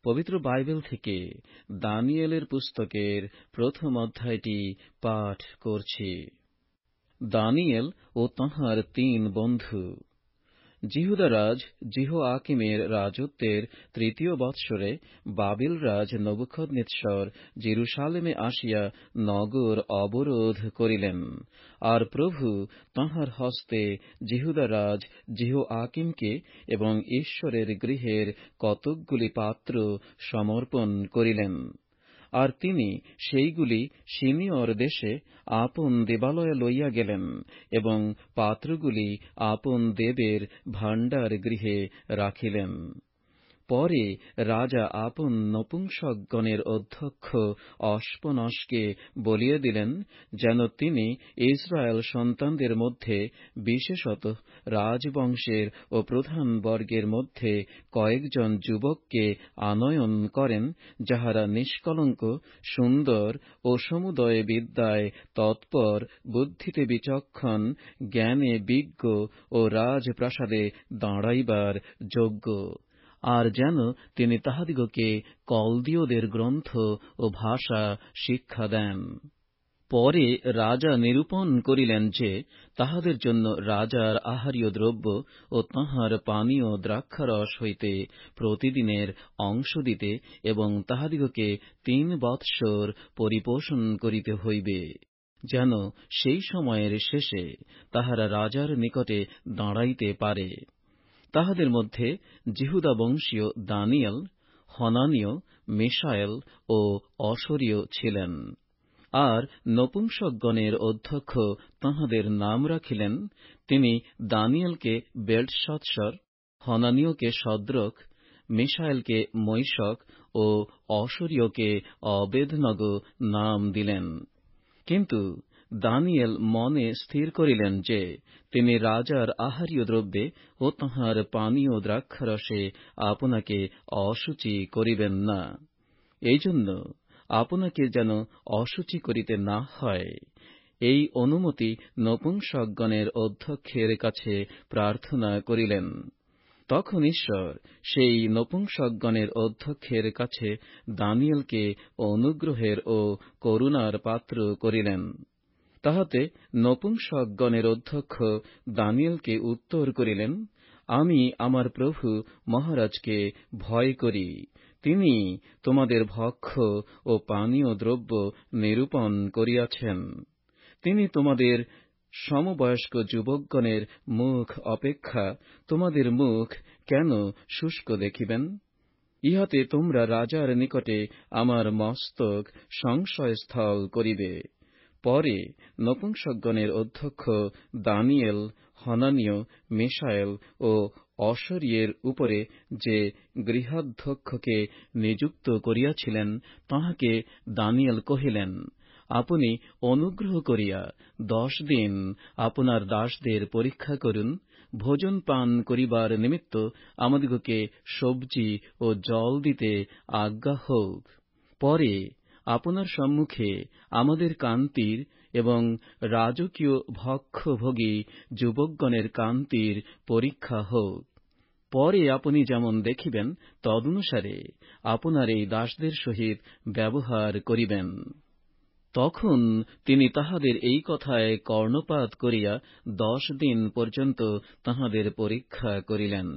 পবিত্র বাইবেল থেকে দানিয়েলের পুস্তকের প্রথম অধ্যায়টি পাঠ করছি। দানিয়েল ও তাঁহার ৩ বন্ধু। যিহুদা রাজ যিহোয়াকিমের রাজত্বের ৩য় বৎসরে বাবিল রাজ নবুখদনেৎসর জেরুসালেমে আসিয়া নগর অবরোধ করিলেন। আর প্রভু তাঁহার হস্তে যিহুদা রাজ যিহোয়াকিমকে এবং ঈশ্বরের গৃহের কতকগুলি পাত্র সমর্পণ করিলেন। আর তিনি সেইগুলি সিনিয়র দেশে আপন দেবালয়ে লইয়া গেলেন এবং পাত্রগুলি আপন দেবের ভাণ্ডার গৃহে রাখিলেন। পরে রাজা আপন নপুংসকগণের অধ্যক্ষ অস্পনসকে বলিয়া দিলেন, যেন তিনি ইসরায়েল সন্তানদের মধ্যে বিশেষত রাজবংশের ও প্রধান বর্গের মধ্যে কয়েকজন যুবককে আনয়ন করেন, যাহারা নিষ্কলঙ্ক, সুন্দর ও সমুদয় বিদ্যায় তৎপর, বুদ্ধিতে বিচক্ষণ, জ্ঞানে বিজ্ঞ ও রাজপ্রাসাদে দাঁড়াইবার যোগ্য। আর যেন তিনি তাহাদিগকে কলদীয়দের গ্রন্থ ও ভাষা শিক্ষা দেন। পরে রাজা নিরূপণ করিলেন যে তাহাদের জন্য রাজার আহার্য দ্রব্য ও তাঁহার পানীয় দ্রাক্ষারস হইতে প্রতিদিনের অংশ দিতে এবং তাহাদিগকে ৩ বৎসর পরিপোষণ করিতে হইবে, যেন সেই সময়ের শেষে তাহারা রাজার নিকটে দাঁড়াইতে পারে। তাহাদের মধ্যে যিহুদা বংশীয় দানিয়েল, হনানীয়, মিশায়েল ও অসরীয় ছিলেন। আর নপুংসকগণের অধ্যক্ষ তাঁহাদের নাম রাখিলেন, তিনি দানিয়েলকে বেল্তশৎসর, হনানীয়কে শদ্রক, মিশায়েলকে মৈশক ও অসরীয়কে অবেদনগো নাম দিলেন। কিন্তু দানিয়েল মনে স্থির করিলেন যে তিনি রাজার আহার্য দ্রব্যে ও তাঁহার পানীয় দ্রাক্ষারসে আপনাকে অশুচি করিবেন না। এই জন্য আপনাকে যেন অশুচি করিতে না হয়, এই অনুমতি নপুংসকগণের অধ্যক্ষের কাছে প্রার্থনা করিলেন। তখন ঈশ্বর সেই নপুংসকগণের অধ্যক্ষের কাছে দানিয়েলকে অনুগ্রহের ও করুণার পাত্র করিলেন। তাহাতে নপুংসকগণের অধ্যক্ষ দানিয়েলকে উত্তর করিলেন, আমি আমার প্রভু মহারাজকে ভয় করি। তিনি তোমাদের ভক্ষ্য ও পানীয় দ্রব্য নিরূপণ করিয়াছেন। তিনি তোমাদের সমবয়স্ক যুবকগণের মুখ অপেক্ষা তোমাদের মুখ কেন শুষ্ক দেখিবেন? ইহাতে তোমরা রাজার নিকটে আমার মস্তক সংশয়স্থল করিবে। পরে নপুংসকগণের অধ্যক্ষ দানিয়েল, হনানীয়, মিশায়েল ও অসরীয়ের উপরে যে গৃহাধ্যক্ষকে নিযুক্ত করিয়াছিলেন, তাহাকে দানিয়েল কহিলেন, আপনি অনুগ্রহ করিয়া 10 দিন আপনার দাসদের পরীক্ষা করুন, ভোজন পান করিবার নিমিত্ত আমাদিগকে সবজি ও জল দিতে আজ্ঞা হোক। পরে আপনার সম্মুখে আমাদের কান্তির এবং রাজকীয় ভক্ষভোগী যুবকগণের কান্তির পরীক্ষা হোক। পরে আপনি যেমন দেখিবেন তদনুসারে আপনার এই দাসদের সহিত ব্যবহার করিবেন। তখন তিনি তাহাদের এই কথায় কর্ণপাত করিয়া 10 দিন পর্যন্ত তাহাদের পরীক্ষা করিলেন।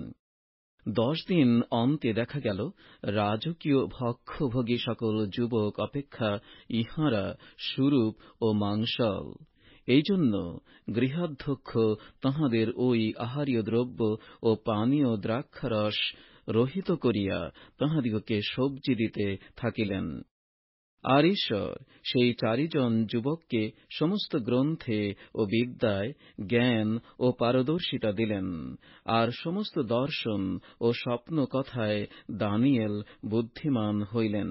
10 দিন অন্তে দেখা গেল, রাজকীয় ভক্ষভোগী সকল যুবক অপেক্ষা ইহাঁরা সুরূপ ও মাংসল। এই জন্য গৃহাধ্যক্ষ তাহাদের ওই আহার্য দ্রব্য ও পানীয় দ্রাক্ষারস রহিত করিয়া তাহাদিগকে সবজি দিতে থাকিলেন। আর ঈশ্বর সেই 4 জন যুবককে সমস্ত গ্রন্থে ও বিদ্যায় জ্ঞান ও পারদর্শিতা দিলেন। আর সমস্ত দর্শন ও স্বপ্ন কথায় দানিয়েল বুদ্ধিমান হইলেন।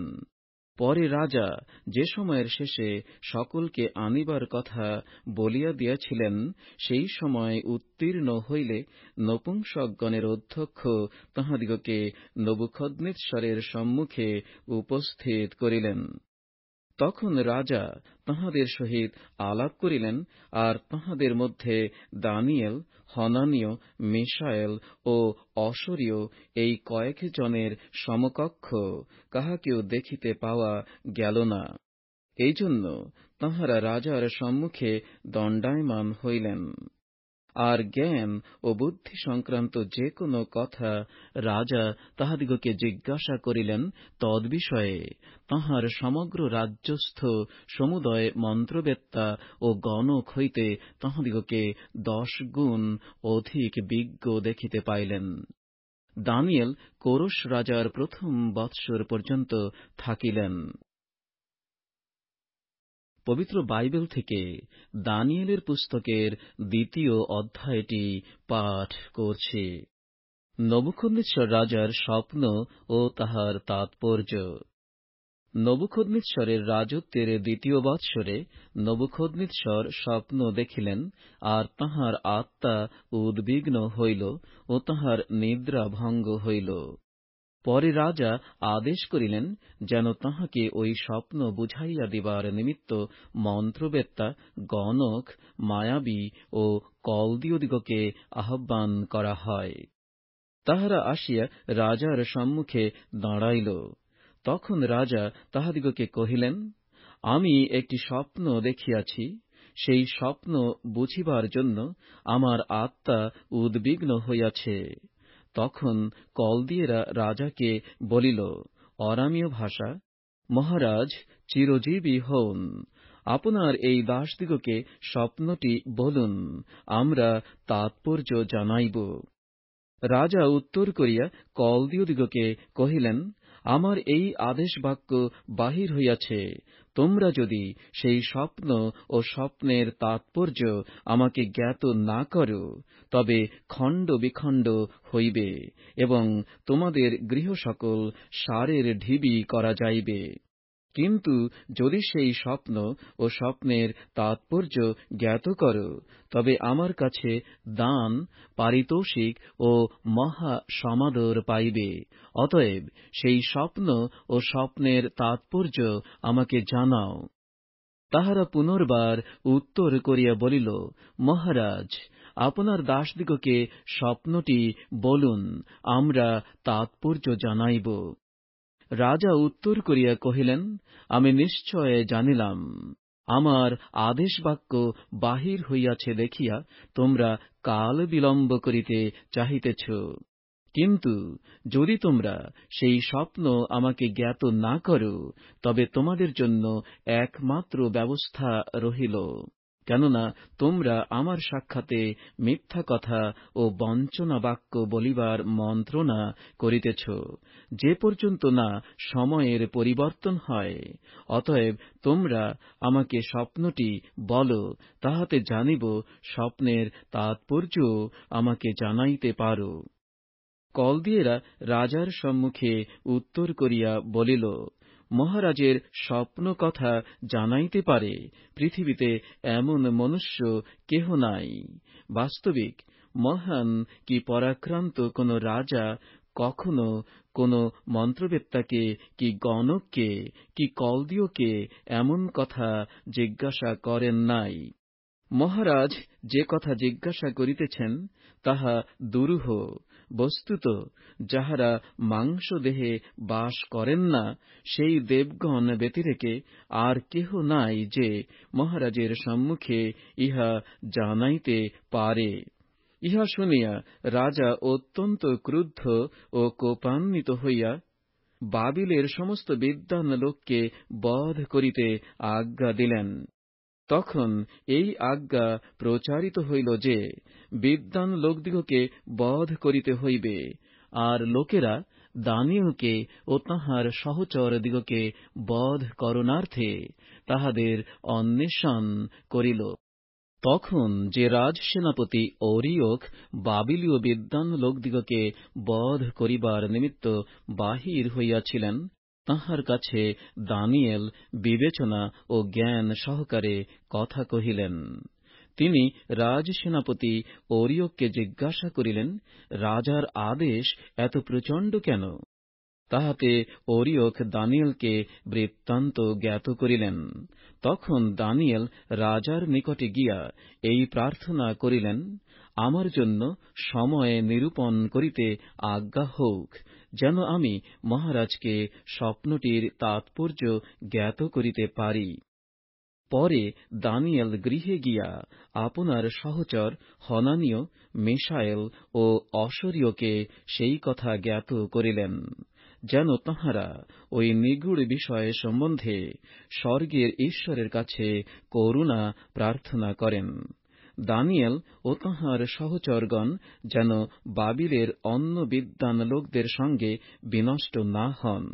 পরে রাজা যে সময়ের শেষে সকলকে আনিবার কথা বলিয়া দিয়াছিলেন, সেই সময় উত্তীর্ণ হইলে নপুংসকগণের অধ্যক্ষ তাহাদিগকে নবুখদনেৎসরের সম্মুখে উপস্থিত করিলেন। তখন রাজা তাঁহাদের সহিত আলাপ করিলেন, আর তাঁহাদের মধ্যে দানিয়েল, হনানীয়, মিশায়েল ও অসরীয় এই কয়েক জনের সমকক্ষ কাহাকেও দেখিতে পাওয়া গেল না। এই জন্য তাঁহারা রাজার সম্মুখে দণ্ডায়মান হইলেন। আর জ্ঞান ও বুদ্ধি সংক্রান্ত যে কোন কথা রাজা তাহাদিগকে জিজ্ঞাসা করিলেন, তদ্বিষয়ে তাঁহার সমগ্র রাজ্যস্থ সমুদয় মন্ত্রবেত্তা ও গণক হইতে তাহাদিগকে 10 গুণ অধিক বিজ্ঞ দেখিতে পাইলেন। দানিয়েল কোরশ রাজার প্রথম বৎসর পর্যন্ত থাকিলেন। পবিত্র বাইবেল থেকে দানিয়েলের পুস্তকের 2য় অধ্যায়টি পাঠ করছি। নবুকদনেচ্ছর রাজার স্বপ্ন ও তাহার তাৎপর্য। নবুকদনেচ্ছরের রাজত্বের 2য় বৎসরে নবুকদনেচ্ছর স্বপ্ন দেখিলেন, আর তাঁহার আত্মা উদ্বিগ্ন হইল ও তাঁহার নিদ্রা ভঙ্গ হইল। পরে রাজা আদেশ করিলেন যেন তাঁহাকে ওই স্বপ্ন বুঝাইয়া দিবার নিমিত্ত মন্ত্রবেত্তা, গণক, মায়াবী ও কলদীয়দিগকে আহ্বান করা হয়। তাহারা আসিয়া রাজার সম্মুখে দাঁড়াইল। তখন রাজা তাহাদিগকে কহিলেন, আমি একটি স্বপ্ন দেখিয়াছি। সেই স্বপ্ন বুঝিবার জন্য আমার আত্মা উদ্বিগ্ন হইয়াছে। তখন কলদীয়েরা রাজাকে বলিল অরামীয় ভাষা, মহারাজ চিরজীবী হউন, আপনার এই দাসদিগকে স্বপ্নটি বলুন, আমরা তাৎপর্য জানাইব। রাজা উত্তর করিয়া কলদীয়দিগকে কহিলেন, আমার এই আদেশ বাক্য বাহির হইয়াছে, তোমরা যদি সেই স্বপ্ন ও স্বপ্নের তাৎপর্য আমাকে জ্ঞাত না করো, তবে খণ্ড বিখণ্ড হইবে এবং তোমাদের গৃহ সকল সারের ঢিবি করা যাইবে। কিন্তু যদি সেই স্বপ্ন ও স্বপ্নের তাৎপর্য জ্ঞাত করো, তবে আমার কাছে দান, পারিতোষিক ও মহা সমাদর পাইবে। অতএব সেই স্বপ্ন ও স্বপ্নের তাৎপর্য আমাকে জানাও। তাহারা পুনর্বার উত্তর করিয়া বলিল, মহারাজ, আপনার দাসদিগকে স্বপ্নটি বলুন, আমরা তাৎপর্য জানাইব। রাজা উত্তর করিয়া কহিলেন, আমি নিশ্চয় জানিলাম, আমার আদেশ বাক্য বাহির হইয়াছে দেখিয়া তোমরা কাল বিলম্ব করিতে চাহিতেছ। কিন্তু যদি তোমরা সেই স্বপ্ন আমাকে জ্ঞাত না করো, তবে তোমাদের জন্য একমাত্র ব্যবস্থা রহিল। কেননা তোমরা আমার সাক্ষাতে মিথ্যা কথা ও বঞ্চনা বাক্য বলিবার মন্ত্রণা করিতেছ, যে পর্যন্ত না সময়ের পরিবর্তন হয়। অতএব তোমরা আমাকে স্বপ্নটি বলো, তাহাতে জানিব স্বপ্নের তাৎপর্য আমাকে জানাইতে পারো। কলদীয়েরা রাজার সম্মুখে উত্তর করিয়া বলিল, মহারাজের স্বপ্ন কথা জানাইতে পারে পৃথিবীতে এমন মনুষ্য কেহ নাই। বাস্তবিক মহান কি পরাক্রান্ত কোন রাজা কখনো কোন মন্ত্রবেত্তাকে, কি গণককে, কি কলদীয়কে এমন কথা জিজ্ঞাসা করেন নাই। মহারাজ যে কথা জিজ্ঞাসা করিতেছেন তাহা দুরূহ। বস্তুত যাহারা মাংস দেহে বাস করেন না, সেই দেবগণ ব্যতিরেকে আর কেহ নাই যে মহারাজের সম্মুখে ইহা জানাইতে পারে। ইহা শুনিয়া রাজা অত্যন্ত ক্রুদ্ধ ও কোপান্বিত হইয়া বাবিলের সমস্ত বিদ্বান লোককে বধ করিতে আজ্ঞা দিলেন। তখন এই আজ্ঞা প্রচারিত হইল যে বিদ্বান লোকদিগকে বধ করিতে হইবে, আর লোকেরা দানিয়েলকে ও তাঁহার সহচরদিগকে বধ করণার্থে তাহাদের অন্বেষণ করিল। তখন যে রাজসেনাপতি অরিয়ক বাবিলীয় বিদ্বান লোকদিগকে বধ করিবার নিমিত্ত বাহির হইয়াছিলেন, তাঁহার কাছে দানিয়েল বিবেচনা ও জ্ঞান সহকারে কথা কহিলেন। তিনি রাজসেনাপতি অরিয়ককে জিজ্ঞাসা করিলেন, রাজার আদেশ এত প্রচণ্ড কেন? তাহাতে অরিয়ক দানিয়েলকে বৃত্তান্ত জ্ঞাত করিলেন। তখন দানিয়েল রাজার নিকটে গিয়া এই প্রার্থনা করিলেন, আমার জন্য সময় নিরূপণ করিতে আজ্ঞা হোক, যেন আমি মহারাজকে স্বপ্নটির তাৎপর্য জ্ঞাত করিতে পারি। পরে দানিয়েল গৃহে গিয়া আপনার সহচর হনানীয়, মিশায়েল ও অসরীয়কে সেই কথা জ্ঞাত করিলেন, যেন তাঁহারা ওই নিগূঢ় বিষয় সম্বন্ধে স্বর্গের ঈশ্বরের কাছে করুণা প্রার্থনা করেন। দানিয়েল ও তাঁহার সহচরগণ যেন বাবিলের অন্য বিদ্বান লোকদের সঙ্গে বিনষ্ট না হন।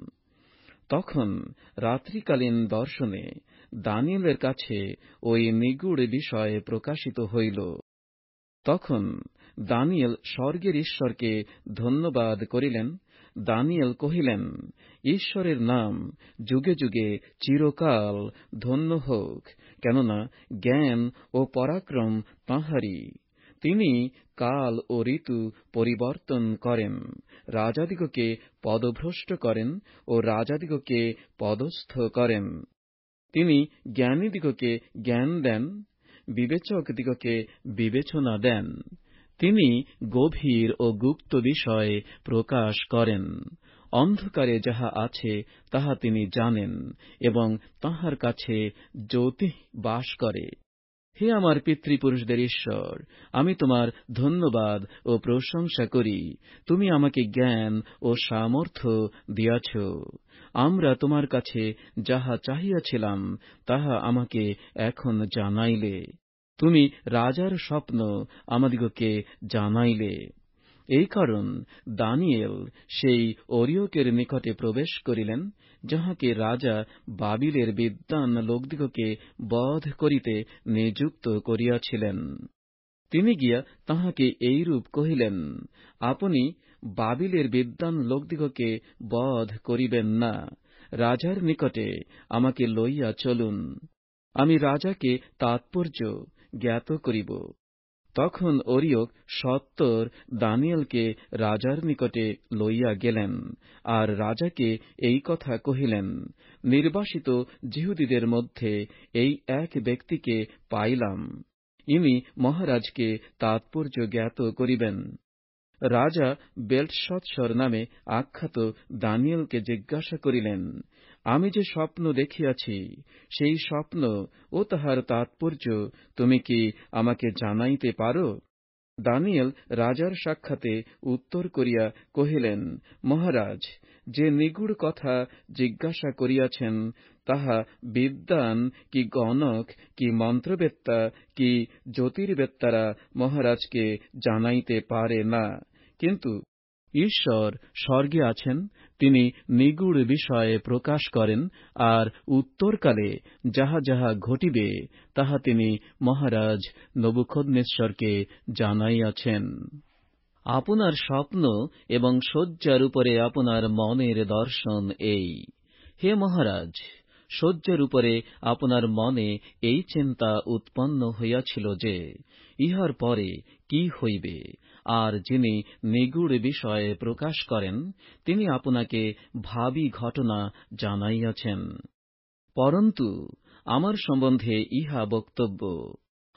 তখন রাত্রিকালীন দর্শনে দানিয়েলের কাছে ওই নিগূঢ় বিষয় প্রকাশিত হইল। তখন দানিয়েল স্বর্গের ঈশ্বরকে ধন্যবাদ করিলেন। দানিয়েল কহিলেন, ঈশ্বরের নাম যুগে যুগে চিরকাল ধন্য হোক, কেননা জ্ঞান ও পরাক্রম তাঁহারই। তিনি কাল ও ঋতু পরিবর্তন করেন, রাজাদিগকে পদভ্রষ্ট করেন ও রাজাদিগকে পদস্থ করেন। তিনি জ্ঞানীদিগকে জ্ঞান দেন, বিবেচকদিগকে বিবেচনা দেন। তিনি গভীর ও গুপ্ত বিষয় প্রকাশ করেন। অন্ধকারে যাহা আছে তাহা তিনি জানেন, এবং তাঁহার কাছে জ্যোতি বাস করে। হে আমার পিতৃপুরুষদের ঈশ্বর, আমি তোমার ধন্যবাদ ও প্রশংসা করি। তুমি আমাকে জ্ঞান ও সামর্থ্য দিয়াছ। আমরা তোমার কাছে যাহা চাহিয়াছিলাম তাহা আমাকে এখন জানাইলে। তুমি রাজার স্বপ্ন আমাদিগকে জানাইলে। এই কারণ দানিয়েল সেই অরিয়কের নিকটে প্রবেশ করিলেন, যাহাকে রাজা বাবিলের বিদ্বান লোকদিগকে বধ করিতে নিযুক্ত করিয়াছিলেন। তিনি গিয়া তাহাকে এইরূপ কহিলেন, আপনি বাবিলের বিদ্বান লোকদিগকে বধ করিবেন না, রাজার নিকটে আমাকে লইয়া চলুন, আমি রাজাকে তাৎপর্য জ্ঞাত করিব। তখন অরিয়ক সত্বর দানিয়েলকে রাজার নিকটে লইয়া গেলেন, আর রাজাকে এই কথা কহিলেন, নির্বাসিত যিহুদীদের মধ্যে এই এক ব্যক্তিকে পাইলাম, ইনি মহারাজকে তাৎপর্য জ্ঞাত করিবেন। রাজা বেলতশৎসর নামে আখ্যাত দানিয়েলকে জিজ্ঞাসা করিলেন, আমি যে স্বপ্ন দেখিয়াছি, সেই স্বপ্ন ও তাহার তাৎপর্য তুমি কি আমাকে জানাইতে পারো? দানিয়েল রাজার সাক্ষাতে উত্তর করিয়া কহিলেন, মহারাজ, যে নিগূঢ় কথা জিজ্ঞাসা করিয়াছেন, তাহা বিদ্বান কি গণক কি মন্ত্রবেত্তা কি জ্যোতির্বেত্তারা মহারাজকে জানাইতে পারে না, কিন্তু ঈশ্বর স্বর্গে আছেন, তিনি নিগূঢ় বিষয়ে প্রকাশ করেন, আর উত্তরকালে যাহা যাহা ঘটিবে তাহা তিনি মহারাজ নবুখদ্নেশ্বরকে জানাইয়াছেন। আপনার স্বপ্ন এবং শয্যার উপরে আপনার মনের দর্শন এই। হে মহারাজ, শয্যার উপরে আপনার মনে এই চিন্তা উৎপন্ন হইয়াছিল যে, ইহার পরে কি হইবে, আর যিনি নিগূঢ় বিষয়ে প্রকাশ করেন, তিনি আপনাকে ভাবী ঘটনা জানাইয়াছেন। পরন্তু আমার সম্বন্ধে ইহা বক্তব্য,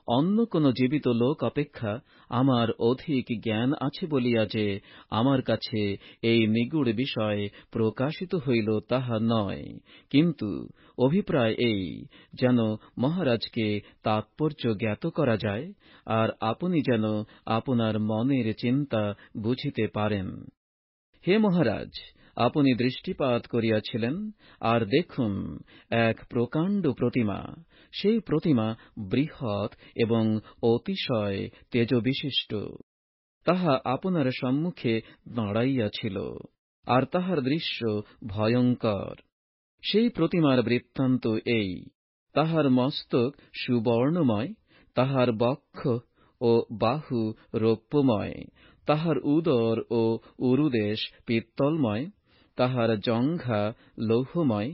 অন্য কোন জীবিত লোক অপেক্ষা আমার অধিক জ্ঞান আছে বলিয়া যে আমার কাছে এই নিগূঢ় বিষয় প্রকাশিত হইল তাহা নয়, কিন্তু অভিপ্রায় এই, যেন মহারাজকে তাৎপর্য জ্ঞাত করা যায়, আর আপনি যেন আপনার মনের চিন্তা বুঝিতে পারেন। হে মহারাজ, আপনি দৃষ্টিপাত করিয়াছিলেন, আর দেখুন, এক প্রকাণ্ড প্রতিমা, সেই প্রতিমা বৃহৎ এবং অতিশয় তেজবিশিষ্ট, তাহা আপনার সম্মুখে দাঁড়াইয়াছিল, আর তাহার দৃশ্য ভয়ঙ্কর। সেই প্রতিমার বৃত্তান্ত এই, তাহার মস্তক সুবর্ণময়, তাহার বক্ষ ও বাহু রৌপ্যময়, তাহার উদর ও উরুদেশ পিত্তলময়, তাহার জঙ্ঘা লৌহময়,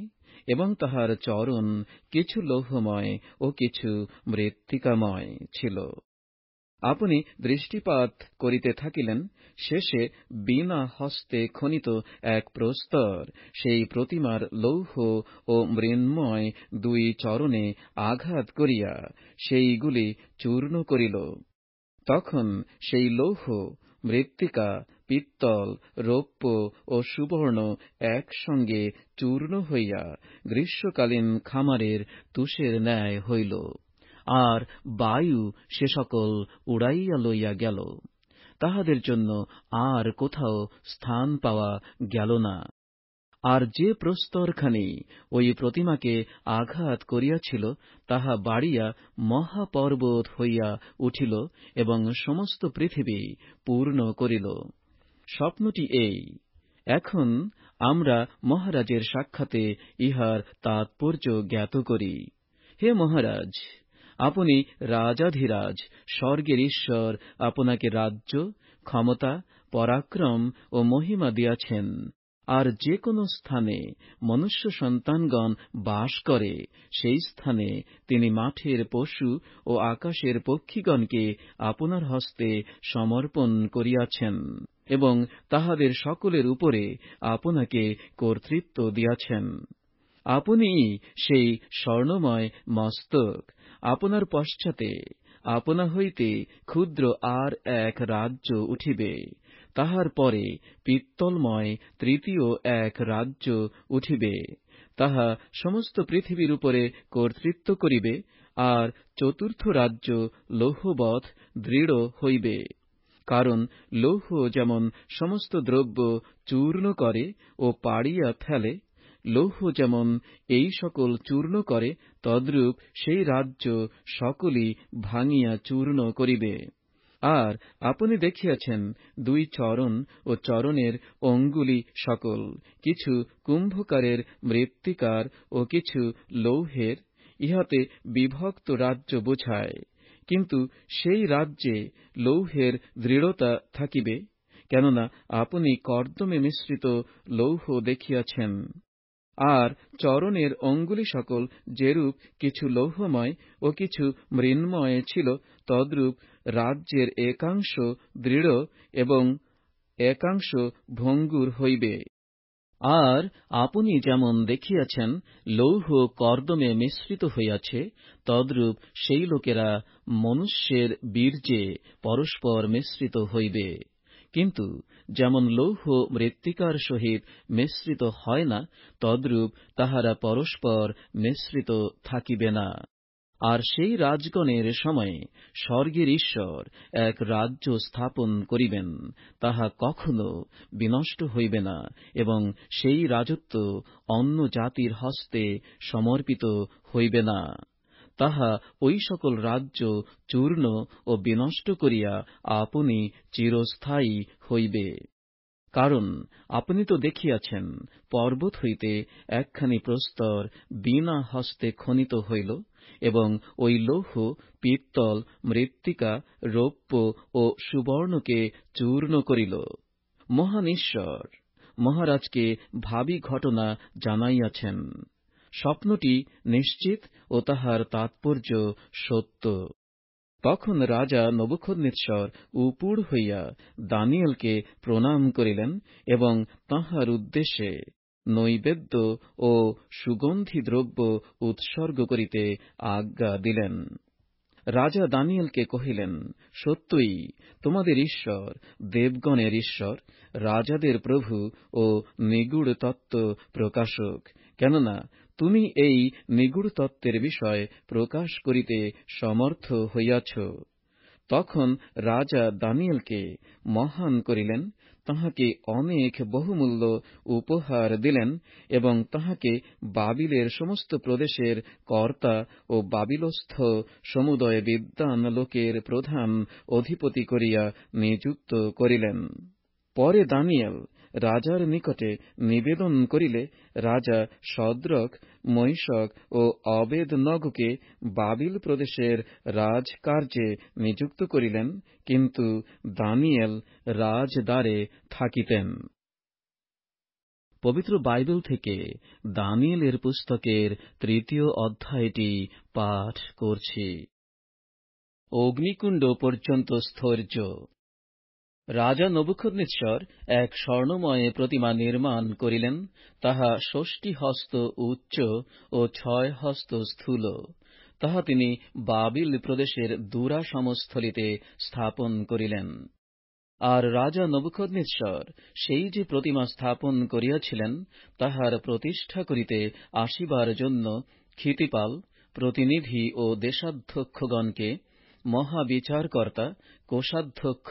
এবং তাহার চরণ কিছু লৌহময় ও কিছু মৃত্তিকাময় ছিল। আপনি দৃষ্টিপাত করিতে থাকিলেন, শেষে বিনা হস্তে খনিত এক প্রস্তর সেই প্রতিমার লৌহ ও মৃন্ময় দুই চরণে আঘাত করিয়া সেইগুলি চূর্ণ করিল। তখন সেই লৌহ, মৃত্তিকা, পিত্তল, রৌপ্য ও সুবর্ণ একসঙ্গে চূর্ণ হইয়া গ্রীষ্মকালীন খামারের তুষের ন্যায় হইল, আর বায়ু সে সকল উড়াইয়া লইয়া গেল। তাহাদের জন্য আর কোথাও স্থান পাওয়া গেল না। আর যে প্রস্তরখানি ওই প্রতিমাকে আঘাত করিয়াছিল, তাহা বাড়িয়া মহাপর্বত হইয়া উঠিল এবং সমস্ত পৃথিবী পূর্ণ করিল। স্বপ্নটি এই। এখন আমরা মহারাজের সাক্ষাতে ইহার তাৎপর্য জ্ঞাত করি। হে মহারাজ, আপনি রাজাধিরাজ, স্বর্গের ঈশ্বর আপনাকে রাজ্য, ক্ষমতা, পরাক্রম ও মহিমা দিয়াছেন। আর যে কোন স্থানে মনুষ্য সন্তানগণ বাস করে, সেই স্থানে তিনি মাঠের পশু ও আকাশের পক্ষীগণকে আপনার হস্তে সমর্পণ করিয়াছেন এবং তাহাদের সকলের উপরে আপনাকে কর্তৃত্ব দিয়াছেন। আপনিই সেই স্বর্ণময় মস্তক। আপনার পশ্চাতে আপনা হইতে ক্ষুদ্র আর এক রাজ্য উঠিবে। তাহার পরে পিত্তলময় তৃতীয় এক রাজ্য উঠিবে। তাহা সমস্ত পৃথিবীর উপরে কর্তৃত্ব করিবে। আর চতুর্থ রাজ্য লৌহবৎ দৃঢ় হইবে। কারণ লৌহ যেমন সমস্ত দ্রব্য চূর্ণ করে ও পাড়িয়া ফেলে, লৌহ যেমন এই সকল চূর্ণ করে, তদ্রূপ সেই রাজ্য সকলই ভাঙিয়া চূর্ণ করিবে। আর আপনি দেখিয়াছেন দুই চরণ ও চরণের অঙ্গুলি সকল, কিছু কুম্ভকারের মৃত্তিকার ও কিছু লৌহের, ইহাতে বিভক্ত রাজ্য বোঝায়। কিন্তু সেই রাজ্যে লৌহের দৃঢ়তা থাকিবে, কেননা আপনি কর্দমে মিশ্রিত লৌহ দেখিয়াছেন। আর চরণের অঙ্গুলি সকল যেরূপ কিছু লৌহময় ও কিছু মৃন্ময় ছিল, তদ্রূপ রাজ্যের একাংশ দৃঢ় এবং একাংশ ভঙ্গুর হইবে। আর আপনি যেমন দেখিয়াছেন লৌহ কর্দমে মিশ্রিত হইয়াছে, তদ্রূপ সেই লোকেরা মনুষ্যের বীর্যে পরস্পর মিশ্রিত হইবে। কিন্তু যেমন লৌহ মৃত্তিকার সহিত মিশ্রিত হয় না, তদ্রূপ তাহারা পরস্পর মিশ্রিত থাকিবে না। আর সেই রাজগণের সময়ে স্বর্গের ঈশ্বর এক রাজ্য স্থাপন করিবেন, তাহা কখনো বিনষ্ট হইবে না, এবং সেই রাজত্ব অন্য জাতির হস্তে সমর্পিত হইবে না। তাহা ওই সকল রাজ্য চূর্ণ ও বিনষ্ট করিয়া আপনি চিরস্থায়ী হইবে। কারণ আপনি তো দেখিয়াছেন, পর্বত হইতে একখানি প্রস্তর বিনা হস্তে খনিত হইল এবং ওই লৌহ, পিত্তল, মৃত্তিকা, রৌপ্য ও সুবর্ণকে চূর্ণ করিল। মহান ঈশ্বর মহারাজকে ভাবী ঘটনা জানাইয়াছেন। স্বপ্নটি নিশ্চিত ও তাহার তাৎপর্য সত্য। তখন রাজা নবুখদ্নেচ্ছর উপুড় হইয়া দানিয়েলকে প্রণাম করিলেন এবং তাঁহার উদ্দেশ্যে নৈবেদ্য ও সুগন্ধি দ্রব্য উৎসর্গ করিতে আজ্ঞা দিলেন। রাজা দানিয়েলকে কহিলেন, সত্যই তোমাদের ঈশ্বর দেবগণের ঈশ্বর, রাজাদের প্রভু ও নিগূঢ় তত্ত্ব প্রকাশক। কেননা তুমি এই নিগূঢ় তত্ত্বের বিষয় প্রকাশ করিতে সমর্থ হইয়াছ। তখন রাজা দানিয়েলকে মহান করিলেন, তাহাকে অনেক বহুমূল্য উপহার দিলেন এবং তাহাকে বাবিলের সমস্ত প্রদেশের কর্তা ও বাবিলস্থ সমুদয় বিদ্বান লোকের প্রধান অধিপতি করিয়া নিযুক্ত করিলেন। পরে দানিয়েল রাজার নিকটে নিবেদন করিলে, রাজা শদ্রক, মৈশক ও অবেদনগোকে বাবিল প্রদেশের রাজকার্যে নিযুক্ত করিলেন, কিন্তু দানিয়েল রাজদ্বারে থাকিতেন। পবিত্র বাইবেল থেকে দানিয়েলের পুস্তকের 3য় অধ্যায়টি পাঠ করছি। অগ্নিকুণ্ড পর্যন্ত স্থৈর্য। রাজা নবুখদ্নেচ্ছর এক স্বর্ণময় প্রতিমা নির্মাণ করিলেন, তাহা ৬০ হস্ত উচ্চ ও ৬ হস্ত স্থূল। তাহা তিনি বাবিল প্রদেশের দুরা সমস্থলিতে স্থাপন করিলেন। আর রাজা নবুখদ্নেচ্ছর সেই যে প্রতিমা স্থাপন করিয়াছিলেন, তাহার প্রতিষ্ঠা করিতে আসিবার জন্য ক্ষিতিপাল, প্রতিনিধি ও দেশাধ্যক্ষগণকে, মহাবিচারকর্তা, কোষাধ্যক্ষ,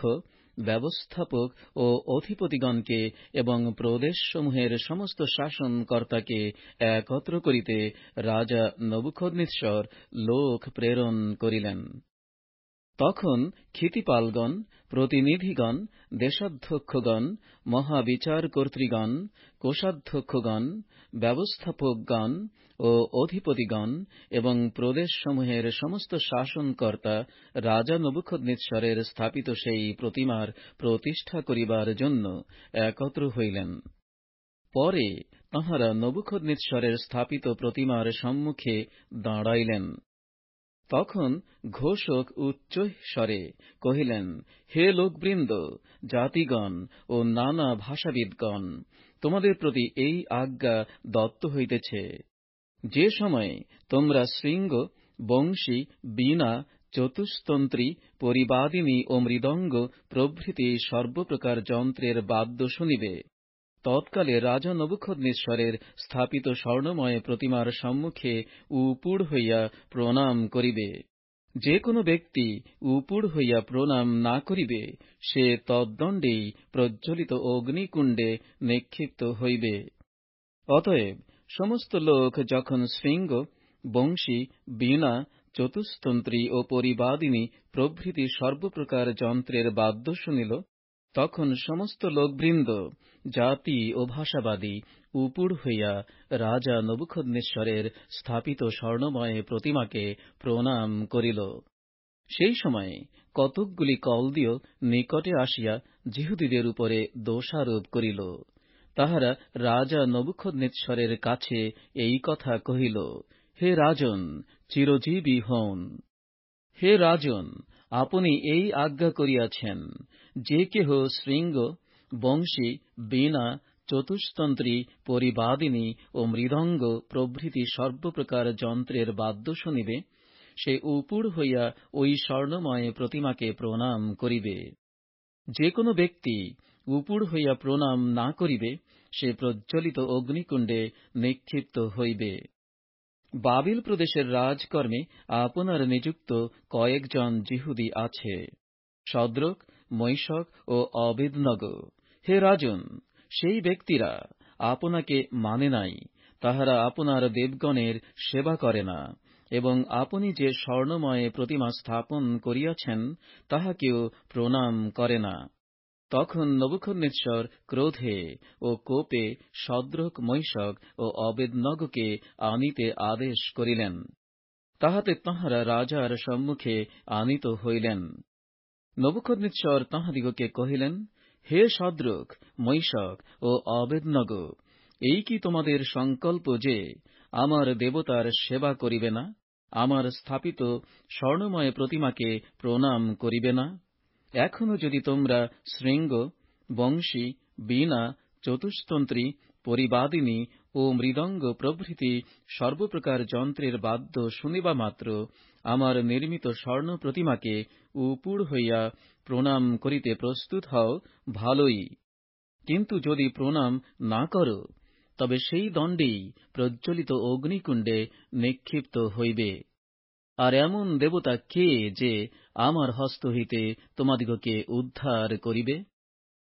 ব্যবস্থাপক ও অধিপতিগণকে এবং প্রদেশসমূহের সমস্ত শাসনকর্তাকে একত্র করিতে রাজা নবুখদ্নেচ্ছর লোক প্রেরণ করিলেন। তখন ক্ষিতিপালগণ, প্রতিনিধিগণ, দেশাধ্যক্ষগণ, মহাবিচারকর্তৃগণ, কোষাধ্যক্ষগণ, ব্যবস্থাপকগণ ও অধিপতিগণ এবং প্রদেশসমূহের সমস্ত শাসনকর্তা রাজা নবুখদ্নেচ্ছরের স্থাপিত সেই প্রতিমার প্রতিষ্ঠা করিবার জন্য একত্র হইলেন। পরে তাঁহারা নবুখদ্নেচ্ছরের স্থাপিত প্রতিমার সম্মুখে দাঁড়াইলেন। তখন ঘোষক উচ্চস্বরে কহিলেন, হে লোকবৃন্দ, জাতিগণ ও নানা ভাষাবিদগণ, তোমাদের প্রতি এই আজ্ঞা দত্ত হইতেছে, যে সময়ে তোমরা শৃঙ্গ, বংশী, বীণা, চতুস্তন্ত্রী, পরিবাদিনী ও মৃদঙ্গ প্রভৃতি সর্বপ্রকার যন্ত্রের বাদ্য শুনিবে, তৎকালে রাজা নবুখদ্নেচ্ছরের স্থাপিত স্বর্ণময় প্রতিমার সম্মুখে উপুড় হইয়া প্রণাম করিবে। যে কোন ব্যক্তি উপুড় হইয়া প্রণাম না করিবে, সে তদ্দণ্ডেই প্রজ্বলিত অগ্নিকুণ্ডে নিক্ষিপ্ত হইবে। অতএব সমস্ত লোক যখন শৃঙ্গ, বংশী, বীণা, চতুস্তন্ত্রী ও পরিবাদিনী প্রভৃতি সর্বপ্রকার যন্ত্রের বাদ্য শুনিল, তখন সমস্ত লোকবৃন্দ, জাতি ও ভাষাবাদী উপুড় হইয়া রাজা নবুখদ্নেচ্ছরের স্থাপিত স্বর্ণময় প্রতিমাকে প্রণাম করিল। সেই সময়ে কতকগুলি কলদীয় নিকটে আসিয়া যিহুদীদের উপরে দোষারোপ করিল। তাহারা রাজা নবুখদ্নেচ্ছরের কাছে এই কথা কহিল, হে রাজন, চিরজীবী হউন। হে রাজন, আপনি এই আজ্ঞা করিয়াছেন, যে কেহ শৃঙ্গ, বংশী, বীণা, চতুস্তন্ত্রী, পরিবাদিনী ও মৃদঙ্গ প্রভৃতি সর্বপ্রকার যন্ত্রের বাদ্য শুনিবে, সে উপুড় হইয়া ওই স্বর্ণময় প্রতিমাকে প্রণাম করিবে। যে কোন ব্যক্তি উপুড় হইয়া প্রণাম না করিবে, সে প্রজ্বলিত অগ্নিকুণ্ডে নিক্ষিপ্ত হইবে। বাবিল প্রদেশের রাজকর্মে আপনার নিযুক্ত কয়েকজন যিহুদী আছে, শদ্রক, মৈশক ও অবেদনগো। হে রাজন, সেই ব্যক্তিরা আপনাকে মানে নাই, তাহারা আপনার দেবগণের সেবা করে না, এবং আপনি যে স্বর্ণময় প্রতিমা স্থাপন করিয়াছেন, তাহাকেও প্রণাম করে না। তখন নবুখদ্নেচ্ছর ক্রোধে ও কোপে শদ্রক, মৈশক ও অবেদনগোকে আনিতে আদেশ করিলেন। তাহাতে তাঁহারা রাজার সম্মুখে আনিত হইলেন। নবুখদ্নেচ্ছর তাঁহাদিগকে কহিলেন, হে শদ্রক, মৈশক ও অবেদনগো, এই কি তোমাদের সংকল্প যে আমার দেবতার সেবা করিবে না, আমার স্থাপিত স্বর্ণময় প্রতিমাকে প্রণাম করিবে না? এখনো যদি তোমরা শৃঙ্গ, বংশী, বীণা, চতুস্তন্ত্রী, পরিবাদিনী ও মৃদঙ্গ প্রভৃতি সর্বপ্রকার যন্ত্রের বাদ্য শুনিবা মাত্র আমার নির্মিত স্বর্ণ প্রতিমাকে উপুড় হইয়া প্রণাম করিতে প্রস্তুত হও, ভালোই। কিন্তু যদি প্রণাম না করো, তবে সেই দণ্ডেই প্রজ্বলিত অগ্নিকুণ্ডে নিক্ষিপ্ত হইবে। আর এমন দেবতা কে যে আমার হস্ত হইতে তোমাদিগকে উদ্ধার করিবে?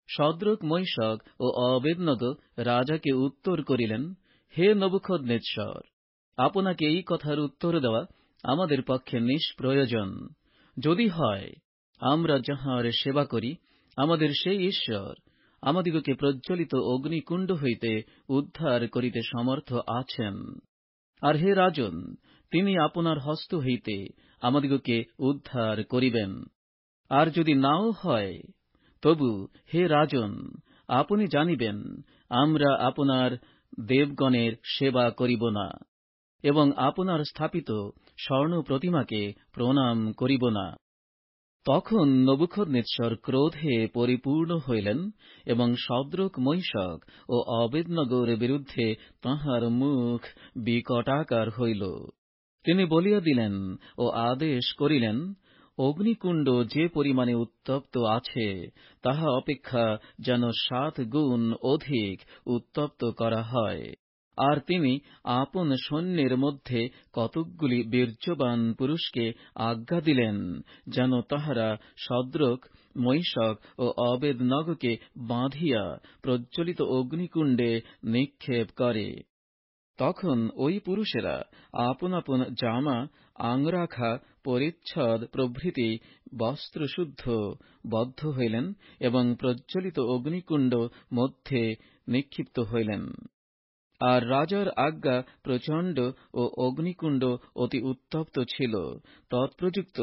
শদ্রক, মৈশক ও অবেদনগো রাজাকে উত্তর করিলেন, হে নবুখদ্নেচ্ছর, আপনাকে এই কথার উত্তর দেওয়া আমাদের পক্ষে নিষ্প্রয়োজন। যদি হয়, আমরা যাহার সেবা করি, আমাদের সেই ঈশ্বর আমাদিগকে প্রজ্বলিত অগ্নিকুণ্ড হইতে উদ্ধার করিতে সমর্থ আছেন। আর হে রাজন, তিনি আপনার হস্ত হইতে আমাদিগকে উদ্ধার করিবেন। আর যদি নাও হয়, তবু হে রাজন, আপনি জানিবেন, আমরা আপনার দেবগণের সেবা করিব না, এবং আপনার স্থাপিত স্বর্ণ প্রতিমাকে প্রণাম করিব না। তখন নবুখদ্নেচ্ছর ক্রোধে পরিপূর্ণ হইলেন এবং শদ্রক, মৈশক ও অবেদনগোর বিরুদ্ধে তাঁহার মুখ বিকটাকার হইল। তিনি বলিয়া দিলেন ও আদেশ করিলেন, অগ্নিকুণ্ড যে পরিমাণে উত্তপ্ত আছে, তাহা অপেক্ষা যেন 7 গুণ অধিক উত্তপ্ত করা হয়। আর তিনি আপন সৈন্যের মধ্যে কতকগুলি বীর্যবান পুরুষকে আজ্ঞা দিলেন, যেন তাহারা শদ্রক, মৈশক ও অবেদনগোকে বাঁধিয়া প্রজ্বলিত অগ্নিকুণ্ডে নিক্ষেপ করে। তখন ওই পুরুষেরা আপন আপন জামা, আংরাখা, পরিচ্ছদ প্রভৃতি বস্ত্রশুদ্ধ বদ্ধ হইলেন এবং প্রজ্বলিত অগ্নিকুণ্ড মধ্যে নিক্ষিপ্ত হইলেন। আর রাজার আজ্ঞা প্রচণ্ড ও অগ্নিকুণ্ড অতি উত্তপ্ত ছিল। তৎপ্রযুক্ত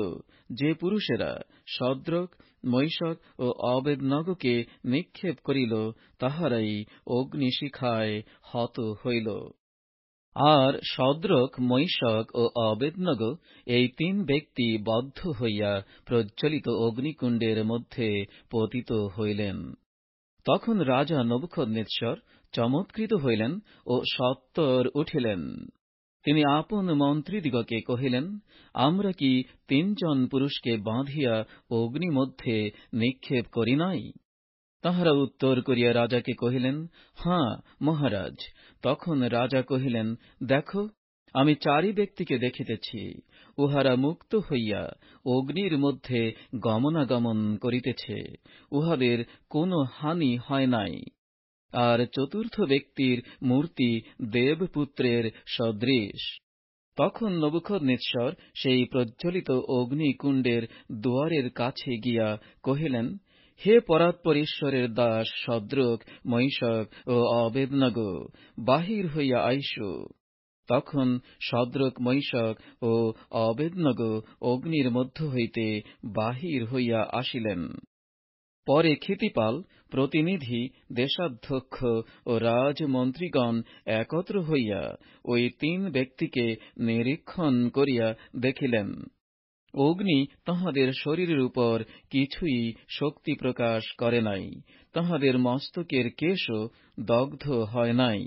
যে পুরুষেরা শদ্রক, মৈশক ও অবেদনগোকে নিক্ষেপ করিল, তাহারাই অগ্নিশিখায় হত হইল। আর শদ্রক, মৈশক ও অবেদনগো এই 3 ব্যক্তি বদ্ধ হইয়া প্রজ্বলিত অগ্নিকুণ্ডের মধ্যে পতিত হইলেন। তখন রাজা নবুখদ্নেচ্ছর চমৎকৃত হইলেন ও সত্বর উঠিলেন। তিনি আপন মন্ত্রীদিগকে কহিলেন, আমরা কি 3 জন পুরুষকে বাঁধিয়া অগ্নিমধ্যে নিক্ষেপ করি নাই? তাহারা উত্তর করিয়া রাজাকে কহিলেন, হাঁ মহারাজ। তখন রাজা কহিলেন, দেখো, আমি 4 ব্যক্তিকে দেখিতেছি, উহারা মুক্ত হইয়া অগ্নির মধ্যে গমনাগমন করিতেছে, উহাদের কোন হানি হয় নাই। আর 4র্থ ব্যক্তির মূর্তি দেবপুত্রের সদৃশ। তখন নবুখদ্নেচ্ছর সেই প্রজ্বলিত অগ্নিকুণ্ডের দুয়ারের কাছে গিয়া কহিলেন, হে পরাৎপর ঈশ্বরের দাস শদ্রক, মৈশক ও অবেদনগো, বাহির হইয়া আইসো। তখন শদ্রক, মৈশক ও অবেদনগো অগ্নির মধ্য হইতে বাহির হইয়া আসিলেন। পরে ক্ষিতিপাল, প্রতিনিধি, দেশাধ্যক্ষ ও রাজমন্ত্রীগণ একত্র হইয়া ওই 3 ব্যক্তিকে নিরীক্ষণ করিয়া দেখিলেন, অগ্নি তাহাদের শরীরের উপর কিছুই শক্তি প্রকাশ করে নাই, তাহাদের মস্তকের কেশও দগ্ধ হয় নাই,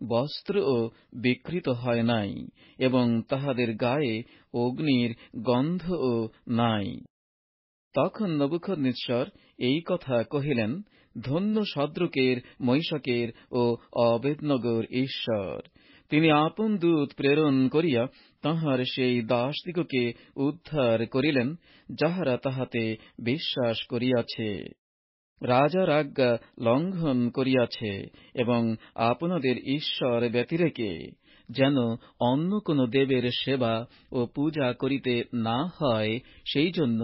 বস্ত্রও বিকৃত হয় নাই, এবং তাহাদের গায়ে অগ্নির গন্ধও নাই। তখন নবুখদ্নেচ্ছর এই কথা কহিলেন, ধন্য শদ্রকের, মৈশকের ও অবেদনগোর ঈশ্বর! তিনি আপন দূত প্রেরণ করিয়া তাঁহার সেই দাসদিগকে উদ্ধার করিলেন, যাহারা তাহাতে বিশ্বাস করিয়াছে, রাজার আজ্ঞা লঙ্ঘন করিয়াছে এবং আপনাদের ঈশ্বর ব্যতিরেকে যেন অন্য কোন দেবের সেবা ও পূজা করিতে না হয়, সেই জন্য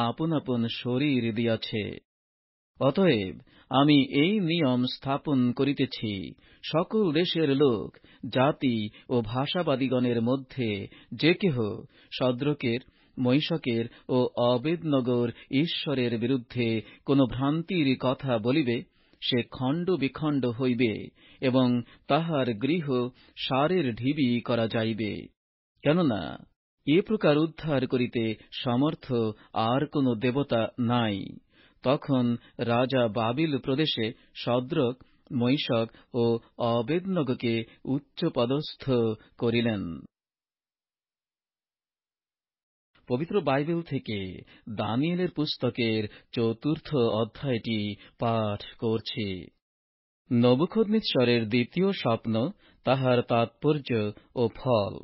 আপন আপন শরীর দিয়াছে। অতএব আমি এই নিয়ম স্থাপন করিতেছি, সকল দেশের লোক, জাতি ও ভাষাবাদীগণের মধ্যে যে কেহ শদ্রকের, মৈশকের ও অবেদনগোর ঈশ্বরের বিরুদ্ধে কোন ভ্রান্তির কথা বলিবে, সে খণ্ড বিখণ্ড হইবে এবং তাহার গৃহ সারের ঢিবি করা যাইবে। কেননা এ প্রকার উদ্ধার করিতে সমর্থ আর কোন দেবতা নাই। তখন রাজা বাবিল প্রদেশে শদ্রক, মৈশক ও অবেদনগোকে উচ্চপদস্থ করিলেন। পবিত্র বাইবেল থেকে দানিয়েলের পুস্তকের 4র্থ অধ্যায়টি পাঠ করছি। নবুখদ্নেচ্ছরের দ্বিতীয় স্বপ্ন, তাহার তাৎপর্য ও ফল।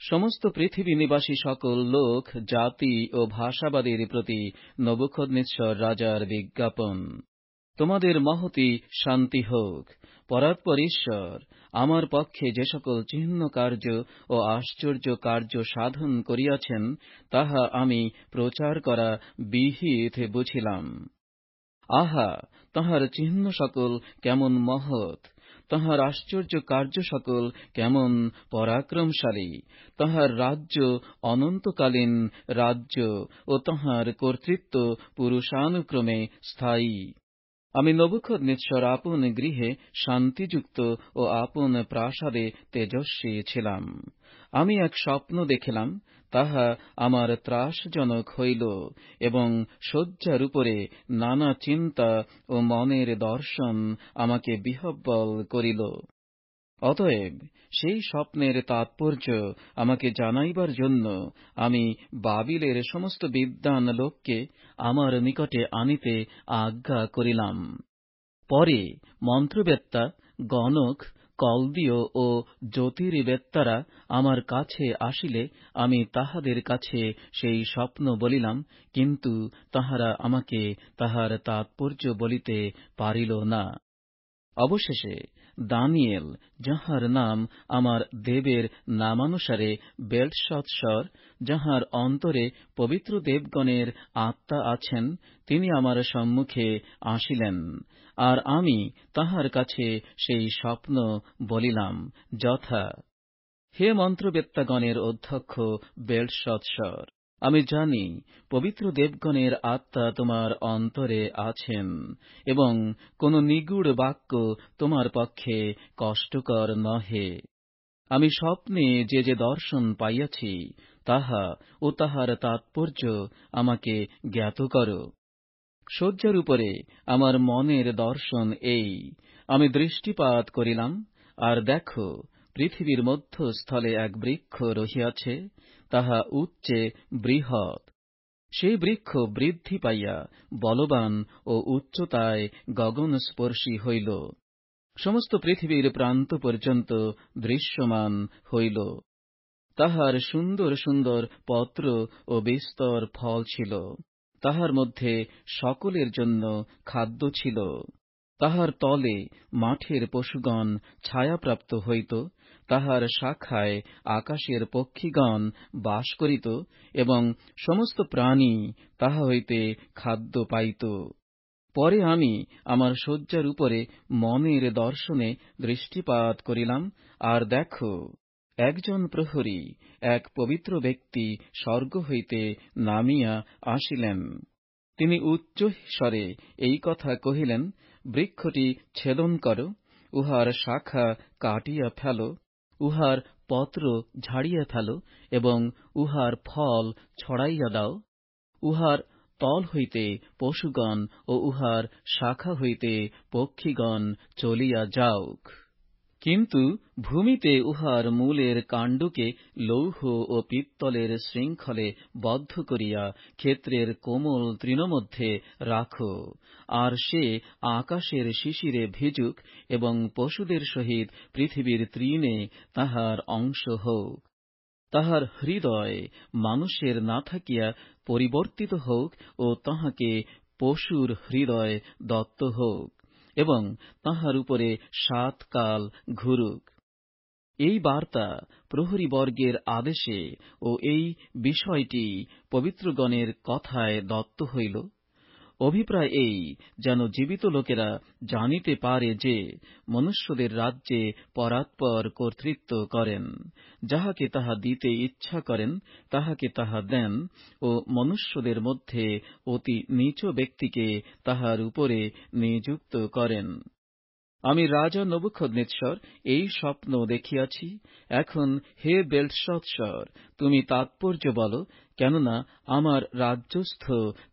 সমস্ত পৃথিবী নিবাসী সকল লোক, জাতি ও ভাষাবাদীর প্রতি নবুখদ্নেচ্ছর রাজার বিজ্ঞাপন। তোমাদের মহতী শান্তি হোক। পরাৎপর ঈশ্বর আমার পক্ষে যে সকল চিহ্ন কার্য ও আশ্চর্য কার্য সাধন করিয়াছেন, তাহা আমি প্রচার করা বিহিত বুঝিলাম। আহা, তাঁহার চিহ্ন সকল কেমন মহৎ! তাঁহার আশ্চর্য কার্য সকল কেমন পরাক্রমশালী! তাঁহার রাজ্য অনন্তকালীন রাজ্য ও তাঁহার কর্তৃত্ব পুরুষানুক্রমে স্থায়ী। আমি নবুখদ্নেচ্ছর আপন গৃহে শান্তিযুক্ত ও আপন প্রাসাদে তেজস্বী ছিলাম। আমি এক স্বপ্ন দেখিলাম, তাহা আমার ত্রাসজনক হইল, এবং শয্যার উপরে নানা চিন্তা ও মনের দর্শন আমাকে বিহ্বল করিল। অতএব সেই স্বপ্নের তাৎপর্য আমাকে জানাইবার জন্য আমি বাবিলের সমস্ত বিদ্বান লোককে আমার নিকটে আনিতে আজ্ঞা করিলাম। পরে মন্ত্রবেত্তা, গণক, কল্দীয় ও জ্যোতির্বেত্তারা আমার কাছে আসিলে আমি তাহাদের কাছে সেই স্বপ্ন বলিলাম, কিন্তু তাহারা আমাকে তাহার তাৎপর্য বলিতে পারিল না। অবশেষে দানিয়েল, যাহার নাম আমার দেবের নামানুসারে বেলশৎসর, যাহার অন্তরে পবিত্র দেবগণের আত্মা আছেন, তিনি আমার সম্মুখে আসিলেন, আর আমি তাহার কাছে সেই স্বপ্ন বলিলাম যথা: হে মন্ত্রবেত্তাগণের অধ্যক্ষ বেলশৎসর, আমি জানি পবিত্র দেবগণের আত্মা তোমার অন্তরে আছেন, এবং কোন নিগূঢ় বাক্য তোমার পক্ষে কষ্টকর নহে। আমি স্বপ্নে যে যে দর্শন পাইয়াছি, তাহা ও তাহার তাৎপর্য আমাকে জ্ঞাত কর। শয্যার উপরে আমার মনের দর্শন এই: আমি দৃষ্টিপাত করিলাম, আর দেখো, পৃথিবীর মধ্যস্থলে এক বৃক্ষ রহিয়াছে, তাহা উচ্চে বৃহৎ। সেই বৃক্ষ বৃদ্ধি পাইয়া বলবান ও উচ্চতায় গগনস্পর্শী হইল, সমস্ত পৃথিবীর প্রান্ত পর্যন্ত দৃশ্যমান হইল। তাহার সুন্দর সুন্দর পত্র ও বিস্তর ফল ছিল, তাহার মধ্যে সকলের জন্য খাদ্য ছিল। তাহার তলে মাঠের পশুগণ ছায়াপ্রাপ্ত হইত, তাহার শাখায় আকাশের পক্ষীগণ বাস করিত, এবং সমস্ত প্রাণী তাহা হইতে খাদ্য পাইত। পরে আমি আমার শয্যার উপরে মনের দর্শনে দৃষ্টিপাত করিলাম, আর দেখো, একজন প্রহরী, এক পবিত্র ব্যক্তি স্বর্গ হইতে নামিয়া আসিলেন। তিনি উচ্চ স্বরে এই কথা কহিলেন: বৃক্ষটি ছেদন কর, উহার শাখা কাটিয়া ফেল, উহার পত্র ঝাড়িয়া ফেল, এবং উহার ফল ছড়াইয়া দাও। উহার তল হইতে পশুগণ ও উহার শাখা হইতে পক্ষীগণ চলিয়া যাউক। কিন্তু ভূমিতে উহার মূলের কাণ্ডকে লৌহ ও পিত্তলের শৃঙ্খলে বদ্ধ করিয়া ক্ষেত্রের কোমল তৃণমধ্যে রাখো, আর সে আকাশের শিশিরে ভিজুক, এবং পশুদের সহিত পৃথিবীর তৃণে তাহার অংশ হোক। তাহার হৃদয় মানুষের না থাকিয়া পরিবর্তিত হোক, ও তাহাকে পশুর হৃদয় দত্ত হোক, এবং তাহার উপরে 7 কাল ঘুরুক। এই বার্তা প্রহরীবর্গের আদেশে ও এই বিষয়টি পবিত্রগণের কথায় দত্ত হইল। অভিপ্রায় এই, যেন জীবিত লোকেরা জানিতে পারে যে মনুষ্যদের রাজ্যে পরাৎপর কর্তৃত্ব করেন, যাহাকে তাহা দিতে ইচ্ছা করেন তাহাকে তাহা দেন, ও মনুষ্যদের মধ্যে অতি নীচ ব্যক্তিকে তাহার উপরে নিযুক্ত করেন। আমি রাজা নবুখদ্নেচ্ছর এই স্বপ্ন দেখিয়াছি। এখন হে বেলশৎসর, তুমি তাৎপর্য বল, কেননা আমার রাজ্যস্থ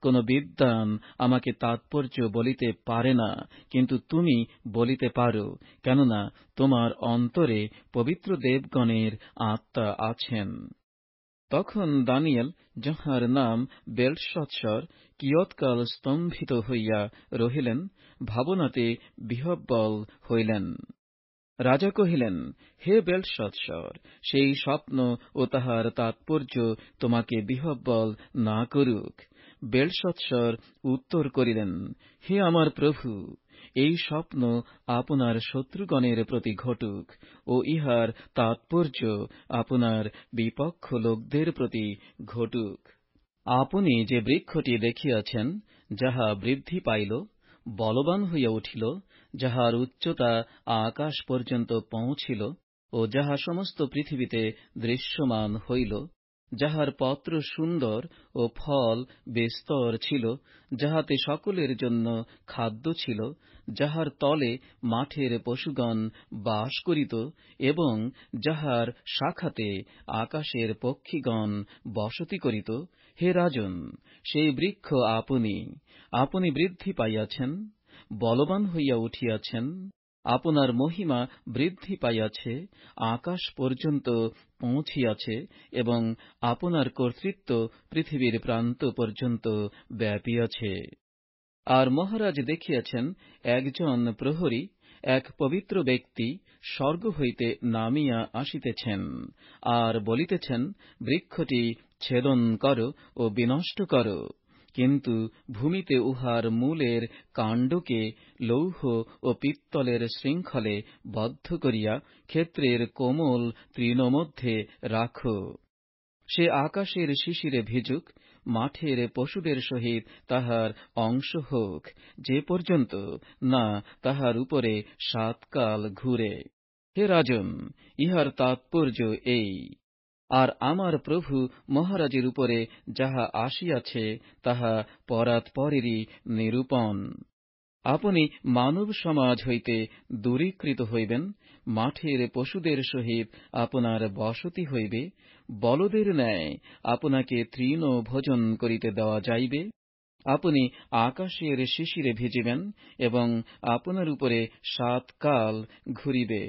কোন বিদ্বান আমাকে তাৎপর্য বলিতে পারে না, কিন্তু তুমি বলিতে পারো, কেননা তোমার অন্তরে পবিত্র দেবগণের আত্মা আছেন। তখন দানিয়েল, যাহার নাম বেলশৎসর, কিয়ৎকাল স্তম্ভিত হইয়া রহিলেন, ভাবনাতে বিহ্বল হইলেন। রাজা কহিলেন: হে বেলশৎসর, সেই স্বপ্ন ও তাহার তাৎপর্য তোমাকে বিহ্বল না করুক। বেলশৎসর উত্তর করিলেন: হে আমার প্রভু, এই স্বপ্ন আপনার শত্রুগণের প্রতি ঘটুক, ও ইহার তাৎপর্য আপনার বিপক্ষ লোকদের প্রতি ঘটুক। আপনি যে বৃক্ষটি দেখিয়াছেন, যাহা বৃদ্ধি পাইল, বলবান হইয়া উঠিল, যাহার উচ্চতা আকাশ পর্যন্ত পৌঁছিল, ও যাহা সমস্ত পৃথিবীতে দৃশ্যমান হইল, যাহার পত্র সুন্দর ও ফল বেস্তর ছিল, যাহাতে সকলের জন্য খাদ্য ছিল, যাহার তলে মাঠের পশুগণ বাস করিত, এবং যাহার শাখাতে আকাশের পক্ষীগণ বসতি করিত। হে রাজন, সেই বৃক্ষ আপনি। আপনি বৃদ্ধি পাইয়াছেন, বলবান হইয়া উঠিয়াছেন। আপনার মহিমা বৃদ্ধি পাইয়াছে, আকাশ পর্যন্ত পৌঁছিয়াছে, এবং আপনার কর্তৃত্ব পৃথিবীর প্রান্ত পর্যন্ত ব্যাপিয়াছে। আর মহারাজ দেখিয়াছেন একজন প্রহরী, এক পবিত্র ব্যক্তি স্বর্গ হইতে নামিয়া আসিতেছেন, আর বলিতেছেন, বৃক্ষটি ছেদন কর ও বিনষ্ট কর, কিন্তু ভূমিতে উহার মূলের কাণ্ডকে লৌহ ও পিত্তলের শৃঙ্খলে বদ্ধ করিয়া ক্ষেত্রের কোমল তৃণমধ্যে রাখ। সে আকাশের শিশিরে ভিজুক, মাঠের পশুদের সহিত তাহার অংশ হোক, যে পর্যন্ত না তাহার উপরে 7 কাল ঘুরে। হে রাজন, ইহার তাৎপর্য এই। আর আমার প্রভু মহারাজের উপরে যাহা আসিয়াছে, তাহা পরাৎপরেরই নিরূপণ। আপনি মানব সমাজ হইতে দূরীকৃত হইবেন, মাঠের পশুদের সহিত আপনার বসতি হইবে, বলদের ন্যায় আপনাকে তৃণ ভোজন করিতে দেওয়া যাইবে। আপনি আকাশের শিশিরে ভিজিবেন, এবং আপনার উপরে 7 কাল ঘুরিবে,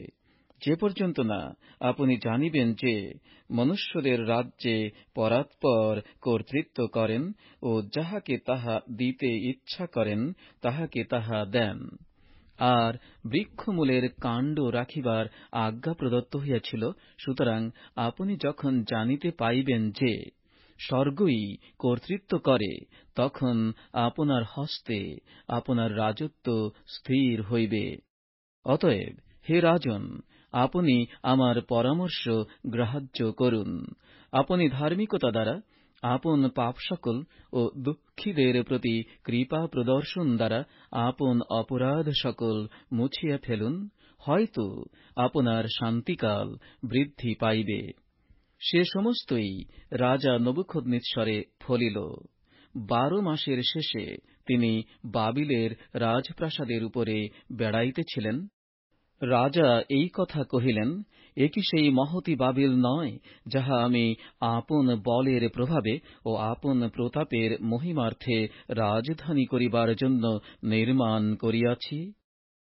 যে পর্যন্ত না আপনি জানিবেন যে মনুষ্যদের রাজ্যে পরাৎপর কর্তৃত্ব করেন, ও যাহাকে তাহা দিতে ইচ্ছা করেন তাহাকে তাহা দেন। আর বৃক্ষমূলের কাণ্ড রাখিবার আজ্ঞা প্রদত্ত হইয়াছিল। সুতরাং আপনি যখন জানিতে পাইবেন যে স্বর্গই কর্তৃত্ব করে, তখন আপনার হস্তে আপনার রাজত্ব স্থির হইবে। অতএব হে রাজন, আপনি আমার পরামর্শ গ্রাহ্য করুন। আপনি ধার্মিকতা দ্বারা আপন পাপ সকল ও দুঃখীদের প্রতি কৃপা প্রদর্শন দ্বারা আপন অপরাধ সকল মুছিয়া ফেলুন, হয়তো আপনার শান্তিকাল বৃদ্ধি পাইবে। সে সমস্তই রাজা নবুখদ্নেচ্ছরে ফলিল। 12 মাসের শেষে তিনি বাবিলের রাজপ্রাসাদের উপরে বেড়াইতেছিলেন। রাজা এই কথা কহিলেন, এ কি সেই মহতী বাবিল নয়, যাহা আমি আপন বলের প্রভাবে ও আপন প্রতাপের মহিমার্থে রাজধানী করিবার জন্য নির্মাণ করিয়াছি?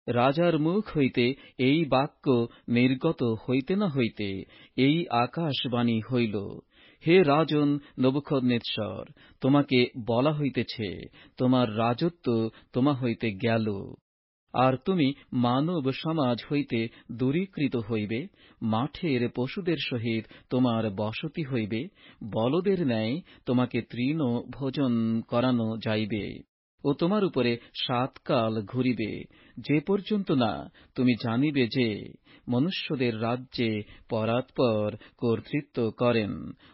রাজার মুখ হইতে এই বাক্য নির্গত হইতে না হইতে এই আকাশবাণী হইল, হে রাজন নবুখদ্নেচ্ছর, তোমাকে বলা হইতেছে, তোমার রাজত্ব তোমা হইতে গেল। আর তুমি মানব সমাজ হইতে দূরীকৃত হইবে, মাঠের পশুদের সহিত তোমার বসতি হইবে, বলদের ন্যায় তোমাকে তৃণ ভোজন করানো যাইবে, ও তোমার উপরে 7 কাল ঘুরিবে, যে পর্যন্ত না তুমি জানিবে যে মনুষ্যদের রাজ্যে পরাৎপর কর্তৃত্ব করেন,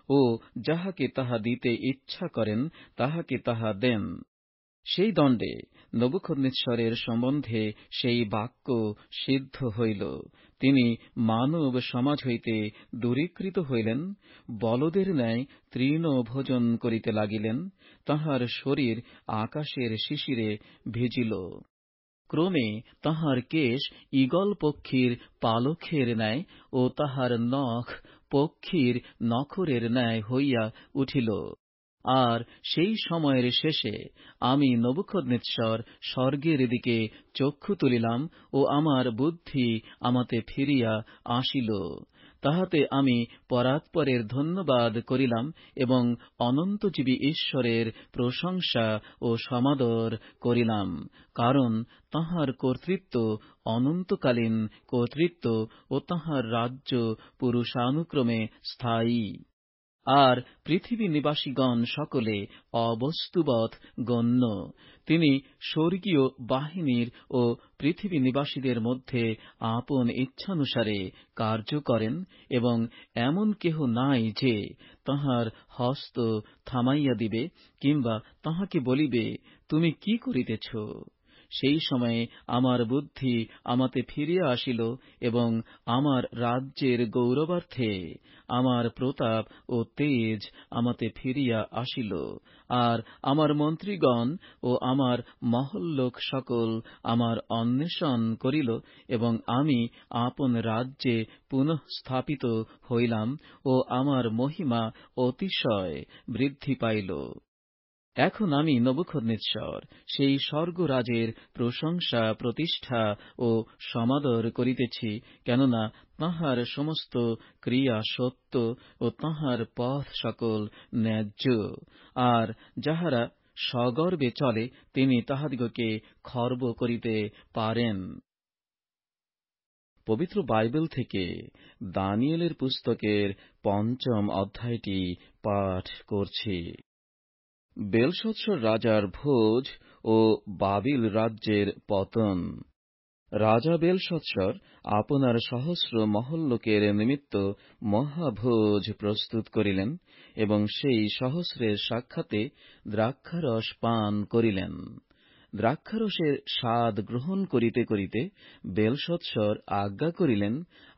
ও যাহাকে তাহা দিতে ইচ্ছা করেন তাহাকে তাহা দেন। সেই দণ্ডে নবুখদ্নেচ্ছরের সম্বন্ধে সেই বাক্য সিদ্ধ হইল। তিনি মানব সমাজ হইতে দূরীকৃত হইলেন, বলদের ন্যায় তৃণ ভোজন করিতে লাগিলেন, তাঁহার শরীর আকাশের শিশিরে ভিজিল। ক্রমে তাঁহার কেশ ঈগল পক্ষীর পালকের ন্যায় ও তাহার নখ পক্ষীর নখরের ন্যায় হইয়া উঠিল। আর সেই সময়ের শেষে আমি নবুখদ্নেচ্ছর স্বর্গের দিকে চক্ষু তুলিলাম, ও আমার বুদ্ধি আমাতে ফিরিয়া আসিল। তাহাতে আমি পরাৎপরের ধন্যবাদ করিলাম, এবং অনন্তজীবী ঈশ্বরের প্রশংসা ও সমাদর করিলাম, কারণ তাঁহার কর্তৃত্ব অনন্তকালীন কর্তৃত্ব, ও তাঁহার রাজ্য পুরুষানুক্রমে স্থায়ী। আর পৃথিবী নিবাসীগণ সকলে অবস্তুবৎ গণ্য। তিনি স্বর্গীয় বাহিনীর ও পৃথিবী নিবাসীদের মধ্যে আপন ইচ্ছানুসারে কার্য করেন, এবং এমন কেহ নাই যে তাঁহার হস্ত থামাইয়া দিবে, কিংবা তাঁহাকে বলিবে, তুমি কি করিতেছ? সেই সময়ে আমার বুদ্ধি আমাতে ফিরিয়া আসিল এবং আমার রাজ্যের গৌরবার্থে আমার প্রতাপ ও তেজ আমাতে ফিরিয়া আসিল। আর আমার মন্ত্রীগণ ও আমার মহল্লোক সকল আমার অন্বেষণ করিল এবং আমি আপন রাজ্যে পুনঃস্থাপিত হইলাম ও আমার মহিমা অতিশয় বৃদ্ধি পাইল। এখন আমি নবুখদ্নেচ্ছর সেই স্বর্গরাজের প্রশংসা, প্রতিষ্ঠা ও সমাদর করিতেছি, কেননা তাঁহার সমস্ত ক্রিয়া সত্য ও তাঁহার পথ সকল ন্যায্য। আর যাহারা সগর্বে চলে, তিনি তাহাদিগকে খর্ব করিতে পারেন। পবিত্র বাইবেল থেকে দানিয়েলের পুস্তকের ৫ম অধ্যায়টি পাঠ করছি। বেলশৎসর রাজার ভোজ ও বাবিল রাজ্যের পতন। রাজা বেলশৎসর আপনার সহস্র মহল্লোকের নিমিত্ত মহাভোজ প্রস্তুত করিলেন এবং সেই সহস্রের সাক্ষাতে দ্রাক্ষারস পান করিলেন। দ্রাক্ষারসের স্বাদ গ্রহণ করিতে করিতে বেলশৎসর আজ্ঞা করিলেন,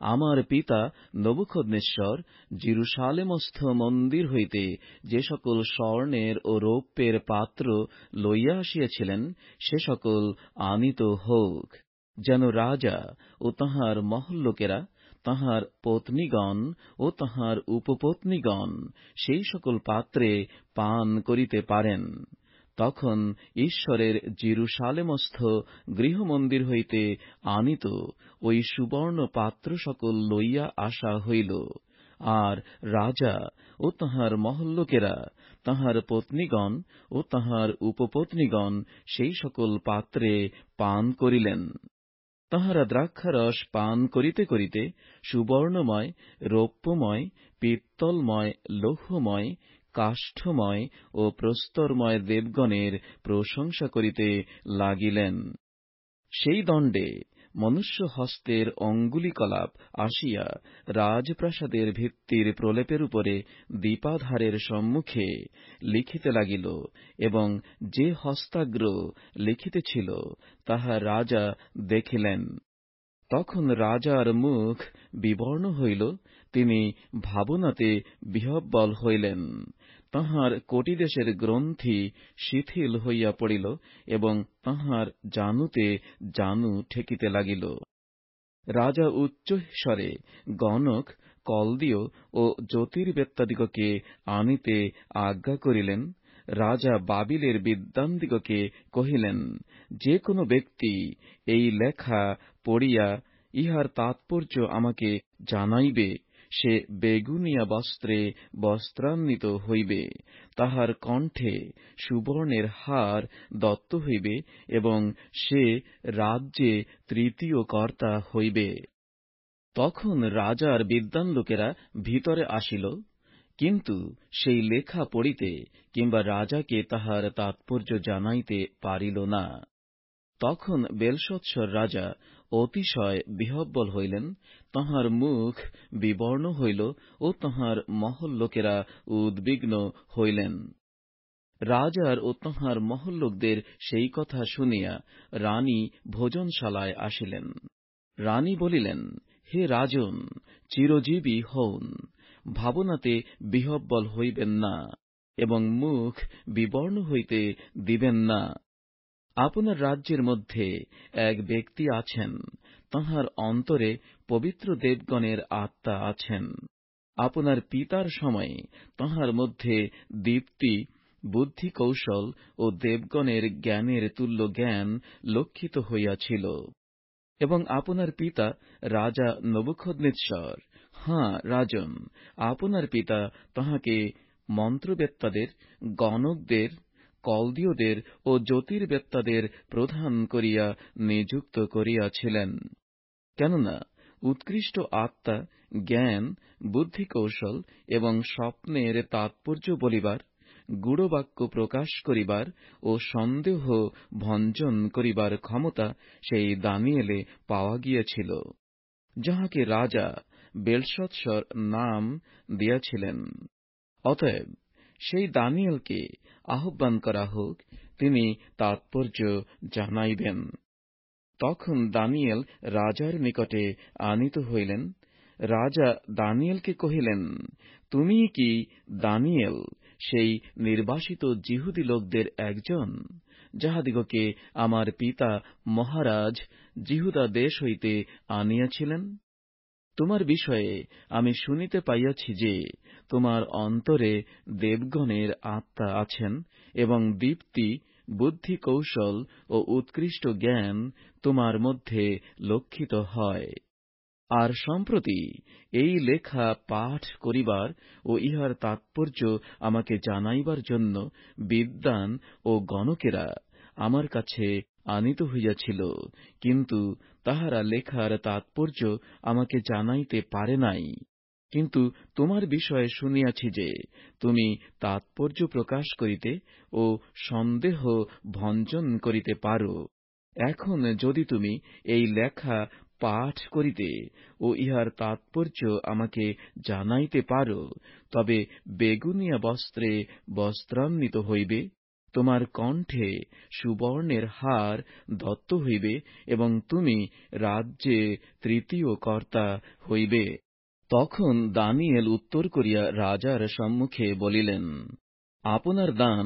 আমার পিতা নবুখদ্নেশ্বর যেরুশালেমস্থ মন্দির হইতে যে সকল স্বর্ণের ও রৌপ্যের পাত্র লইয়া আসিয়াছিলেন, সে সকল আনিত হউক, যেন রাজা ও তাঁহার মহল্লোকেরা, তাঁহার পত্নীগণ ও তাঁহার উপপত্নীগণ সেই সকল পাত্রে পান করিতে পারেন। তখন ঈশ্বরের যেরুশালেমস্থ গৃহমন্দির হইতে আনিত ওই সুবর্ণ পাত্র সকল লইয়া আসা হইল। আর রাজা ও তাঁহার মহল্লোকেরা, তাঁহার পত্নীগণ ও তাঁহার উপপত্নীগণ সেই সকল পাত্রে পান করিলেন। তাঁহারা দ্রাক্ষারস পান করিতে করিতে সুবর্ণময়, রৌপ্যময়, পিত্তলময়, লৌহময়, কাষ্ঠময় ও প্রস্তরময় দেবগণের প্রশংসা করিতে লাগিলেন। সেই দণ্ডে মনুষ্য হস্তের অঙ্গুলিকলাপ আসিয়া রাজপ্রাসাদের ভিত্তির প্রলেপের উপরে দীপাধারের সম্মুখে লিখিতে লাগিল, এবং যে হস্তাগ্র লিখিতেছিল তাহা রাজা দেখিলেন। তখন রাজার মুখ বিবর্ণ হইল, তিনি ভাবনাতে বিহ্বল হইলেন। তাঁহার কটিদেশের গ্রন্থি শিথিল হইয়া পড়িল এবং তাঁহার জানুতে জানু ঠেকিতে লাগিল। রাজা উচ্চস্বরে গণক, কলদীয় ও জ্যোতির্বেত্তাদিগকে আনিতে আজ্ঞা করিলেন। রাজা বাবিলের বিদ্বানদিগকে কহিলেন, যে কোন ব্যক্তি এই লেখা পড়িয়া ইহার তাৎপর্য আমাকে জানাইবে, সে বেগুনিয়া বস্ত্রে বস্ত্রান্বিত হইবে, তাহার কণ্ঠে সুবর্ণের হার দত্ত হইবে এবং সে রাজ্যে তৃতীয় কর্তা হইবে। তখন রাজার বিদ্বান লোকেরা ভিতরে আসিল, কিন্তু সেই লেখা পড়িতে কিংবা রাজাকে তাহার তাৎপর্য জানাইতে পারিল না। তখন বেলশৎসর রাজা অতিশয় বিহ্বল হইলেন, তাঁহার মুখ বিবর্ণ হইল ও তাঁহার মহল্লোকেরা উদ্বিগ্ন হইলেন। রাজার ও তাঁহার মহল্লোকদের সেই কথা শুনিয়া রানী ভোজনশালায় আসিলেন। রানী বলিলেন, হে রাজন, চিরজীবী হউন, ভাবনাতে বিহ্বল হইবেন না এবং মুখ বিবর্ণ হইতে দিবেন না। আপনার রাজ্যের মধ্যে এক ব্যক্তি আছেন, তাঁহার অন্তরে পবিত্র দেবগণের আত্মা আছেন। আপনার পিতার সময়ে তাঁহার মধ্যে দীপ্তি, বুদ্ধি, কৌশল ও দেবগণের জ্ঞানের তুল্য জ্ঞান লক্ষিত হইয়াছিল। এবং আপনার পিতা রাজা নবুখদ্নেচ্ছর, রাজন, আপনার পিতা তাঁহাকে মন্ত্রবেত্তাদের, গণকদের, কলদীয়দের ও জ্যোতির্বেত্তাদের প্রধান করিয়া নিযুক্ত করিয়াছিলেন। কেননা উৎকৃষ্ট আত্মা, জ্ঞান, বুদ্ধি, কৌশল এবং স্বপ্নের তাৎপর্য বলিবার, গূঢ়বাক্য প্রকাশ করিবার ও সন্দেহ ভঞ্জন করিবার ক্ষমতা সেই দানিয়েলে পাওয়া গিয়াছিল, যাহাকে রাজা বেলশৎসর নাম দিয়াছিলেন। অতএব সেই দানিয়েলকে আহ্বান করা হোক, তিনি তাৎপর্য জানাইবেন। তখন দানিয়েল রাজার নিকটে আনিত হইলেন। রাজা দানিয়েলকে কহিলেন, তুমি কি দানিয়েল, সেই নির্বাসিত যিহুদি লোকদের একজন, যাহাদিগকে আমার পিতা মহারাজ যিহুদা দেশ হইতে আনিয়াছিলেন? তোমার বিষয়ে আমি শুনিতে পাইয়াছি যে, তোমার অন্তরে দেবগণের আত্মা আছেন, এবং দীপ্তি, বুদ্ধি, কৌশল ও উৎকৃষ্ট জ্ঞান তোমার মধ্যে লক্ষিত হয়। আর সম্প্রতি এই লেখা পাঠ করিবার ও ইহার তাৎপর্য আমাকে জানাইবার জন্য বিদ্বান ও গণকেরা আমার কাছে আনিত হইয়াছিল, কিন্তু তাহারা লেখার তাৎপর্য আমাকে জানাইতে পারে নাই। কিন্তু তোমার বিষয়ে শুনিয়াছি যে, তুমি তাৎপর্য প্রকাশ করিতে ও সন্দেহ ভঞ্জন করিতে পারো। এখন যদি তুমি এই লেখা পাঠ করিতে ও ইহার তাৎপর্য আমাকে জানাইতে পারো, তবে বেগুনিয়া বস্ত্রে বস্ত্রান্বিত হইবে, তোমার কণ্ঠে সুবর্ণের হার দত্ত হইবে, এবং তুমি রাজ্যে তৃতীয় কর্তা হইবে। তখন দানিয়েল উত্তর করিয়া রাজার সম্মুখে বলিলেন, আপনার দান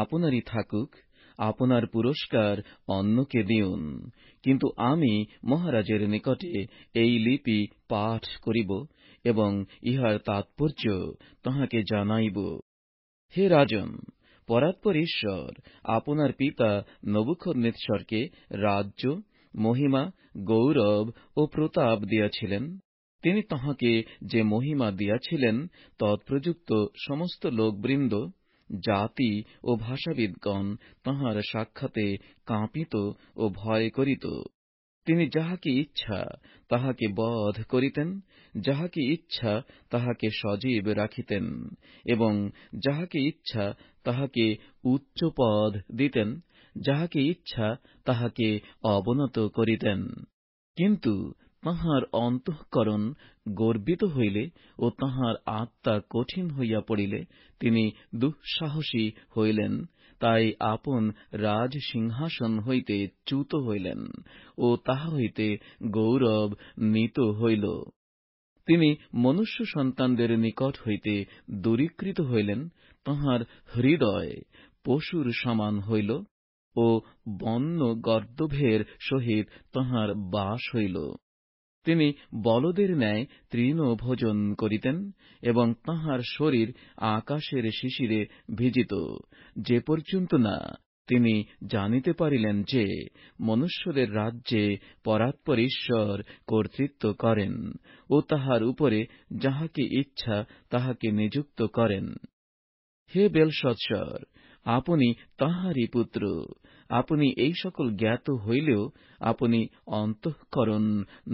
আপনারই থাকুক, আপনার পুরস্কার অন্যকে দিউন, কিন্তু আমি মহারাজের নিকটে এই লিপি পাঠ করিব এবং ইহার তাৎপর্য তাহাকে জানাইব। হে রাজন, পরাৎপর ঈশ্বর আপনার পিতা নবুখদ্নেছরকে রাজ্য, মহিমা, গৌরব ও প্রতাপ দিয়াছিলেন। তিনি তাহাকে যে মহিমা দিয়াছিলেন, তৎপ্রযুক্ত সমস্ত লোকবৃন্দ, জাতি ও ভাষাবিদগণ তাঁহার সাক্ষাতে কাঁপিত ও ভয় করিত। তিনি যাহাকে ইচ্ছা তাহাকে বধ করিতেন, যাহাকে ইচ্ছা তাহাকে সজীব রাখিতেন, এবং যাহাকে ইচ্ছা তাহাকে উচ্চ পদ দিতেন, যাহাকে ইচ্ছা তাহাকে অবনত করিতেন। কিন্তু তাঁহার অন্তঃকরণ গর্বিত হইলে ও তাঁহার আত্মা কঠিন হইয়া পড়িলে তিনি দুঃসাহসী হইলেন, তাই আপন রাজ সিংহাসন হইতে চ্যুত হইলেন ও তাহা হইতে গৌরব নীত হইল। তিনি মনুষ্য সন্তানদের নিকট হইতে দূরীকৃত হইলেন, তাঁহার হৃদয় পশুর সমান হইল ও বন্য গর্দভের সহিত তাঁহার বাস হইল। তিনি বলদের ন্যায় তৃণভোজন করিতেন, এবং তাঁহার শরীর আকাশের শিশিরে ভিজিত, যে পর্যন্ত না তিনি জানিতে পারিলেন যে মনুষ্যদের রাজ্যে পরাৎপর ঈশ্বর কর্তৃত্ব করেন ও তাহার উপরে যাহাকে ইচ্ছা তাহাকে নিযুক্ত করেন। হে বেলশৎসর, আপনি তাঁহারই পুত্র। আপনি এই সকল জ্ঞাত হইলেও আপনি অন্তঃকরণ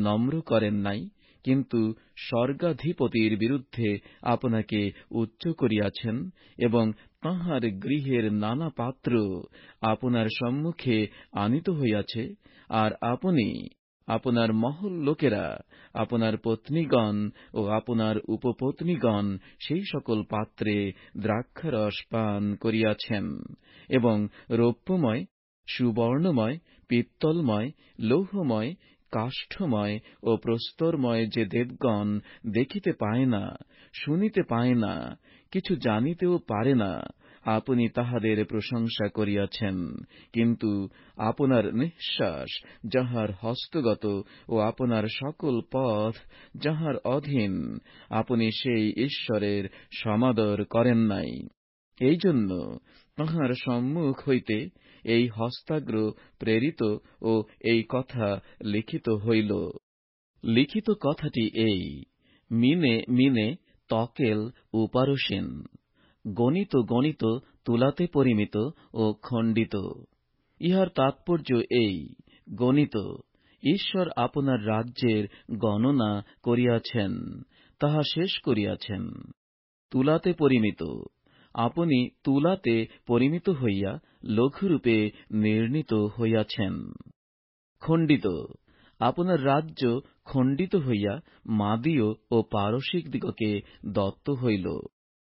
নম্র করেন নাই, কিন্তু স্বর্গাধিপতির বিরুদ্ধে আপনাকে উচ্চ করিয়াছেন, এবং তাঁহার গৃহের নানা পাত্র আপনার সম্মুখে আনিত হইয়াছে, আর আপনি, আপনার মহল লোকেরা, আপনার পত্নীগণ ও আপনার উপপত্নীগণ সেই সকল পাত্রে দ্রাক্ষারস পান করিয়াছেন, এবং রৌপ্যময়, সুবর্ণময়, পিত্তলময়, লৌহময়, কাষ্ঠময় ও প্রস্তরময় যে দেবগণ দেখিতে পায় না, শুনিতে পায় না, কিছু জানিতেও পারে না, আপনি তাহাদের প্রশংসা করিয়াছেন। কিন্তু আপনার নিঃশ্বাস যাহার হস্তগত ও আপনার সকল পথ যাহার অধীন, আপনি সেই ঈশ্বরের সমাদর করেন নাই। এই জন্য তাঁহার সম্মুখ হইতে এই হস্তাগ্র প্রেরিত ও এই কথা লিখিত হইল। লিখিত কথাটি এই: মিনে মিনে তকেল উপারসীন, গণিত গণিত তুলাতে পরিমিত ও খণ্ডিত। ইহার তাৎপর্য এই: গণিত, ঈশ্বর আপনার রাজ্যের গণনা করিয়াছেন, তাহা শেষ করিয়াছেন। তুলাতে পরিমিত, আপনি তুলাতে পরিমিত হইয়া লঘুরূপে নির্ণীত হইয়াছেন। খণ্ডিত, আপনার রাজ্য খণ্ডিত হইয়া মাদীয় ও পারসিকদিগকে দত্ত হইল।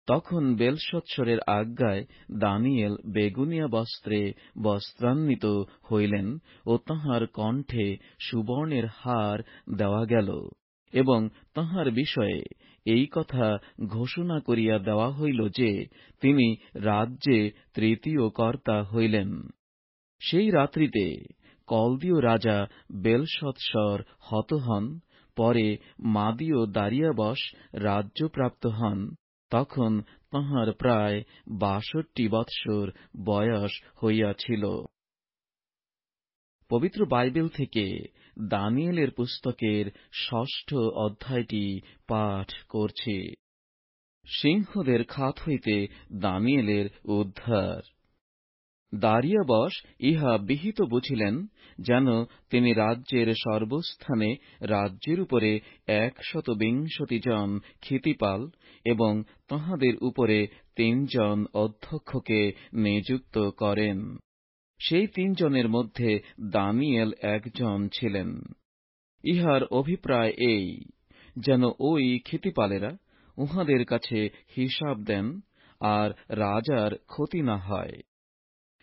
তখন বেলশৎসরের আজ্ঞায় দানিয়েল বেগুনিয়া বস্ত্রে বস্ত্রান্বিত হইলেন ও তাঁহার কণ্ঠে সুবর্ণের হার দেওয়া গেল, এবং তাঁহার বিষয়ে এই কথা ঘোষণা করিয়া দেওয়া হইল যে তিনি রাজ্যে তৃতীয় কর্তা হইলেন। সেই রাত্রিতে কলদীয় রাজা বেলশৎসর হত হন। পরে মাদীয় দারিয়াবশ রাজ্যপ্রাপ্ত হন। তখন তাঁহার প্রায় ৬২ বৎসর বয়স হইয়াছিল। পবিত্র বাইবেল থেকে দানিয়েলের পুস্তকের ৬ষ্ঠ অধ্যায়টি পাঠ করছি। সিংহদের খাত হইতে দানিয়েলের উদ্ধার। দারিয়াবশ ইহা বিহিত বুঝিলেন, যেন তিনি রাজ্যের সর্বস্থানে রাজ্যের উপরে ১২০ জন ক্ষিতিপাল এবং তাঁহাদের উপরে ৩ জন অধ্যক্ষকে নিযুক্ত করেন। সেই ৩ জনের মধ্যে দানিয়েল একজন ছিলেন। ইহার অভিপ্রায় এই, যেন ওই ক্ষিতিপালেরা উহাদের কাছে হিসাব দেন, আর রাজার ক্ষতি না হয়।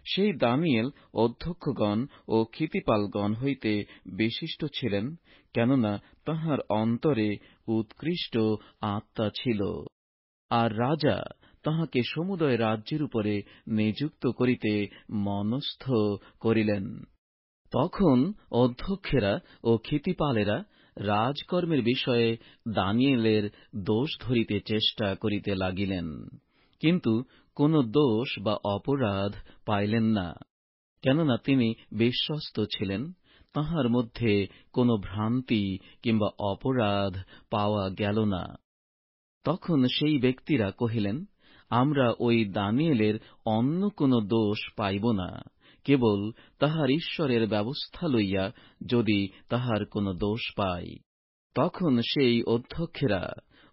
সেই দানিয়েল অধ্যক্ষগণ ও ক্ষিতিপালগণ হইতে বিশিষ্ট ছিলেন, কেননা তাঁহার অন্তরে উৎকৃষ্ট আত্মা ছিল, আর রাজা তাঁহাকে সমুদয় রাজ্যের উপরে নিযুক্ত করিতে মনস্থ করিলেন। তখন অধ্যক্ষেরা ও ক্ষিতিপালেরা রাজকর্মের বিষয়ে দানিয়েলের দোষ ধরিতে চেষ্টা করিতে লাগিলেন, কিন্তু কোন দোষ বা অপরাধ পাইলেন না, কেননা তিনি বিশ্বস্ত ছিলেন। তাঁহার মধ্যে কোন ভ্রান্তি কিংবা অপরাধ পাওয়া গেল না। তখন সেই ব্যক্তিরা কহিলেন, আমরা ওই দানিয়েলের অন্য কোন দোষ পাইব না, কেবল তাহার ঈশ্বরের ব্যবস্থা লইয়া যদি তাহার কোন দোষ পাই। তখন সেই অধ্যক্ষেরা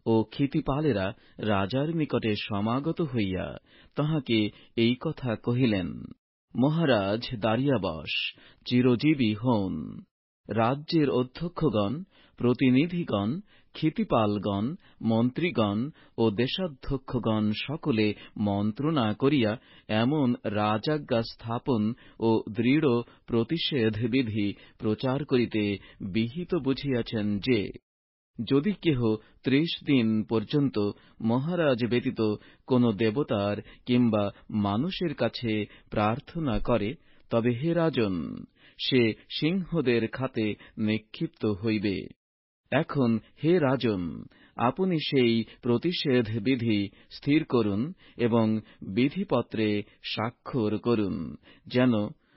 ও ক্ষিতিপালেরা রাজার নিকটে সমাগত হইয়া তাহাকে এই কথা কহিলেন, মহারাজ দারিয়াবশ চিরজীবী হউন। রাজ্যের অধ্যক্ষগণ, প্রতিনিধিগণ, ক্ষিতিপালগণ, মন্ত্রীগণ ও দেশাধ্যক্ষগণ সকলে মন্ত্রণা করিয়া এমন রাজাজ্ঞা স্থাপন ও দৃঢ় প্রতিষেধ বিধি প্রচার করিতে বিহিত বুঝিয়াছেন যে, যদি কেহ ৩০ দিন পর্যন্ত মহারাজ ব্যতীত কোন দেবতার কিংবা মানুষের কাছে প্রার্থনা করে, তবে হে রাজন, সে সিংহদের খাতে নিক্ষিপ্ত হইবে। এখন হে রাজন, আপনি সেই প্রতিষেধ বিধি স্থির করুন এবং বিধিপত্রে স্বাক্ষর করুন, যেন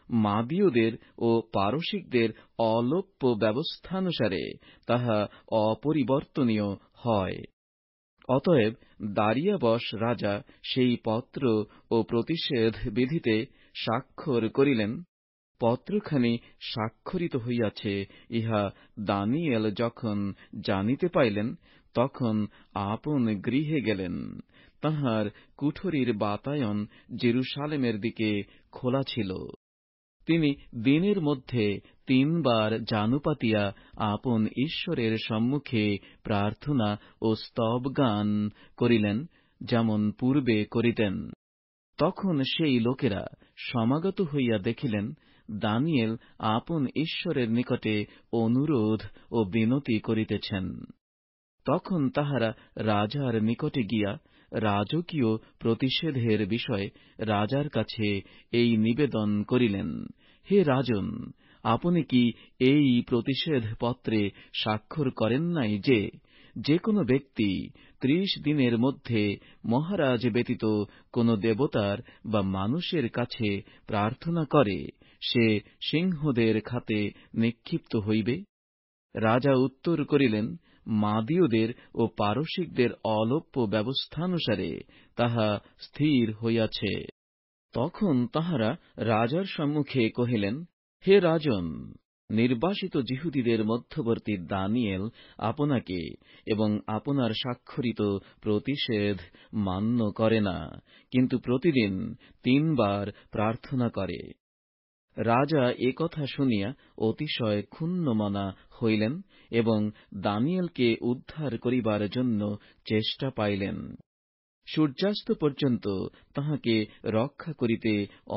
মাদীয়দের ও পারসিকদের অলৌপ্য ব্যবস্থানুসারে তাহা অপরিবর্তনীয় হয়। অতএব দারিয়াবশ রাজা সেই পত্র ও প্রতিষেধ বিধিতে স্বাক্ষর করিলেন। পত্রখানি স্বাক্ষরিত হইয়াছে, ইহা দানিয়েল যখন জানিতে পাইলেন, তখন আপন গৃহে গেলেন। তাঁহার কুঠরির বাতায়ন জেরুসালেমের দিকে খোলা ছিল। তিনি দিনের মধ্যে ৩ বার জানু পাতিয়া আপন ঈশ্বরের সম্মুখে প্রার্থনা ও স্তবগান করিলেন, যেমন পূর্বে করিতেন। তখন সেই লোকেরা সমাগত হইয়া দেখিলেন, দানিয়েল আপন ঈশ্বরের নিকটে অনুরোধ ও বিনতি করিতেছেন। তখন তাহারা রাজার নিকটে গিয়া রাজকীয় প্রতিষেধের বিষয়ে রাজার কাছে এই নিবেদন করিলেন, হে রাজন, আপনি কি এই প্রতিষেধ পত্রে স্বাক্ষর করেন নাই যে, যে কোন ব্যক্তি ৩০ দিনের মধ্যে মহারাজ ব্যতীত কোন দেবতার বা মানুষের কাছে প্রার্থনা করে, সে সিংহদের খাতে নিক্ষিপ্ত হইবে? রাজা উত্তর করিলেন, মাদীয়দের ও পারসিকদের অলৌপ্য ব্যবস্থানুসারে তাহা স্থির হইয়াছে। তখন তাহারা রাজার সম্মুখে কহিলেন, হে রাজন, নির্বাসিত যিহুদীদের মধ্যবর্তী দানিয়েল আপনাকে এবং আপনার স্বাক্ষরিত প্রতিষেধ মান্য করে না, কিন্তু প্রতিদিন ৩ বার প্রার্থনা করে। রাজা এ কথা শুনিয়া অতিশয় ক্ষুণ্ণমনা হইলেন এবং দানিয়েলকে উদ্ধার করিবার জন্য চেষ্টা পাইলেন। সূর্যাস্ত পর্যন্ত তাহাকে রক্ষা করিতে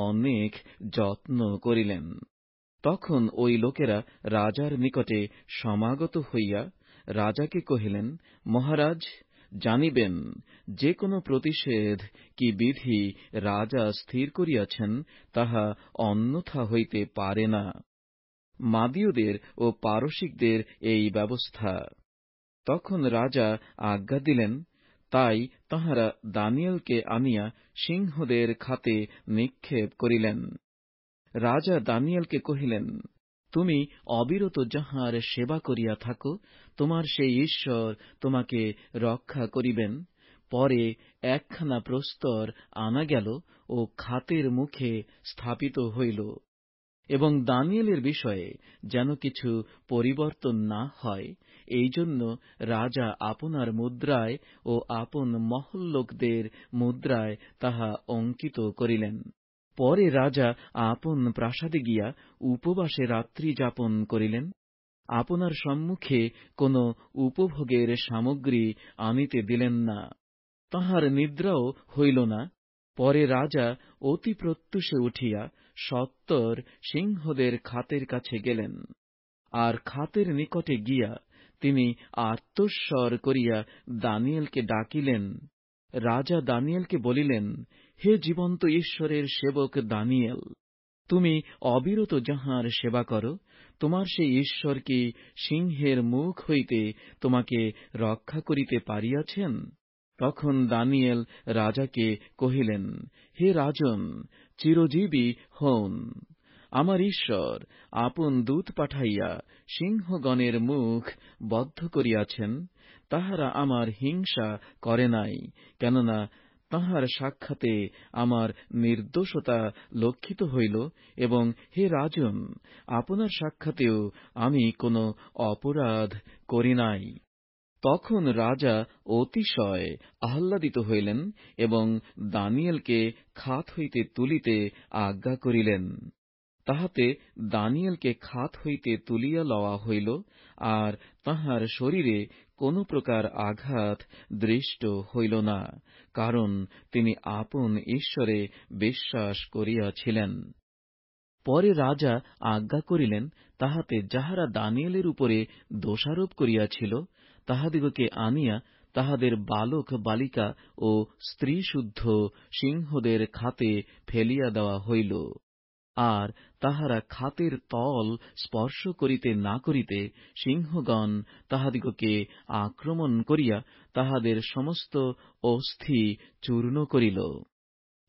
অনেক যত্ন করিলেন। তখন ওই লোকেরা রাজার নিকটে সমাগত হইয়া রাজাকে কহিলেন, মহারাজ, জানিবেন, যে কোন প্রতিষেধ কি বিধি রাজা স্থির করিয়াছেন, তাহা অন্যথা হইতে পারে না। মাদীয়দের ও পারসিকদের এই ব্যবস্থা। তখন রাজা আজ্ঞা দিলেন, তাই তাঁহারা দানিয়েলকে আনিয়া সিংহদের খাতে নিক্ষেপ করিলেন। রাজা দানিয়েলকে কহিলেন, তুমি অবিরত যাহার সেবা করিয়া থাকো, তোমার সেই ঈশ্বর তোমাকে রক্ষা করিবেন। পরে একখানা প্রস্তর আনা গেল ও খাতের মুখে স্থাপিত হইল, এবং দানিয়েলের বিষয়ে যেন কিছু পরিবর্তন না হয়, এই জন্য রাজা আপনার মুদ্রায় ও আপন মহল্লোকদের মুদ্রায় তাহা অঙ্কিত করিলেন। পরে রাজা আপন প্রাসাদে গিয়া উপবাসে রাত্রি যাপন করিলেন। আপনার সম্মুখে কোন উপভোগের সামগ্রী আনিতে দিলেন না। তাঁহার নিদ্রাও হইল না। পরে রাজা অতি প্রত্যুষে উঠিয়া সত্বর সিংহদের খাতের কাছে গেলেন, আর খাতের নিকটে গিয়া তিনি আর্তস্বর করিয়া দানিয়েলকে ডাকিলেন। রাজা দানিয়েলকে বলিলেন, হে জীবন্ত ঈশ্বরের সেবক দানিয়েল, তুমি অবিরত যাহার সেবা করো, তোমার সেই ঈশ্বর কি সিংহের মুখ হইতে তোমাকে রক্ষা করিতে পারিয়াছেন? তখন দানিয়েল রাজাকে কহিলেন, হে রাজন, চিরজীবী হউন। আমার ঈশ্বর আপন দূত পাঠাইয়া সিংহগণের মুখ বদ্ধ করিয়াছেন। তাহারা আমার হিংসা করে নাই, কেননা তাঁহার সাক্ষাতে আমার নির্দোষতা লক্ষিত হইল, এবং হে রাজন, আপনার সাক্ষাতেও আমি কোন অপরাধ করি নাই। তখন রাজা অতিশয় আহ্লাদিত হইলেন এবং দানিয়েলকে খাত হইতে তুলিতে আজ্ঞা করিলেন। তাহাতে দানিয়েলকে খাত হইতে তুলিয়া লওয়া হইল, আর তাঁহার শরীরে কোন প্রকার আঘাত দৃষ্ট হইল না, কারণ তিনি আপন ঈশ্বরে বিশ্বাস করিয়াছিলেন। পরে রাজা আজ্ঞা করিলেন, তাহাতে যাহারা দানিয়েলের উপরে দোষারোপ করিয়াছিল, তাহাদিগকে আনিয়া তাহাদের বালক বালিকা ও স্ত্রীশুদ্ধ সিংহদের খাতে ফেলিয়া দেওয়া হইল। আর তাহারা খাতের তল স্পর্শ করিতে না করিতে সিংহগণ তাহাদিগকে আক্রমণ করিয়া তাহাদের সমস্ত অস্থি চূর্ণ করিল।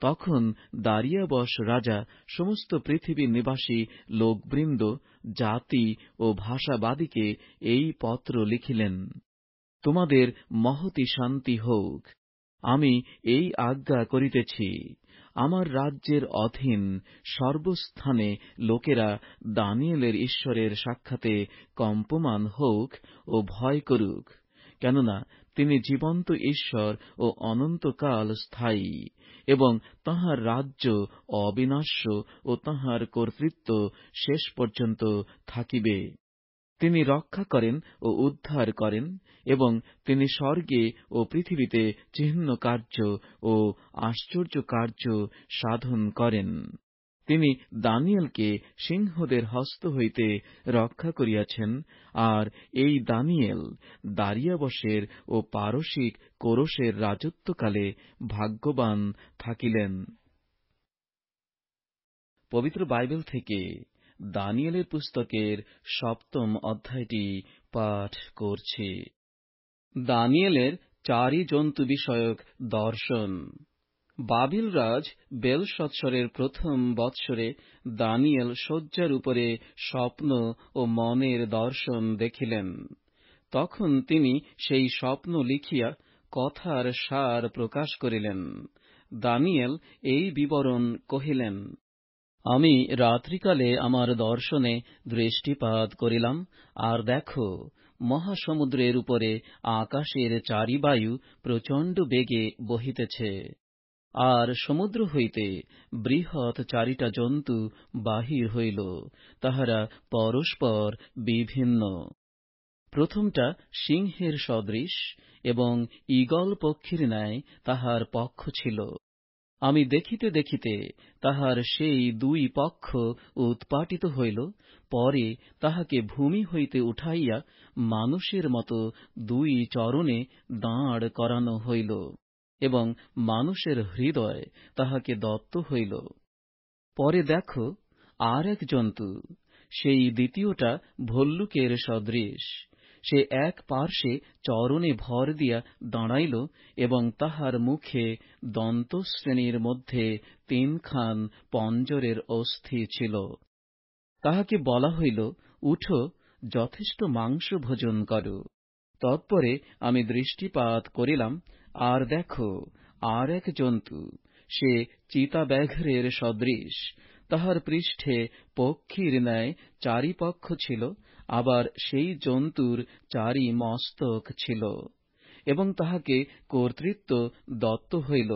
তখন দারিয়াবশ রাজা সমস্ত পৃথিবীর নিবাসী লোকবৃন্দ, জাতি ও ভাষাবাদীকে এই পত্র লিখিলেন, তোমাদের মহতী শান্তি হোক। আমি এই আজ্ঞা করিতেছি, আমার রাজ্যের অধীন সর্বস্থানে লোকেরা দানিয়েলের ঈশ্বরের সাক্ষাতে কম্পমান হোক ও ভয় করুক, কেননা তিনি জীবন্ত ঈশ্বর ও অনন্তকাল স্থায়ী, এবং তাঁহার রাজ্য অবিনাশ্য ও তাঁহার কর্তৃত্ব শেষ পর্যন্ত থাকিবে। তিনি রক্ষা করেন ও উদ্ধার করেন, এবং তিনি স্বর্গে ও পৃথিবীতে চিহ্ন কার্য ও আশ্চর্য কার্য সাধন করেন। তিনি দানিয়েলকে সিংহদের হস্ত হইতে রক্ষা করিয়াছেন, আর এই দানিয়েল দারিয়াবশের ও পারসিক কোরসের রাজত্বকালে ভাগ্যবান থাকিলেন। পবিত্র বাইবেল থেকে দানিয়েলের পুস্তকের 7ম অধ্যায়টি পাঠ করছি। দানিয়েলের 4 জন্তু বিষয়ক দর্শন। বাবিল রাজ বেলশৎসরের প্রথম বৎসরে দানিয়েল শয্যার উপরে স্বপ্ন ও মনের দর্শন দেখিলেন। তখন তিনি সেই স্বপ্ন লিখিয়া কথার সার প্রকাশ করিলেন। দানিয়েল এই বিবরণ কহিলেন, আমি রাত্রিকালে আমার দর্শনে দৃষ্টিপাত করিলাম, আর দেখো, মহাসমুদ্রের উপরে আকাশের চারিবায়ু প্রচণ্ড বেগে বহিতেছে, আর সমুদ্র হইতে বৃহৎ 4টা জন্তু বাহির হইল, তাহারা পরস্পর বিভিন্ন। প্রথমটা সিংহের সদৃশ এবং ঈগল পক্ষীর ন্যায় তাহার পক্ষ ছিল। আমি দেখিতে দেখিতে তাহার সেই দুই পক্ষ উৎপাটিত হইল। পরে তাহাকে ভূমি হইতে উঠাইয়া মানুষের মত দুই চরণে দাঁড় করানো হইল, এবং মানুষের হৃদয় তাহাকে দত্ত হইল। পরে দেখো, আর এক জন্তু, সেই দ্বিতীয়টা ভল্লুকের সদৃশ। সে এক পার্শ্বে চরণে ভর দিয়া দাঁড়াইল, এবং তাহার মুখে দন্তশ্রেণীর মধ্যে 3 খান পঞ্জরের অস্থি ছিল। তাহাকে বলা হইল, উঠো, যথেষ্ট মাংস ভোজন কর। তৎপরে আমি দৃষ্টিপাত করিলাম, আর দেখো, আর এক জন্তু, সে চিতাব্যাঘ্রের সদৃশ। তাহার পৃষ্ঠে পক্ষীর ন্যায় 4 পক্ষ ছিল, আবার সেই জন্তুর 4 মস্তক ছিল, এবং তাহাকে কর্তৃত্ব দত্ত হইল।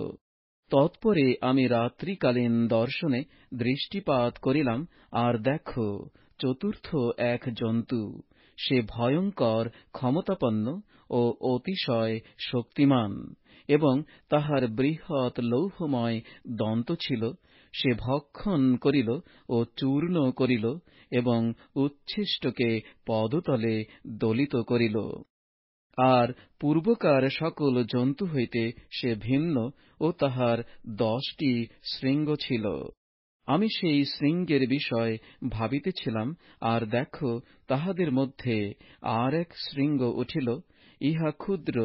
তৎপরে আমি রাত্রিকালীন দর্শনে দৃষ্টিপাত করিলাম, আর দেখো, চতুর্থ এক জন্তু, সে ভয়ঙ্কর ক্ষমতাপন্ন ও অতিশয় শক্তিমান, এবং তাহার বৃহৎ লৌহময় দন্ত ছিল। সে ভক্ষণ করিল ও চূর্ণ করিল, এবং উচ্ছিষ্টকে পদতলে দলিত করিল। আর পূর্বকার সকল জন্তু হইতে সে ভিন্ন, ও তাহার 10টি শৃঙ্গ ছিল। আমি সেই শৃঙ্গের বিষয় ভাবিতেছিলাম, আর দেখো, তাহাদের মধ্যে আর এক শৃঙ্গ উঠিল। ইহা ক্ষুদ্র,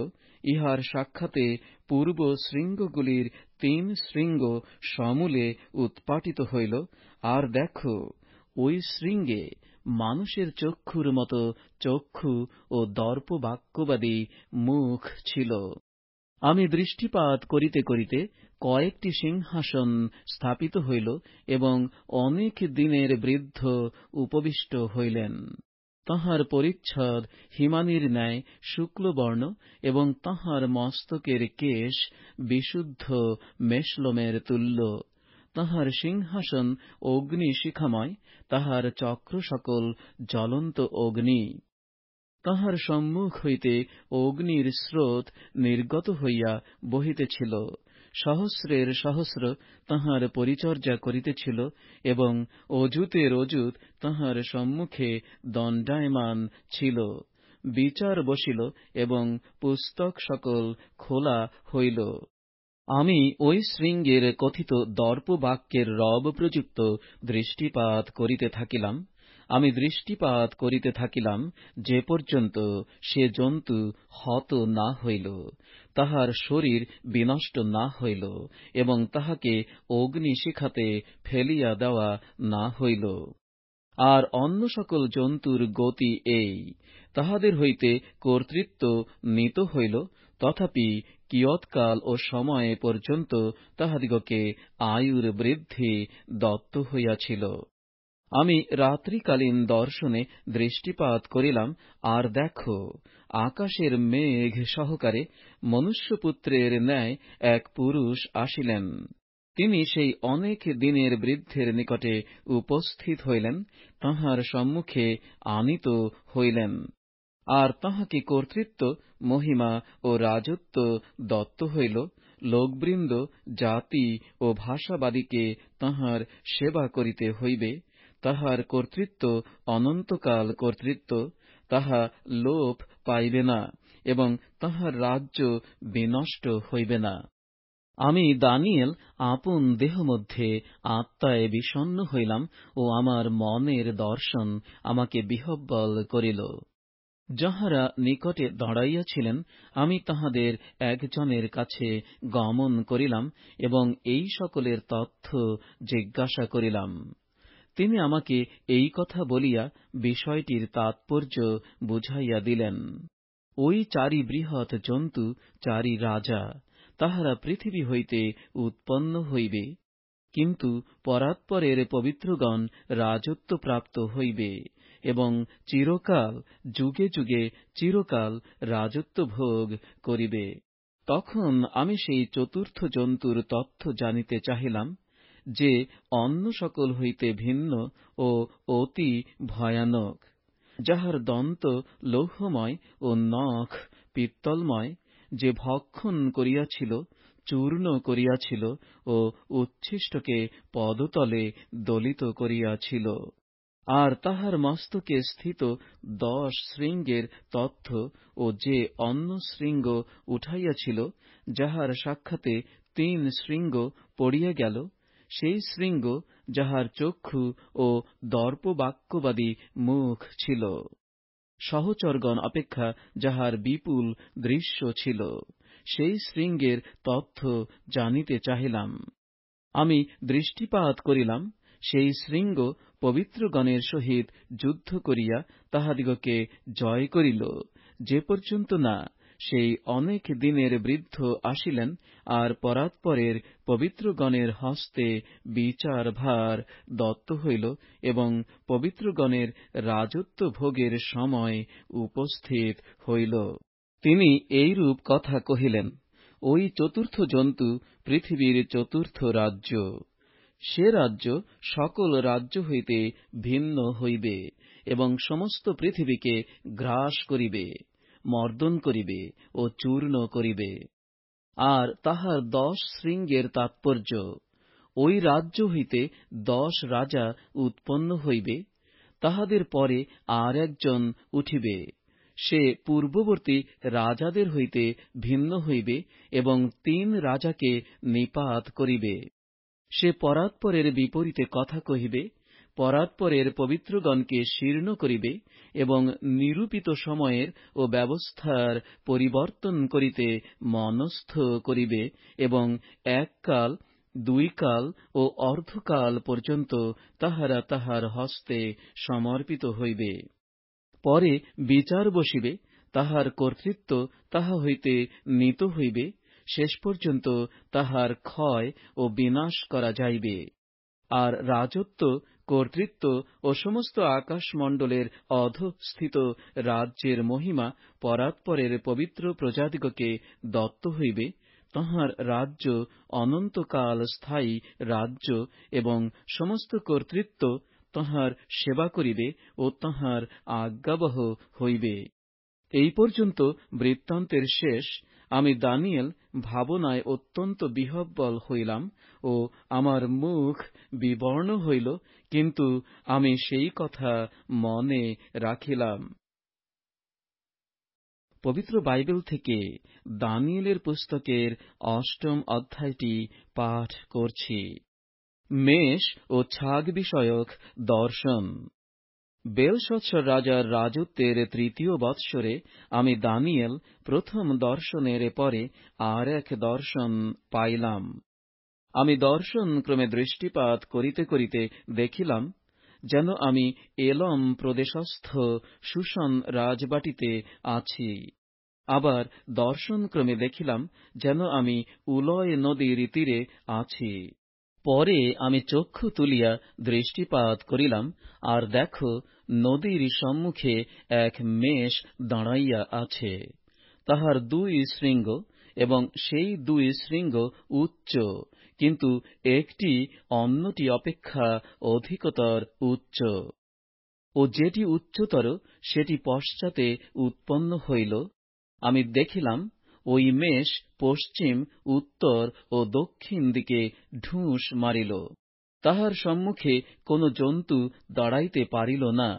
ইহার সাক্ষাতে পূর্ব শৃঙ্গগুলির 3 শৃঙ্গ সমূলে উৎপাটিত হইল। আর দেখো, ওই শৃঙ্গে মানুষের চক্ষুর মত চক্ষু ও দর্পবাক্যবাদী মুখ ছিল। আমি দৃষ্টিপাত করিতে করিতে কয়েকটি সিংহাসন স্থাপিত হইল, এবং অনেক দিনের বৃদ্ধ উপবিষ্ট হইলেন। তাঁহার পরিচ্ছদ হিমানীর ন্যায় শুক্লবর্ণ, এবং তাঁহার মস্তকের কেশ বিশুদ্ধ মেষলোমের তুল্য। তাঁহার সিংহাসন অগ্নিশিখাময়, তাঁহার চক্র সকল জ্বলন্ত অগ্নি। তাঁহার সম্মুখ হইতে অগ্নির স্রোত নির্গত হইয়া বহিতেছিল। সহস্রের সহস্র তাঁহার পরিচর্যা করিতেছিল, এবং অযুতের অযুত তাঁহার সম্মুখে দণ্ডায়মান ছিল। বিচার বসিল, এবং পুস্তক সকল খোলা হইল। আমি ওই শৃঙ্গের কথিত দর্পবাক্যের রব প্রযুক্ত দৃষ্টিপাত করিতে থাকিলাম। আমি দৃষ্টিপাত করিতে থাকিলাম, যে পর্যন্ত সে জন্তু হত না হইল, তাহার শরীর বিনষ্ট না হইল, এবং তাহাকে অগ্নিশিখাতে ফেলিয়া দেওয়া না হইল। আর অন্য সকল জন্তুর গতি এই, তাহাদের হইতে কর্তৃত্ব নিত হইল, তথাপি কিয়ৎকাল ও সময় পর্যন্ত তাহাদিগকে আয়ুর বৃদ্ধি দত্ত হইয়াছিল। আমি রাত্রিকালীন দর্শনে দৃষ্টিপাত করিলাম, আর দেখো, আকাশের মেঘ সহকারে মনুষ্যপুত্রের ন্যায় এক পুরুষ আসিলেন। তিনি সেই অনেক দিনের বৃদ্ধের নিকটে উপস্থিত হইলেন, তাঁহার সম্মুখে আনীত হইলেন। আর তাঁহাকে কর্তৃত্ব, মহিমা ও রাজত্ব দত্ত হইল। লোকবৃন্দ, জাতি ও ভাষাবাদীকে তাঁহার সেবা করিতে হইবে। তাহার কর্তৃত্ব অনন্তকাল কর্তৃত্ব, তাহা লোপ পাইবে না, এবং তাহার রাজ্য বিনষ্ট হইবে না। আমি দানিয়েল আপন দেহ মধ্যে আত্মায় বিষণ্ণ হইলাম, ও আমার মনের দর্শন আমাকে বিহ্বল করিল। যাহারা নিকটে দাঁড়াইয়াছিলেন, আমি তাহাদের একজনের কাছে গমন করিলাম, এবং এই সকলের তথ্য জিজ্ঞাসা করিলাম। তিনি আমাকে এই কথা বলিয়া বিষয়টির তাৎপর্য বুঝাইয়া দিলেন। ওই 4 বৃহৎ জন্তু 4 রাজা, তাহারা পৃথিবী হইতে উৎপন্ন হইবে, কিন্তু পরাৎপরের পবিত্রগণ রাজত্বপ্রাপ্ত হইবে, এবং চিরকাল, যুগে যুগে চিরকাল রাজত্ব ভোগ করিবে। তখন আমি সেই চতুর্থ জন্তুর তথ্য জানিতে চাহিলাম, যে অন্য সকল হইতে ভিন্ন ও অতি ভয়ানক, যাহার দন্ত লৌহময় ও নখ পিত্তলময়, যে ভক্ষণ করিয়াছিল, চূর্ণ করিয়াছিল ও উচ্ছিষ্টকে পদতলে দলিত করিয়াছিল। আর তাহার মস্তকে স্থিত 10 শৃঙ্গের তথ্য ও যে অন্য শৃঙ্গ উঠাইয়াছিল, যাহার সাক্ষাতে 3 শৃঙ্গ পড়িয়া গেল, সেই শৃঙ্গ যাহার চক্ষু ও দর্পবাক্যবাদী মুখ ছিল, সহচরগণ অপেক্ষা যাহার বিপুল দৃশ্য ছিল, সেই শৃঙ্গের তথ্য জানিতে চাহিলাম। আমি দৃষ্টিপাত করিলাম, সেই শৃঙ্গ পবিত্রগণের সহিত যুদ্ধ করিয়া তাহাদিগকে জয় করিল, যে পর্যন্ত না সেই অনেক দিনের বৃদ্ধ আসিলেন আর পরাৎপরের পবিত্রগণের হস্তে বিচারভার দত্ত হইল এবং পবিত্রগণের রাজত্ব ভোগের সময় উপস্থিত হইল। তিনি এইরূপ কথা কহিলেন, ওই চতুর্থ জন্তু পৃথিবীর চতুর্থ রাজ্য। সে রাজ্য সকল রাজ্য হইতে ভিন্ন হইবে এবং সমস্ত পৃথিবীকে গ্রাস করিবে, মর্দন করিবে ও চূর্ণ করিবে। আর তাহার 10 শৃঙ্গের তাৎপর্য, ওই রাজ্য হইতে 10 রাজা উৎপন্ন হইবে, তাহাদের পরে আর একজন উঠিবে, সে পূর্ববর্তী রাজাদের হইতে ভিন্ন হইবে এবং 3 রাজাকে নিপাত করিবে। সে পরাৎপরের বিপরীতে কথা কহিবে, পরাৎপরের পবিত্রগণকে শীর্ণ করিবে এবং নিরূপিত সময়ের ও ব্যবস্থার পরিবর্তন করিতে মনস্থ করিবে এবং 1 কাল, 2 কাল ও অর্ধকাল পর্যন্ত তাহারা তাহার হস্তে সমর্পিত হইবে। পরে বিচার বসিবে, তাহার কর্তৃত্ব তাহা হইতে নীত হইবে, শেষ পর্যন্ত তাহার ক্ষয় ও বিনাশ করা যাইবে। আর রাজত্ব, কর্তৃত্ব ও সমস্ত আকাশমণ্ডলের অধঃস্থিত রাজ্যের মহিমা পরাৎপরের পবিত্র প্রজাদিগকে দত্ত হইবে। তাঁহার রাজ্য অনন্তকাল স্থায়ী রাজ্য এবং সমস্ত কর্তৃত্ব তাঁহার সেবা করিবে ও তাঁহার আজ্ঞাবহ হইবে। এই পর্যন্ত বৃত্তান্তের শেষ। আমি দানিয়েল ভাবনায় অত্যন্ত বিহ্বল হইলাম ও আমার মুখ বিবর্ণ হইল, কিন্তু আমি সেই কথা মনে রাখিলাম। পবিত্র বাইবেল থেকে দানিয়েলের পুস্তকের 8ম অধ্যায়টি পাঠ করছি। মেষ ও ছাগ বিষয়ক দর্শন। বেলশৎসর রাজার রাজত্বের 3য় বৎসরে আমি দানিয়েল প্রথম দর্শনের পরে আর এক দর্শন পাইলাম। আমি দর্শন ক্রমে দৃষ্টিপাত করিতে করিতে দেখিলাম, যেন আমি এলম প্রদেশস্থ সুশন রাজবাটিতে আছি। আবার দর্শন ক্রমে দেখিলাম, যেন আমি উলয় নদীর তীরে আছি। পরে আমি চক্ষু তুলিয়া দৃষ্টিপাত করিলাম, আর দেখো, নদীর সম্মুখে এক মেষ দাঁড়াইয়া আছে। তাহার 2 শৃঙ্গ এবং সেই 2 শৃঙ্গ উচ্চ, কিন্তু একটি অন্যটি অপেক্ষা অধিকতর উচ্চ। ও যেটি উচ্চতর সেটি পশ্চাতে উৎপন্ন হইল। আমি দেখিলাম, ওই মেষ পশ্চিম, উত্তর ও দক্ষিণ দিকে ঢুস মারিল। তাহার সম্মুখে কোন জন্তু দাঁড়াইতে পারিল না,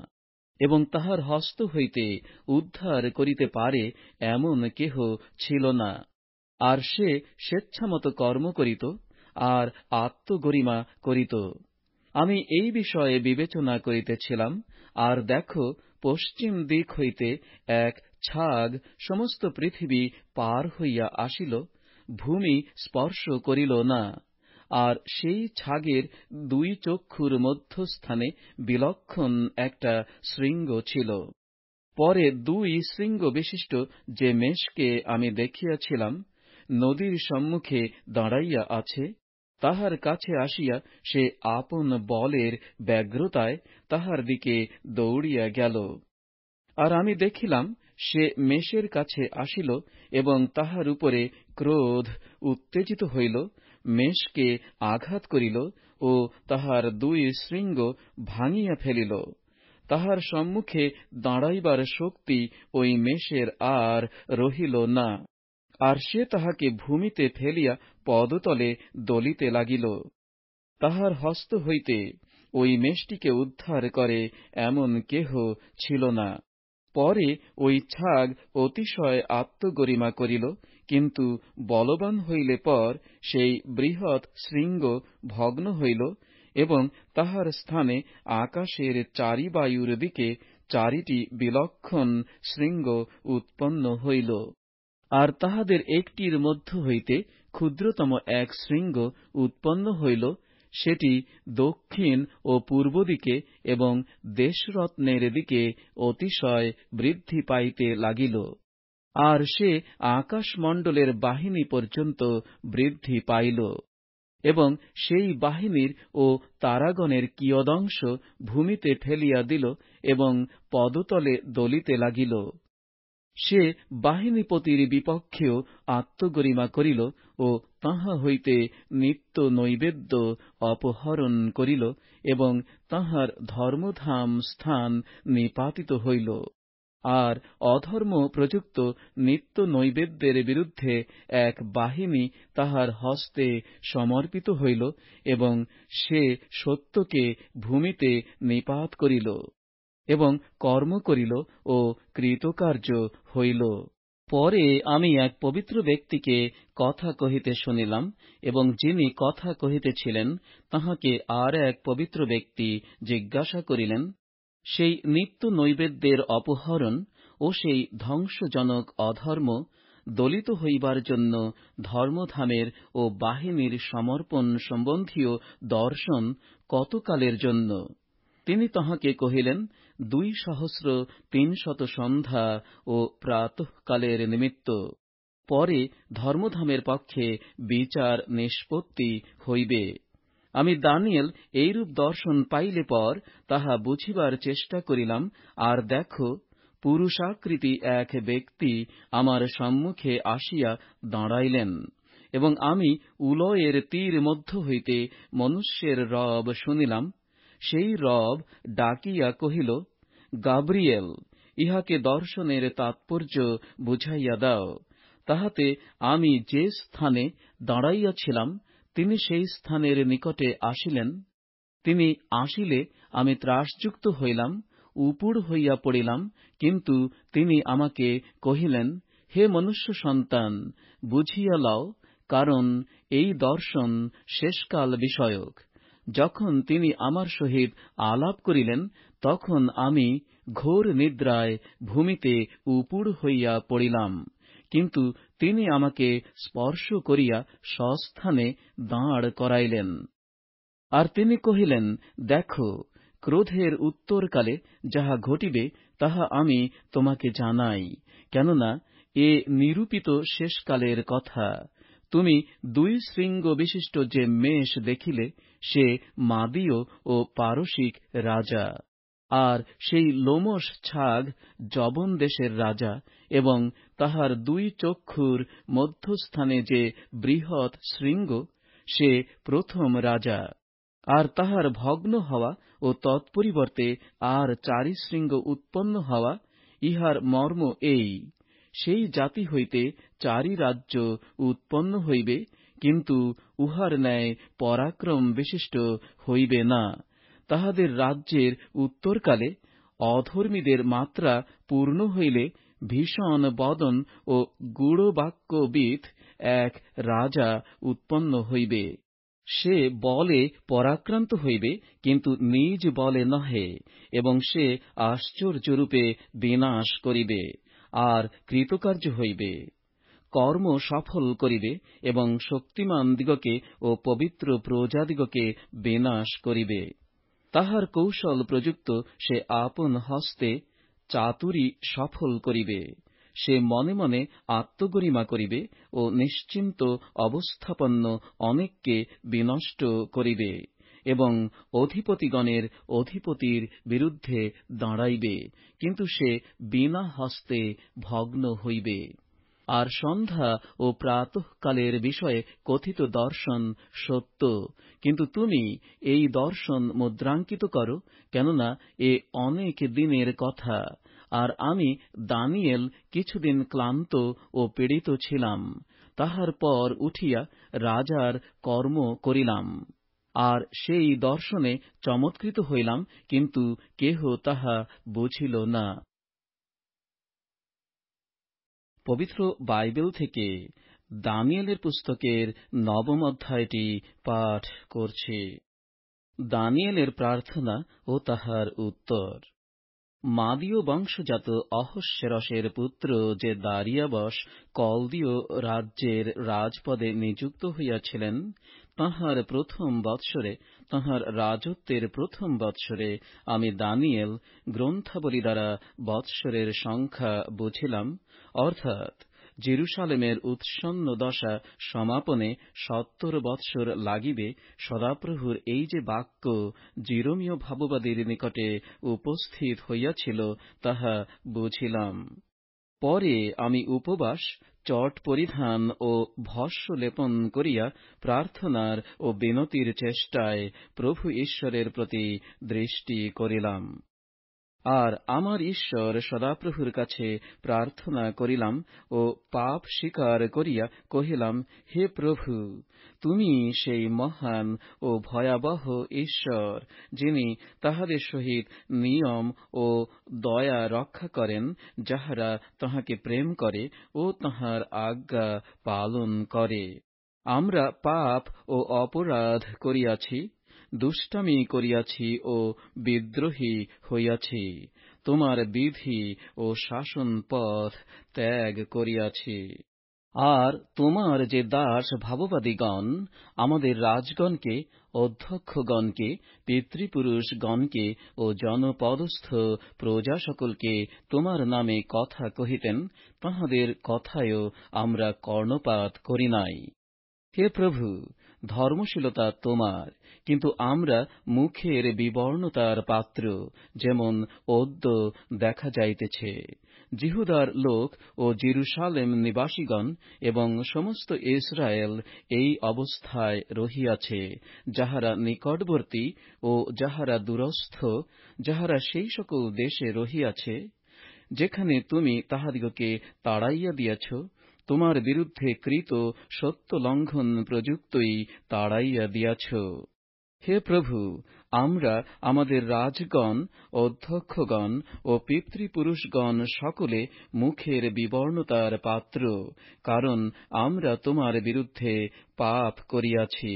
এবং তাহার হস্ত হইতে উদ্ধার করিতে পারে এমন কেহ ছিল না। আর সে স্বেচ্ছামত কর্ম করিত আর আত্মগরিমা করিত। আমি এই বিষয়ে বিবেচনা করিতেছিলাম, আর দেখো, পশ্চিম দিক হইতে এক ছাগ সমস্ত পৃথিবী পার হইয়া আসিল, ভূমি স্পর্শ করিল না। আর সেই ছাগের 2 চক্ষুর মধ্যস্থানে বিলক্ষণ একটা শৃঙ্গ ছিল। পরে 2 শৃঙ্গ বিশিষ্ট যে মেষকে আমি দেখিয়াছিলাম, নদীর সম্মুখে দাঁড়াইয়া আছে, তাহার কাছে আসিয়া সে আপন বলের ব্যগ্রতায় তাহার দিকে দৌড়িয়া গেল। আর আমি দেখিলাম, সে মেষের কাছে আসিল এবং তাহার উপরে ক্রোধ উত্তেজিত হইল, মেষকে আঘাত করিল ও তাহার 2 শৃঙ্গ ভাঙিয়া ফেলিল। তাহার সম্মুখে দাঁড়াইবার শক্তি ওই মেষের আর রহিল না। আর সে তাহাকে ভূমিতে ফেলিয়া পদতলে দলিতে লাগিল। তাহার হস্ত হইতে ওই মেষটিকে উদ্ধার করে এমন কেহ ছিল না। পরে ওই ছাগ অতিশয় আত্মগরিমা করিল, কিন্তু বলবান হইলে পর সেই বৃহৎ শৃঙ্গ ভগ্ন হইল, এবং তাহার স্থানে আকাশের চারি বায়ুর দিকে চারিটি বিলক্ষণ শৃঙ্গ উৎপন্ন হইল। আর তাহাদের একটির মধ্য হইতে ক্ষুদ্রতম এক শৃঙ্গ উৎপন্ন হইল, সেটি দক্ষিণ ও পূর্ব দিকে এবং দেশরত্নের দিকে অতিশয় বৃদ্ধি পাইতে লাগিল। আর সে আকাশমণ্ডলের বাহিনী পর্যন্ত বৃদ্ধি পাইল, এবং সেই বাহিনীর ও তারাগণের কিয়দংশ ভূমিতে ফেলিয়া দিল এবং পদতলে দলিতে লাগিল। সে বাহিনীপতির বিপক্ষেও আত্মগরিমা করিল ও তাহা হইতে নিত্য নৈবেদ্য অপহরণ করিল, এবং তাহার ধর্মধাম স্থান নিপাতিত হইল। আর অধর্ম প্রযুক্ত নিত্য নৈবেদ্যের বিরুদ্ধে এক বাহিনী তাহার হস্তে সমর্পিত হইল, এবং সে সত্যকে ভূমিতে নিপাত করিল এবং কর্ম করিল ও কৃতকার্য হইল। পরে আমি এক পবিত্র ব্যক্তিকে কথা কহিতে শুনিলাম, এবং যিনি কথা কহিতেছিলেন তাহাকে আর এক পবিত্র ব্যক্তি জিজ্ঞাসা করিলেন, সেই নিত্য নৈবেদ্যের অপহরণ ও সেই ধ্বংসজনক অধর্ম দলিত হইবার জন্য ধর্মধামের ও বাহিনীর সমর্পণ সম্বন্ধীয় দর্শন কতকালের জন্য? তিনি তাহাকে কহিলেন, 2300 সন্ধ্যা ও প্রাতঃকালের নিমিত্ত। পরে ধর্মধামের পক্ষে বিচার নিষ্পত্তি হইবে। আমি দানিয়েল এইরূপ দর্শন পাইলে পর তাহা বুঝিবার চেষ্টা করিলাম, আর দেখো, পুরুষাকৃতি এক ব্যক্তি আমার সম্মুখে আসিয়া দাঁড়াইলেন, এবং আমি উলয়ের তীর মধ্য হইতে মনুষ্যের রব শুনিলাম। সেই রব ডাকিয়া কহিল, গাব্রিয়েল, ইহাকে দর্শনের তাৎপর্য বুঝাইয়া দাও। তাহাতে আমি যে স্থানে দাঁড়াইয়াছিলাম তিনি সেই স্থানের নিকটে আসিলেন। তিনি আসিলে আমি ত্রাসযুক্ত হইলাম, উপুড় হইয়া পড়িলাম, কিন্তু তিনি আমাকে কহিলেন, হে মনুষ্য সন্তান, বুঝিয়া লও, কারণ এই দর্শন শেষকাল বিষয়ক। যখন তিনি আমার সহিত আলাপ করিলেন, তখন আমি ঘোর নিদ্রায় ভূমিতে উপুড় হইয়া পড়িলাম, কিন্তু তিনি আমাকে স্পর্শ করিয়া স্বস্থানে দাঁড় করাইলেন। আর তিনি কহিলেন, দেখো, ক্রোধের উত্তরকালে যাহা ঘটিবে তাহা আমি তোমাকে জানাই, কেননা এ নিরূপিত শেষকালের কথা। তুমি 2 শৃঙ্গ বিশিষ্ট যে মেষ দেখিলে, সে মাদীয় ও পারসিক রাজা। আর সেই লোমশ ছাগ যবন দেশের রাজা, এবং তাহার 2 চক্ষুর মধ্যস্থানে যে বৃহৎ শৃঙ্গ, সে প্রথম রাজা। আর তাহার ভগ্ন হওয়া ও তৎপরিবর্তে আর 4 শৃঙ্গ উৎপন্ন হওয়া, ইহার মর্ম এই, সেই জাতি হইতে 4 রাজ্য উৎপন্ন হইবে, কিন্তু উহার ন্যায় পরাক্রম বিশিষ্ট হইবে না। তাহাদের রাজ্যের উত্তরকালে অধর্মীদের মাত্রা পূর্ণ হইলে ভীষণ বদন ও গূঢ়বাক্যবিদ এক রাজা উৎপন্ন হইবে। সে বলে পরাক্রান্ত হইবে, কিন্তু নিজ বলে নহে, এবং সে আশ্চর্যরূপে বিনাশ করিবে আর কৃতকার্য হইবে, কর্ম সফল করিবে, এবং শক্তিমান দিগকে ও পবিত্র প্রজাদিগকে বিনাশ করিবে। তাহার কৌশল প্রযুক্ত সে আপন হস্তে চাতুরী সফল করিবে। সে মনে মনে আত্মগরিমা করিবে ও নিশ্চিন্ত অবস্থাপন্ন অনেককে বিনষ্ট করিবে, এবং অধিপতিগণের অধিপতির বিরুদ্ধে দাঁড়াইবে, কিন্তু সে বিনা হস্তে ভগ্ন হইবে। আর সন্ধ্যা ও প্রাতঃকালের বিষয়ে কথিত দর্শন সত্য, কিন্তু তুমি এই দর্শন মুদ্রাঙ্কিত করো, কেননা এ অনেক দিনের কথা। আর আমি দানিয়েল কিছুদিন ক্লান্ত ও পীড়িত ছিলাম। তাহার পর উঠিয়া রাজার কর্ম করিলাম। আর সেই দর্শনে চমৎকৃত হইলাম, কিন্তু কেহ তাহা বুঝিল না। পবিত্র বাইবেল থেকে দানিয়েলের পুস্তকের 9 অধ্যায়টি পাঠ করছি। দানিয়েলের প্রার্থনা ও তাহার উত্তর। মাদীয় বংশজাত অহস্যেরসের পুত্র যে দারিয়াবশ কলদীয় রাজ্যের রাজপদে নিযুক্ত হইয়াছিলেন, তাঁহার প্রথম বৎসরে, তাঁহার রাজত্বের প্রথম বৎসরে আমি দানিয়েল গ্রন্থাবলী দ্বারা বৎসরের সংখ্যা বুঝিলাম, অর্থাৎ জেরুসালেমের উৎসন্ন দশা সমাপনে 70 বৎসর লাগিবে। সদাপ্রভুর এই যে বাক্য জিরমীয় ভাববাদীর নিকটে উপস্থিত হইয়াছিল, তাহা বুঝিলাম। পরে আমি উপবাস, চট পরিধান ও ভস্য লেপন করিয়া প্রার্থনার ও বিনতির চেষ্টায় প্রভু ঈশ্বরের প্রতি দৃষ্টি করিলাম। আর আমার ঈশ্বর সদাপ্রভুর কাছে প্রার্থনা করিলাম ও পাপ স্বীকার করিয়া কহিলাম, হে প্রভু, তুমি সেই মহান ও ভয়াবহ ঈশ্বর, যিনি তাহাদের সহিত নিয়ম ও দয়া রক্ষা করেন, যাহারা তাঁহাকে প্রেম করে ও তাঁহার আজ্ঞা পালন করে। আমরা পাপ ও অপরাধ করিয়াছি, দুষ্টামি করিয়াছি ও বিদ্রোহী হইয়াছি, তোমার বিধি ও শাসন পথ ত্যাগ করিয়াছি। আর তোমার যে দাস ভাববাদীগণ আমাদের রাজগণকে, অধ্যক্ষগণকে, পিতৃপুরুষগণকে ও জনপদস্থ প্রজা সকলকে তোমার নামে কথা কহিতেন, তাঁহাদের কথায়ও আমরা কর্ণপাত করি নাই। হে প্রভু, ধর্মশীলতা তোমার, কিন্তু আমরা মুখের বিবর্ণতার পাত্র, যেমন অদ্য দেখা যাইতেছে। জিহুদার লোক ও জেরুসালেম নিবাসীগণ এবং সমস্ত ইসরায়েল এই অবস্থায় রহিয়াছে, যাহারা নিকটবর্তী ও যাহারা দূরস্থ, যাহারা সেই সকল দেশে রহিয়াছে, যেখানে তুমি তাহাদিগকে তাড়াইয়া দিয়াছ, তোমার বিরুদ্ধে কৃত সত্য লঙ্ঘন প্রযুক্তই তাড়াইয়া দিয়াছ। হে প্রভু, আমরা আমাদের রাজগণ, অধ্যক্ষগণ ও পিতৃপুরুষগণ সকলে মুখের বিবর্ণতার পাত্র, কারণ আমরা তোমার বিরুদ্ধে পাপ করিয়াছি।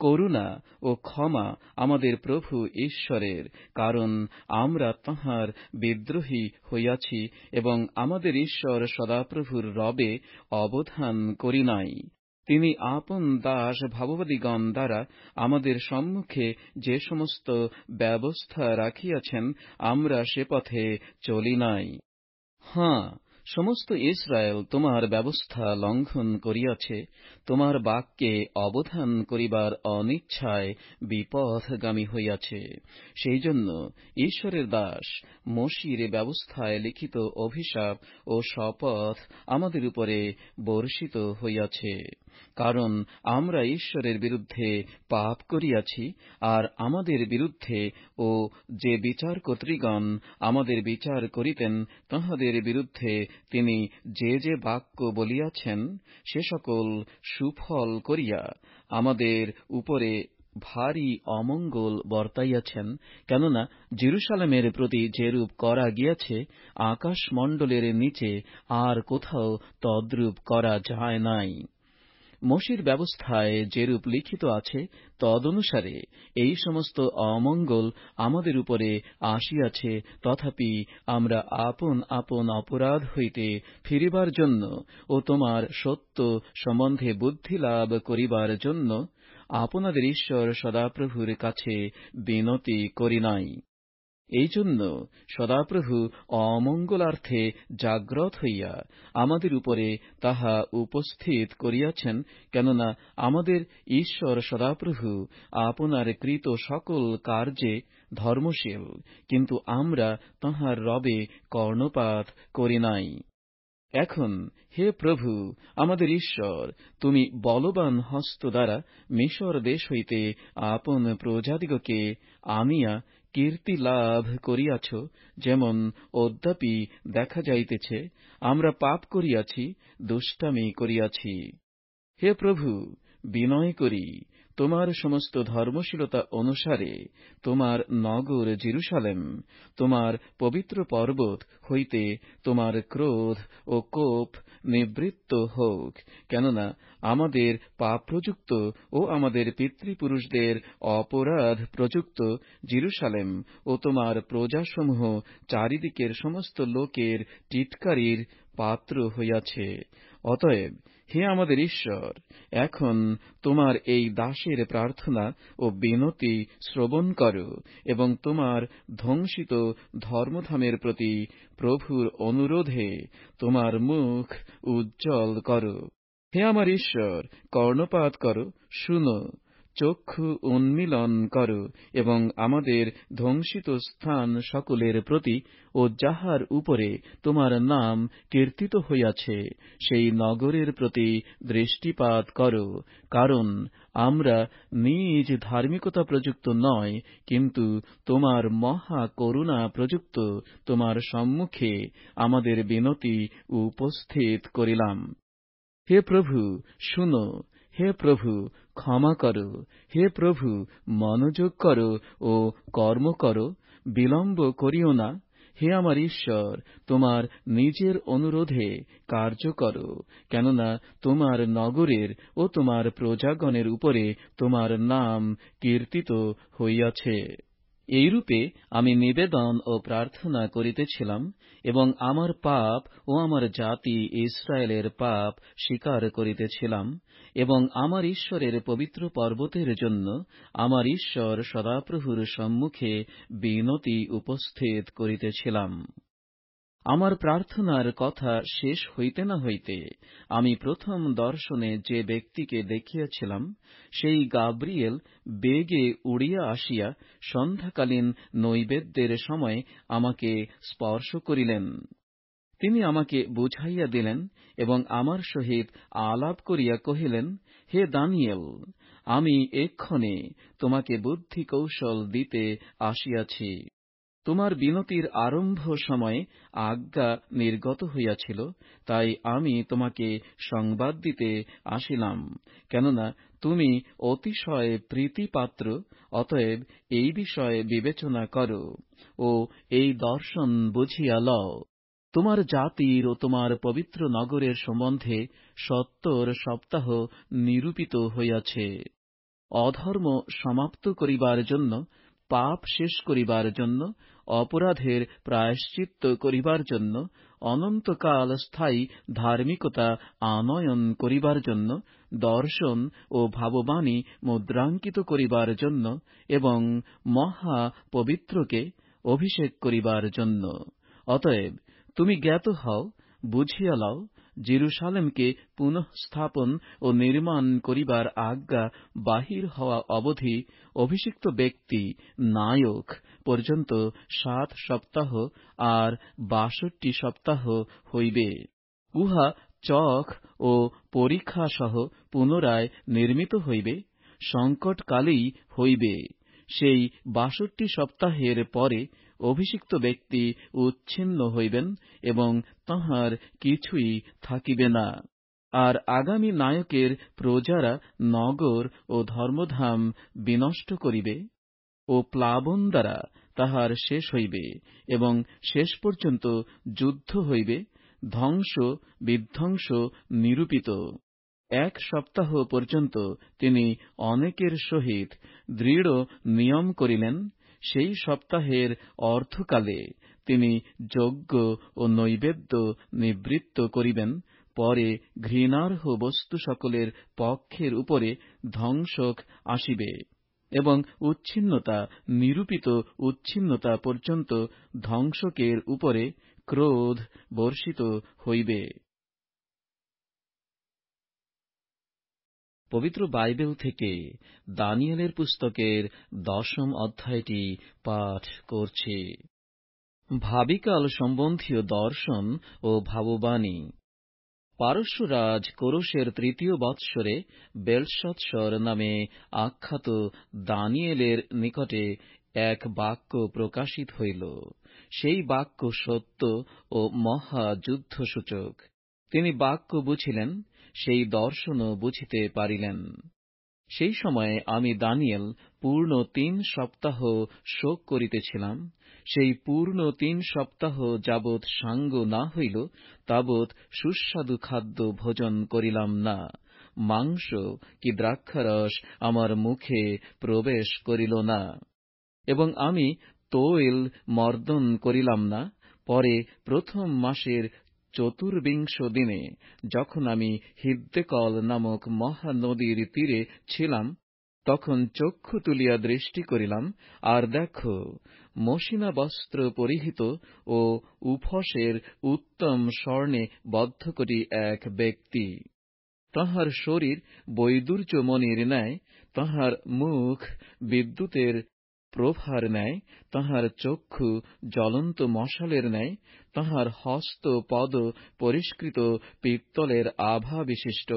করুণা ও ক্ষমা আমাদের প্রভু ঈশ্বরের, কারণ আমরা তাঁহার বিদ্রোহী হইয়াছি এবং আমাদের ঈশ্বর সদাপ্রভুর রবে অবধান করি নাই। তিনি আপন দাস ভাববাদীগণ দ্বারা আমাদের সম্মুখে যে সমস্ত ব্যবস্থা রাখিয়াছেন, আমরা সে পথে চলি নাই। হাঁ, সমস্ত ইসরায়েল তোমার ব্যবস্থা লঙ্ঘন করিয়াছে, তোমার বাক্যে অবধান করিবার অনিচ্ছায় বিপথগামী হইয়াছে। সেই জন্য ঈশ্বরের দাস মোশির ব্যবস্থায় লিখিত অভিশাপ ও শপথ আমাদের উপরে বর্ষিত হইয়াছে। কারণ আমরা ঈশ্বরের বিরুদ্ধে পাপ করিয়াছি, আর আমাদের বিরুদ্ধে ও যে বিচারকর্তৃগণ আমাদের বিচার করিতেন, তাঁহাদের বিরুদ্ধে তিনি যে যে বাক্য বলিয়াছেন, সে সকল সুফল করিয়া আমাদের উপরে ভারী অমঙ্গল বর্তাইয়াছেন। কেননা জেরুসালেমের প্রতি যেরূপ করা গিয়াছে, আকাশমণ্ডলের নিচে আর কোথাও তদ্রূপ করা যায় নাই। মোশির ব্যবস্থায় যেরূপ লিখিত আছে, তদনুসারে এই সমস্ত অমঙ্গল আমাদের উপরে আসিয়াছে। তথাপি আমরা আপন আপন অপরাধ হইতে ফিরিবার জন্য ও তোমার সত্য সম্বন্ধে বুদ্ধি লাভ করিবার জন্য আপনাদের ঈশ্বর সদাপ্রভুর কাছে বিনতি করি নাই। এই জন্য সদাপ্রভু অমঙ্গলার্থে জাগ্রত হইয়া আমাদের উপরে তাহা উপস্থিত করিয়াছেন। কেননা আমাদের ঈশ্বর সদাপ্রভু আপনার কৃত সকল কার্যে ধর্মশীল, কিন্তু আমরা তাঁহার রবে কর্ণপাত করি নাই। এখন হে প্রভু আমাদের ঈশ্বর, তুমি বলবান হস্ত দ্বারা মিশর দেশ হইতে আপন প্রজাদিগকে আনিয়া কীর্তি লাভ করিয়াছ, যেমন অদ্যাপি দেখা যাইতেছে, আমরা পাপ করিয়াছি, দুষ্টামি করিয়াছি। হে প্রভু, বিনয় করি তোমার সমস্ত ধর্মশীলতা অনুসারে তোমার নগর জেরুসালেম, তোমার পবিত্র পর্বত হইতে তোমার ক্রোধ ও কোপ নিবৃত্ত হোক। কেননা আমাদের পাপ প্রযুক্ত ও আমাদের পিতৃপুরুষদের অপরাধ প্রযুক্ত জেরুসালেম ও তোমার প্রজাসমূহ চারিদিকের সমস্ত লোকের টিটকারির পাত্র হইয়াছে। অতএব হে আমাদের ঈশ্বর, এখন তোমার এই দাসের প্রার্থনা ও বিনতি শ্রবণ করো এবং তোমার ধ্বংসিত ধর্মধামের প্রতি প্রভুর অনুরোধে তোমার মুখ উজ্জ্বল করো। হে আমার ঈশ্বর, কর্ণপাত করো, শুনো, চক্ষু উন্মীলন করো এবং আমাদের ধ্বংসিত স্থান সকলের প্রতি ও যাহার উপরে তোমার নাম কীর্তিত হইয়াছে সেই নগরের প্রতি দৃষ্টিপাত করো। কারণ আমরা নিজ ধার্মিকতা প্রযুক্ত নয়, কিন্তু তোমার মহা করুণা প্রযুক্ত তোমার সম্মুখে আমাদের বিনতি উপস্থিত করিলাম। হে প্রভু, শুনো, হে প্রভু, ক্ষমা করো, হে প্রভু, মনোযোগ করো ও কর্ম করো, বিলম্ব করিও না। হে আমার ঈশ্বর, তোমার নিজের অনুরোধে কার্য করো, কেননা তোমার নগরের ও তোমার প্রজাগণের উপরে তোমার নাম কীর্তিত হইয়াছে। এইরূপে আমি নিবেদন ও প্রার্থনা করিতেছিলাম এবং আমার পাপ ও আমার জাতি ইসরায়েলের পাপ স্বীকার করিতেছিলাম এবং আমার ঈশ্বরের পবিত্র পর্বতের জন্য আমার ঈশ্বর সদাপ্রভুর সম্মুখে বিনতি উপস্থিত করিতেছিলাম। আমার প্রার্থনার কথা শেষ হইতে না হইতে আমি প্রথম দর্শনে যে ব্যক্তিকে দেখিয়াছিলাম, সেই গাব্রিয়েল বেগে উড়িয়া আসিয়া সন্ধ্যাকালীন নৈবেদ্যের সময় আমাকে স্পর্শ করিলেন। তিনি আমাকে বুঝাইয়া দিলেন এবং আমার সহিত আলাপ করিয়া কহিলেন, হে দানিয়েল, আমি এক্ষণে তোমাকে বুদ্ধি কৌশল দিতে আসিয়াছি। তোমার বিনতির আরম্ভ সময়ে আজ্ঞা নির্গত হইয়াছিল, তাই আমি তোমাকে সংবাদ দিতে আসিলাম। কেননা তুমি অতিশয় প্রীতিপাত্র, অতএব এই বিষয়ে বিবেচনা করো ও এই দর্শন বুঝিয়া লও। তোমার জাতির ও তোমার পবিত্র নগরের সম্বন্ধে 70 সপ্তাহ নিরূপিত হইয়াছে। অধর্ম সমাপ্ত করিবার জন্য, পাপ শেষ করিবার জন্য, অপরাধের প্রায়শ্চিত্ত করিবার জন্য, অনন্তকাল স্থায়ী ধার্মিকতা আনয়ন করিবার জন্য, দর্শন ও ভাববাণী মুদ্রাঙ্কিত করিবার জন্য এবং মহা পবিত্রকে অভিষেক করিবার জন্য। অতএব তুমি জ্ঞাত হও, বুঝিয়া লও, জেরুসালেমকে পুনঃস্থাপন ও নির্মাণ করিবার আজ্ঞা বাহির হওয়া অবধি অভিষিক্ত ব্যক্তি নায়ক পর্যন্ত 7 সপ্তাহ আর 62 সপ্তাহ হইবে। উহা চক ও পরীক্ষা সহ পুনরায় নির্মিত হইবে, সংকটকালেই হইবে। সেই 62 সপ্তাহের পরে অভিষিক্ত ব্যক্তি উচ্ছিন্ন হইবেন এবং তাঁহার কিছুই থাকিবে না। আর আগামী নায়কের প্রজারা নগর ও ধর্মধাম বিনষ্ট করিবে ও প্লাবন দ্বারা তাহার শেষ হইবে এবং শেষ পর্যন্ত যুদ্ধ হইবে, ধ্বংস বিধ্বংস নিরূপিত। 1 সপ্তাহ পর্যন্ত তিনি অনেকের সহিত দৃঢ় নিয়ম করিলেন। সেই সপ্তাহের অর্ধকালে তিনি যজ্ঞ ও নৈবেদ্য নিবৃত্ত করিবেন। পরে ঘৃণার্হ বস্তু সকলের পক্ষের উপরে ধ্বংসক আসিবে এবং উচ্ছিন্নতা নিরূপিত উচ্ছিন্নতা পর্যন্ত ধ্বংসকের উপরে ক্রোধ বর্ষিত হইবে। পবিত্র বাইবেল থেকে দানিয়েলের পুস্তকের 10ম অধ্যায়টি পাঠ করছি। ভাবিকাল সম্বন্ধীয় দর্শন ও ভাববাণী। পারস্যরাজ কোরশের 3য় বৎসরে বেলশৎসর নামে আখ্যাত দানিয়েলের নিকটে এক বাক্য প্রকাশিত হইল। সেই বাক্য সত্য ও মহাযুদ্ধসূচক। তিনি বাক্য বুঝিলেন, সেই দর্শনও বুঝিতে পারিলেন। সেই সময়ে আমি দানিয়েল পূর্ণ ৩ সপ্তাহ শোক করিতেছিলাম। সেই পূর্ণ ৩ সপ্তাহ যাবৎ সাঙ্গ না হইল, তাবৎ সুস্বাদু খাদ্য ভোজন করিলাম না। মাংস কি দ্রাক্ষারস আমার মুখে প্রবেশ করিল না, এবং আমি তৈল মর্দন করিলাম না। পরে প্রথম মাসের ৪৪ দিনে, যখন আমি হিদ্দেকল নামক মহানদীর তীরে ছিলাম, তখন চক্ষু তুলিয়া দৃষ্টি করিলাম, আর দেখো, মসিনা বস্ত্র পরিহিত ও উফসের উত্তম স্বর্ণে বদ্ধকটি এক ব্যক্তি। তাঁহার শরীর বৈদুর্যমণির ন্যায়, তাঁহার মুখ বিদ্যুতের প্রভার ন্যায়, তাঁহার চক্ষু জ্বলন্ত মশালের ন্যায়, তাঁহার হস্ত পদ পরিষ্কৃত পিত্তলের আভা বিশিষ্ট,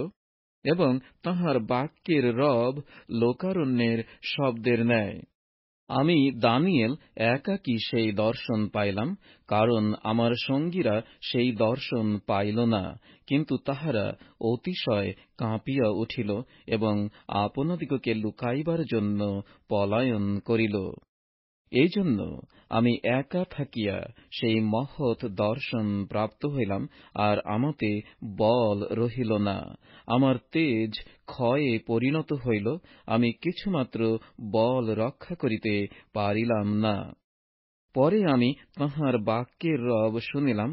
এবং তাঁহার বাক্যের রব লোকারণ্যের শব্দের ন্যায়। আমি দানিয়েল একাকী সেই দর্শন পাইলাম, কারণ আমার সঙ্গীরা সেই দর্শন পাইল না, কিন্তু তাহারা অতিশয় কাঁপিয়া উঠিল এবং আপনাদিগকে লুকাইবার জন্য পলায়ন করিল। এই জন্য আমি একা থাকিয়া সেই মহৎ দর্শন প্রাপ্ত হইলাম, আর আমাতে বল রহিল না। আমার তেজ ক্ষয়ে পরিণত হইল, আমি কিছুমাত্র বল রক্ষা করিতে পারিলাম না। পরে আমি তাঁহার বাক্যের রব শুনিলাম,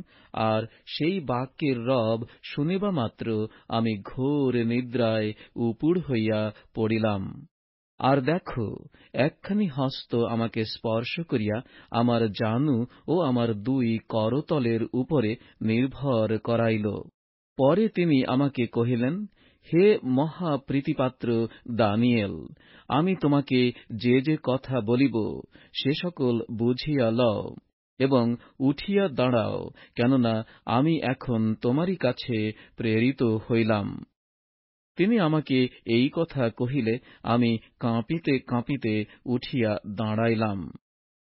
আর সেই বাক্যের রব শুনিবা মাত্র আমি ঘোর নিদ্রায় উপুড় হইয়া পড়িলাম। আর দেখো, একখানি হস্ত আমাকে স্পর্শ করিয়া আমার জানু ও আমার ২ করতলের উপরে নির্ভর করাইল। পরে তিনি আমাকে কহিলেন, হে মহাপ্রীতিপাত্র দানিয়েল, আমি তোমাকে যে যে কথা বলিব, সে সকল বুঝিয়া লও এবং উঠিয়া দাঁড়াও, কেননা আমি এখন তোমারই কাছে প্রেরিত হইলাম। তিনি আমাকে এই কথা কহিলে আমি কাঁপিতে কাঁপিতে উঠিয়া দাঁড়াইলাম।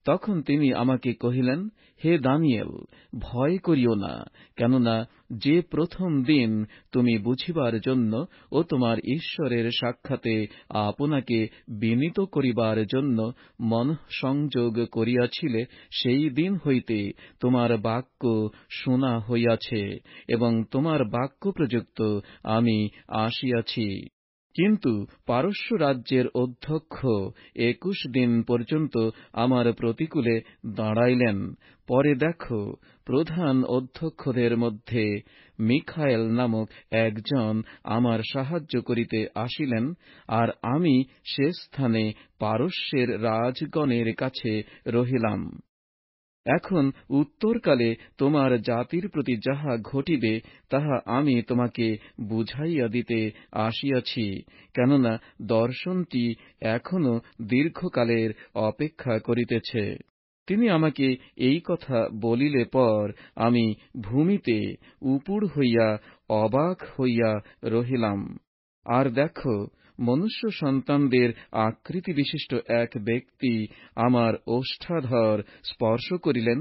তখন তিনি আমাকে কহিলেন, হে দানিয়েল, ভয় করিও না, কেননা যে প্রথম দিন তুমি বুঝিবার জন্য ও তোমার ঈশ্বরের সাক্ষাতে আপনাকে বিনীত করিবার জন্য মনঃসংযোগ করিয়াছিলে, সেই দিন হইতে তোমার বাক্য শোনা হইয়াছে, এবং তোমার বাক্য প্রযুক্ত আমি আসিয়াছি। কিন্তু পারস্য রাজ্যের অধ্যক্ষ ২১ দিন পর্যন্ত আমার প্রতিকূলে দাঁড়াইলেন। পরে দেখো, প্রধান অধ্যক্ষদের মধ্যে মিখায়েল নামক একজন আমার সাহায্য করিতে আসিলেন, আর আমি সে স্থানে পারস্যের রাজগণের কাছে রহিলাম। এখন উত্তরকালে তোমার জাতির প্রতি যাহা ঘটিবে, তাহা আমি তোমাকে বুঝাইয়া দিতে আসিয়াছি, কেননা দর্শনটি এখনো দীর্ঘকালের অপেক্ষা করিতেছে। তিনি আমাকে এই কথা বলিলে পর আমি ভূমিতে উপুড় হইয়া অবাক হইয়া রহিলাম। আর দেখো, মনুষ্য সন্তানদের আকৃতি বিশিষ্ট এক ব্যক্তি আমার ওষ্ঠাধর স্পর্শ করিলেন।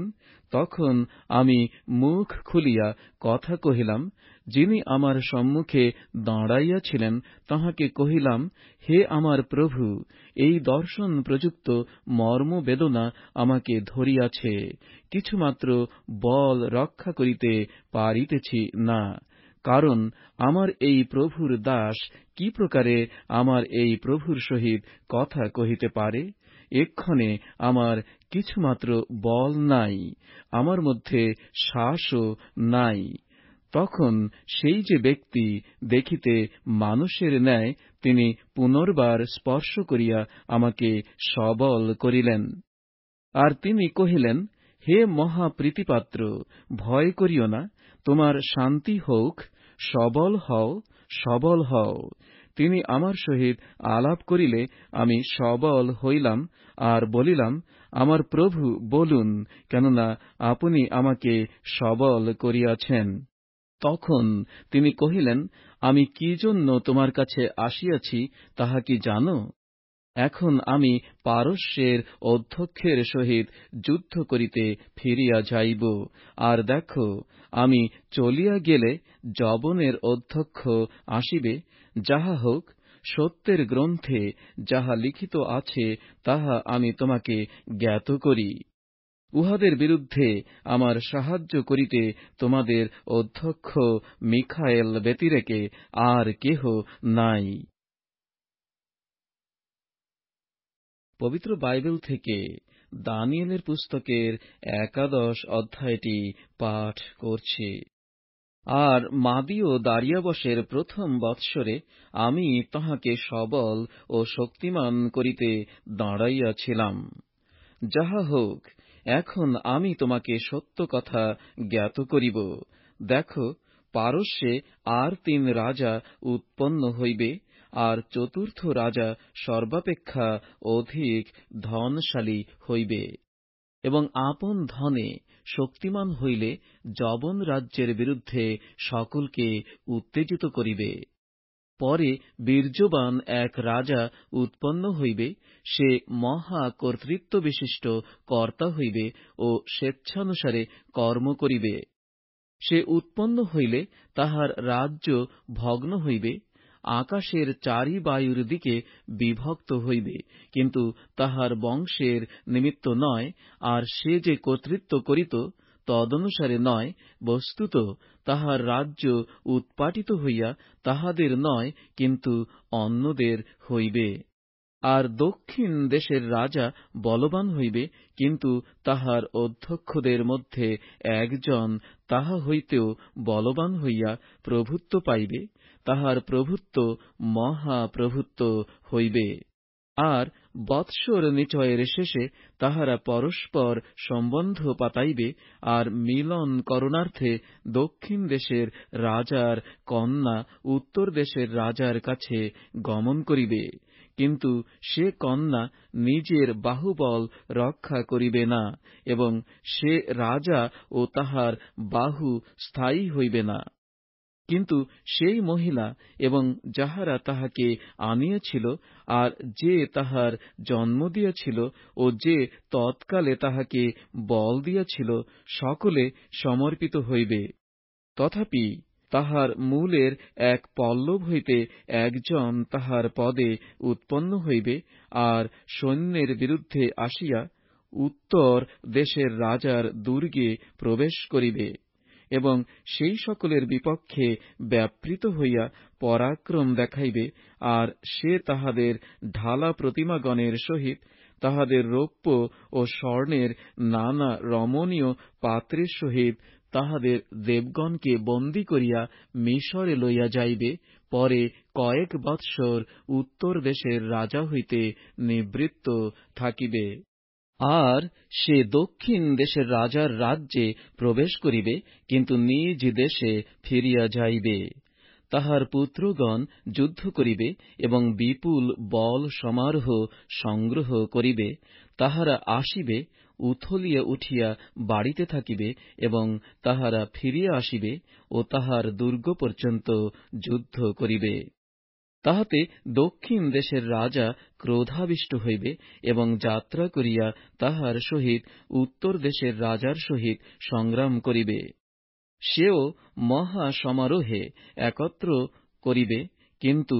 তখন আমি মুখ খুলিয়া কথা কহিলাম। যিনি আমার সম্মুখে দাঁড়াইয়াছিলেন, তাঁহাকে কহিলাম, হে আমার প্রভু, এই দর্শন প্রযুক্ত মর্মবেদনা আমাকে ধরিয়াছে, কিছুমাত্র বল রক্ষা করিতে পারিতেছি না। কারণ আমার এই প্রভুর দাস কি প্রকারে আমার এই প্রভুর সহিত কথা কহিতে পারে? এক্ষণে আমার কিছুমাত্র বল নাই, আমার মধ্যে শ্বাসও নাই। তখন সেই যে ব্যক্তি দেখিতে মানুষের ন্যায়, তিনি পুনর্বার স্পর্শ করিয়া আমাকে সবল করিলেন। আর তিনি কহিলেন, হে মহাপ্রীতিপাত্র, ভয় করিও না, তোমার শান্তি হোক, সবল হও, সবল হও। তিনি আমার সহিত আলাপ করিলে আমি সবল হইলাম, আর বলিলাম, আমার প্রভু বলুন, কেননা আপনি আমাকে সবল করিয়াছেন। তখন তিনি কহিলেন, আমি কি জন্য তোমার কাছে আসিয়াছি তাহা কি জানো? এখন আমি পারস্যের অধ্যক্ষের সহিত যুদ্ধ করিতে ফিরিয়া যাইব। আর দেখো, আমি চলিয়া গেলে যবনের অধ্যক্ষ আসিবে। যাহা হোক, সত্যের গ্রন্থে যাহা লিখিত আছে তাহা আমি তোমাকে জ্ঞাত করি। উহাদের বিরুদ্ধে আমার সাহায্য করিতে তোমাদের অধ্যক্ষ মিখায়েল ব্যতিরেকে আর কেহ নাই। পবিত্র বাইবেল থেকে দানিয়েলের পুস্তকের 11 অধ্যায়টি পাঠ করছি। আর মাদীয় দারিয়াবশের প্রথম বৎসরে আমি তাহাকে সবল ও শক্তিমান করিতে দাঁড়াইয়াছিলাম। যাহা হোক, এখন আমি তোমাকে সত্য কথা জ্ঞাত করিব। দেখো, পারস্যে আর 3 রাজা উৎপন্ন হইবে, আর চতুর্থ রাজা সর্বাপেক্ষা অধিক ধনশালী হইবে, এবং আপন ধনে শক্তিমান হইলে যবন রাজ্যের বিরুদ্ধে সকলকে উত্তেজিত করিবে। পরে বীর্যবান এক রাজা উৎপন্ন হইবে, সে মহা কর্তৃত্ব বিশিষ্ট কর্তা হইবে ও স্বেচ্ছানুসারে কর্ম করিবে। সে উৎপন্ন হইলে তাহার রাজ্য ভগ্ন হইবে, আকাশের চারি বায়ুর দিকে বিভক্ত হইবে, কিন্তু তাহার বংশের নিমিত্ত নয়, আর সে যে কর্তৃত্ব করিত তদনুসারে নয়। বস্তুত তাহার রাজ্য উৎপাটিত হইয়া তাহাদের নয়, কিন্তু অন্যদের হইবে। আর দক্ষিণ দেশের রাজা বলবান হইবে, কিন্তু তাহার অধ্যক্ষদের মধ্যে একজন তাহা হইতেও বলবান হইয়া প্রভুত্ব পাইবে। তাহার প্রভুত্ব মহাপ্রভুত্ব হইবে। আর বৎসর নিচয়ের শেষে তাহারা পরস্পর সম্বন্ধ পাতাইবে, আর মিলন করণার্থে দক্ষিণ দেশের রাজার কন্যা উত্তর দেশের রাজার কাছে গমন করিবে। কিন্তু সে কন্যা নিজের বাহুবল রক্ষা করিবে না, এবং সে রাজা ও তাহার বাহু স্থায়ী হইবে না। কিন্তু সেই মহিলা এবং যাহারা তাহাকে আনিয়াছিল, আর যে তাহার জন্ম দিয়াছিল, ও যে তৎকালে তাহাকে বল দিয়াছিল, সকলে সমর্পিত হইবে। তথাপি তাহার মূলের এক পল্লব হইতে একজন তাহার পদে উৎপন্ন হইবে, আর সৈন্যের বিরুদ্ধে আসিয়া উত্তর দেশের রাজার দুর্গে প্রবেশ করিবে, এবং সেই সকলের বিপক্ষে ব্যাপৃত হইয়া পরাক্রম দেখাইবে। আর সে তাহাদের ঢালা প্রতিমাগণের সহিত তাহাদের রৌপ্য ও স্বর্ণের নানা রমণীয় পাত্রের সহিত তাহাদের দেবগণকে বন্দী করিয়া মিশরে লইয়া যাইবে। পরে কয়েক বৎসর উত্তর দেশের রাজা হইতে নিবৃত্ত থাকিবে। আর সে দক্ষিণ দেশের রাজার রাজ্যে প্রবেশ করিবে, কিন্তু নিজ দেশে ফিরিয়া যাইবে। তাহার পুত্রগণ যুদ্ধ করিবে এবং বিপুল বল সমারোহ সংগ্রহ করিবে। তাহারা আসিবে, উথলিয়া উঠিয়া বাড়িতে থাকিবে, এবং তাহারা ফিরিয়া আসিবে ও তাহার দুর্গ পর্যন্ত যুদ্ধ করিবে। তাহাতে দক্ষিণ দেশের রাজা ক্রোধাবিষ্ট হইবে, এবং যাত্রা করিয়া তাহার সহিত উত্তর দেশের রাজার সহিত সংগ্রাম করিবে। সেও মহা সমারোহে একত্র করিবে, কিন্তু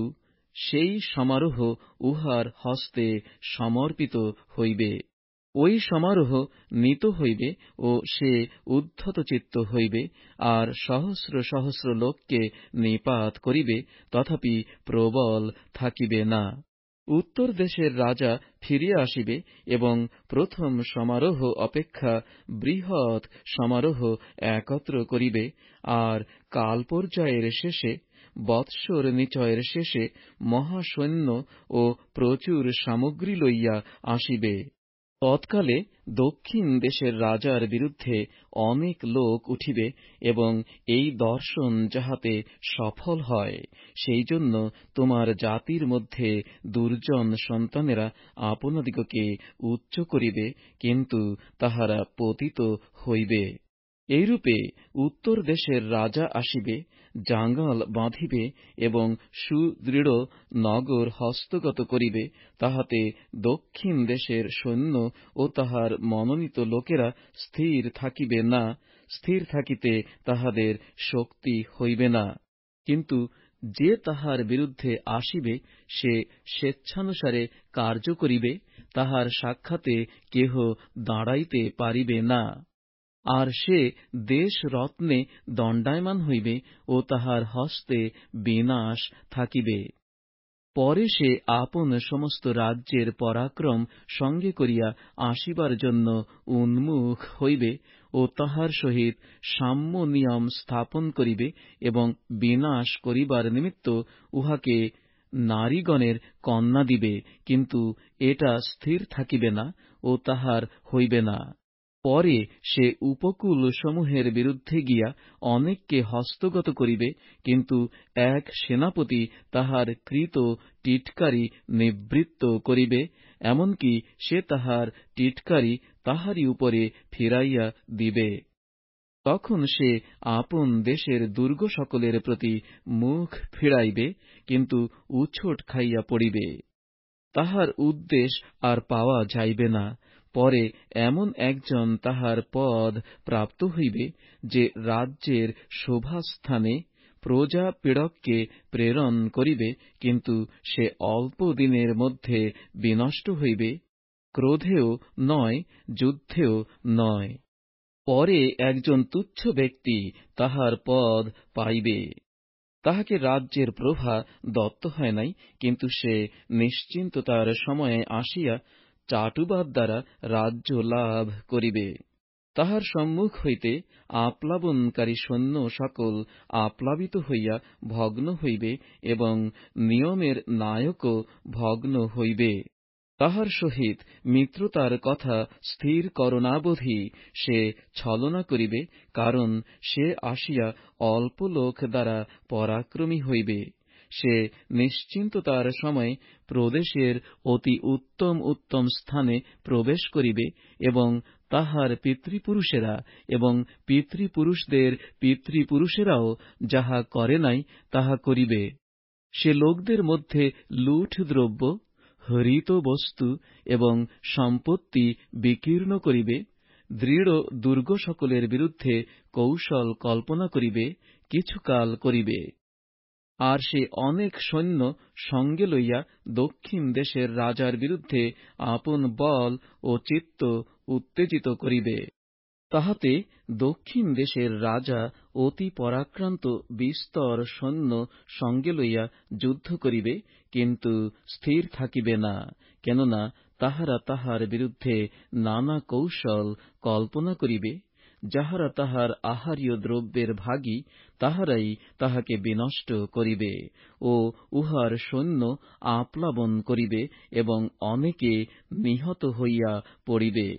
সেই সমারোহ উহার হস্তে সমর্পিত হইবে। ওই সমারোহ নীত হইবে ও সে উদ্ধতচিত্ত হইবে, আর সহস্র সহস্র লোককে নিপাত করিবে, তথাপি প্রবল থাকিবে না। উত্তর দেশের রাজা ফিরিয়া আসিবে এবং প্রথম সমারোহ অপেক্ষা বৃহৎ সমারোহ একত্র করিবে, আর কাল পর্যায়ের শেষে, বৎসর নিচয়ের শেষে মহাসৈন্য ও প্রচুর সামগ্রী লইয়া আসিবে। তৎকালে দক্ষিণ দেশের রাজার বিরুদ্ধে অনেক লোক উঠিবে, এবং এই দর্শন যাহাতে সফল হয়, সেই জন্য তোমার জাতির মধ্যে দুর্জন সন্তানেরা আপনাদিগকে উচ্চ করিবে, কিন্তু তাহারা পতিত হইবে। এইরূপে উত্তর দেশের রাজা আসিবে, জাঙ্গাল বাঁধিবে এবং সুদৃঢ় নগর হস্তগত করিবে, তাহাতে দক্ষিণ দেশের সৈন্য ও তাহার মনোনীত লোকেরা স্থির থাকিবে না, স্থির থাকিতে তাহাদের শক্তি হইবে না। কিন্তু যে তাহার বিরুদ্ধে আসিবে সে স্বেচ্ছানুসারে কার্য করিবে, তাহার সাক্ষাতে কেহ দাঁড়াইতে পারিবে না। আর সে দেশ রত্নে দণ্ডায়মান হইবে ও তাহার হস্তে বিনাশ থাকিবে। পরে সে আপন সমস্ত রাজ্যের পরাক্রম সঙ্গে করিয়া আসিবার জন্য উন্মুখ হইবে ও তাহার সহিত সাম্য নিয়ম স্থাপন করিবে এবং বিনাশ করিবার নিমিত্ত উহাকে নারীগণের কন্যা দিবে, কিন্তু এটা স্থির থাকিবে না ও তাহার হইবে না। পরে সে উপকূল সমূহের বিরুদ্ধে গিয়া অনেককে হস্তগত করিবে, কিন্তু এক সেনাপতি তাহার কৃত টিটকারি নিবৃত্ত করিবে, এমনকি সে তাহার টিটকারি তাহারই উপরে ফিরাইয়া দিবে। তখন সে আপন দেশের দুর্গ সকলের প্রতি মুখ ফিরাইবে, কিন্তু উছোট খাইয়া পড়িবে, তাহার উদ্দেশ আর পাওয়া যাইবে না। পরে এমন একজন তাহার পদ প্রাপ্ত হইবে, যে রাজ্যের শোভাস্থানে প্রজা পীড়ককে প্রেরণ করিবে, কিন্তু সে অল্প দিনের মধ্যে বিনষ্ট হইবে, ক্রোধেও নয়, যুদ্ধেও নয়। পরে একজন তুচ্ছ ব্যক্তি তাহার পদ পাইবে, তাহাকে রাজ্যের প্রভা দত্ত হয় নাই, কিন্তু সে নিশ্চিন্ত তার সময়ে আসিয়া চাটুবাদ দ্বারা রাজ্য লাভ করিবে। তাহার সম্মুখ হইতে আপ্লাবনকারী সৈন্য সকল আপ্লাবিত হইয়া ভগ্ন হইবে এবং নিয়মের নায়কও ভগ্ন হইবে। তাহার সহিত মিত্রতার কথা স্থির করণাবধি সে ছলনা করিবে, কারণ সে আসিয়া অল্প লোক দ্বারা পরাক্রমী হইবে। সে নিশ্চিন্ততার সময় প্রদেশের অতি উত্তম উত্তম স্থানে প্রবেশ করিবে এবং তাহার পিতৃপুরুষেরা এবং পিতৃপুরুষদের পিতৃপুরুষেরাও যাহা করে নাই তাহা করিবে। সে লোকদের মধ্যে লুঠ দ্রব্য, হরিত বস্তু এবং সম্পত্তি বিকীর্ণ করিবে, দৃঢ় দুর্গ সকলের বিরুদ্ধে কৌশল কল্পনা করিবে, কিছুকাল করিবে। আর সে অনেক সৈন্য সঙ্গে লইয়া দক্ষিণ দেশের রাজার বিরুদ্ধে আপন বল ও চিত্ত উত্তেজিত করিবে। তাহাতে দক্ষিণ দেশের রাজা অতি পরাক্রান্ত বিস্তর সৈন্য সঙ্গে লইয়া যুদ্ধ করিবে, কিন্তু স্থির থাকিবে না, কেননা তাহারা তাহার বিরুদ্ধে নানা কৌশল কল্পনা করিবে। যাহারা তাহার আহার্য দ্রব্যের ভাগী, তাহারাই তাহাকে বিনষ্ট করিবে ও উহার সৈন্য আপ্লাবন করিবে এবং অনেকে নিহত হইয়া পড়িবে।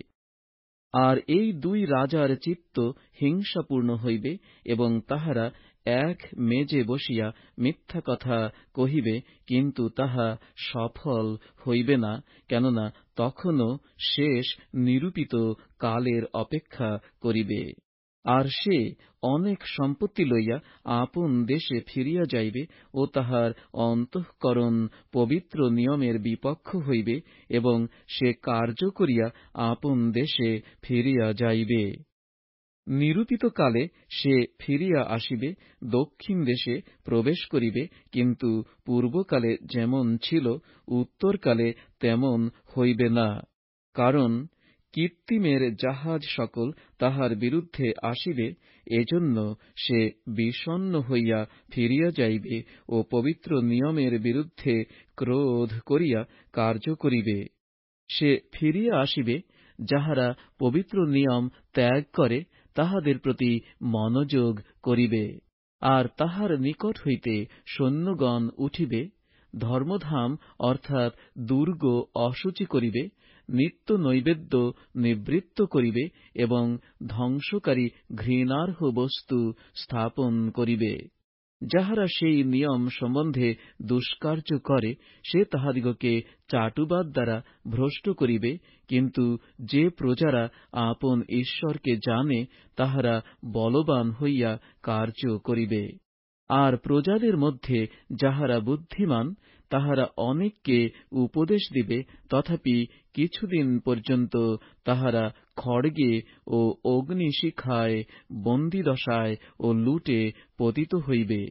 আর এই দুই রাজার চিত্ত হিংসাপূর্ণ হইবে এবং তাহারা এক মেজে বসিয়া মিথ্যা কথা কহিবে, কিন্তু তাহা সফল হইবে না, কেননা তখনও শেষ নিরূপিত কালের অপেক্ষা করিবে। আর সে অনেক সম্পত্তি লইয়া আপন দেশে ফিরিয়া যাইবে ও তাহার অন্তঃকরণ পবিত্র নিয়মের বিপক্ষ হইবে এবং সে কার্য করিয়া আপন দেশে ফিরিয়া যাইবে। নিরূপিত কালে সে ফিরিয়া আসিবে, দক্ষিণ দেশে প্রবেশ করিবে, কিন্তু পূর্বকালে যেমন ছিল উত্তরকালে তেমন হইবে না। কারণ কৃত্রিমের জাহাজ সকল তাহার বিরুদ্ধে আসিবে, এজন্য সে বিষণ্ণ হইয়া ফিরিয়া যাইবে ও পবিত্র নিয়মের বিরুদ্ধে ক্রোধ করিয়া কার্য করিবে। সে ফিরিয়া আসিবে, যাহারা পবিত্র নিয়ম ত্যাগ করে তাহাদের প্রতি মনোযোগ করিবে। আর তাহার নিকট হইতে সৈন্যগণ উঠিবে, ধর্মধাম অর্থাৎ দুর্গ অশুচি করিবে, নিত্য নৈবেদ্য নিবৃত্ত করিবে এবং ধ্বংসকারী ঘৃণার্হ বস্তু স্থাপন করিবে। যাহারা সেই নিয়ম সম্বন্ধে দুষ্কার্য করে, সে তাহাদিগকে চাটুবাদ দ্বারা ভ্রষ্ট করিবে, কিন্তু যে প্রজারা আপন ঈশ্বরকে জানে, তাহারা বলবান হইয়া কার্য করিবে। আর প্রজাদের মধ্যে যাহারা বুদ্ধিমান তাহারা অনেককে উপদেশ দিবে, তথাপি কিছুদিন পর্যন্ত তাহারা খড়গে ও অগ্নিশিখায়, বন্দিদশায় ও লুটে পতিত হইবে।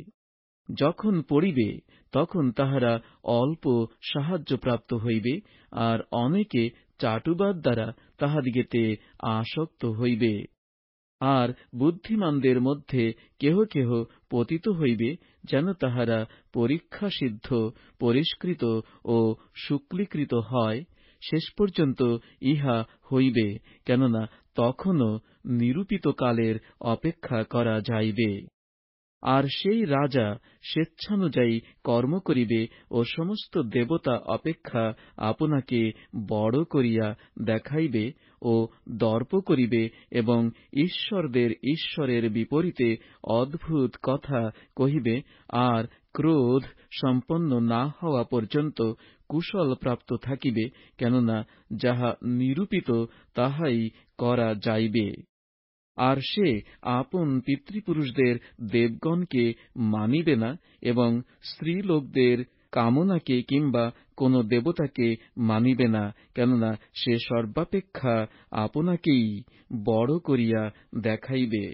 যখন পড়িবে তখন তাহারা অল্প সাহায্যপ্রাপ্ত হইবে, আর অনেকে চাটুবাদ দ্বারা তাহাদিগেতে আসক্ত হইবে। আর বুদ্ধিমানদের মধ্যে কেহ কেহ পতিত হইবে, যেন তাহারা পরীক্ষাসিদ্ধ, পরিষ্কৃত ও শুক্লীকৃত হয়। শেষ পর্যন্ত ইহা হইবে, কেননা তখনও নিরূপিত কালের অপেক্ষা করা যাইবে। আর সেই রাজা স্বেচ্ছানুযায়ী কর্ম করিবে ও সমস্ত দেবতা অপেক্ষা আপনাকে বড় করিয়া দেখাইবে ও দর্প করিবে, এবং ঈশ্বরদের ঈশ্বরের বিপরীতে অদ্ভুত কথা কহিবে, আর ক্রোধ সম্পন্ন না হওয়া পর্যন্ত কুশল প্রাপ্ত থাকিবে, কেননা যাহা নিরূপিত তাহাই করা যাইবে। আর সে আপন পিতৃপুরুষদের দেবগণকে মানিবে না, এবং স্ত্রীলোকদের কামনাকে কিংবা কোন দেবতাকে মানিবে না, কেননা সে সর্বাপেক্ষা আপনাকেই বড় করিয়া দেখাইবে।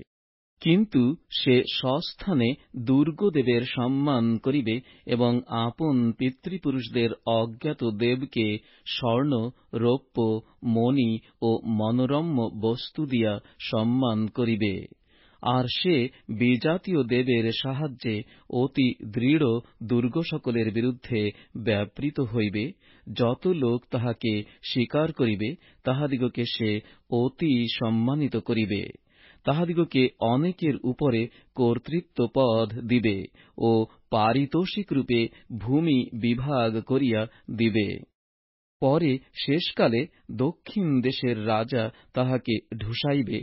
কিন্তু সে স্বস্থানে দুর্গদেবের সম্মান করিবে, এবং আপন পিতৃপুরুষদের অজ্ঞাত দেবকে স্বর্ণ, রৌপ্য, মণি ও মনোরম্য বস্তু দিয়া সম্মান করিবে। আর সে বিজাতীয় দেবের সাহায্যে অতি দৃঢ় দুর্গ সকলের বিরুদ্ধে ব্যাপৃত হইবে। যত লোক তাহাকে স্বীকার করিবে তাহাদিগকে সে অতি সম্মানিত করিবে। তাহাদিগকে অনেকের উপরে কর্তৃত্ব পদ দিবে ও পারিতোষিক রূপে ভূমি বিভাগ করিয়া দিবে। পরে শেষকালে দক্ষিণ দেশের রাজা তাহাকে ঢুসাইবে,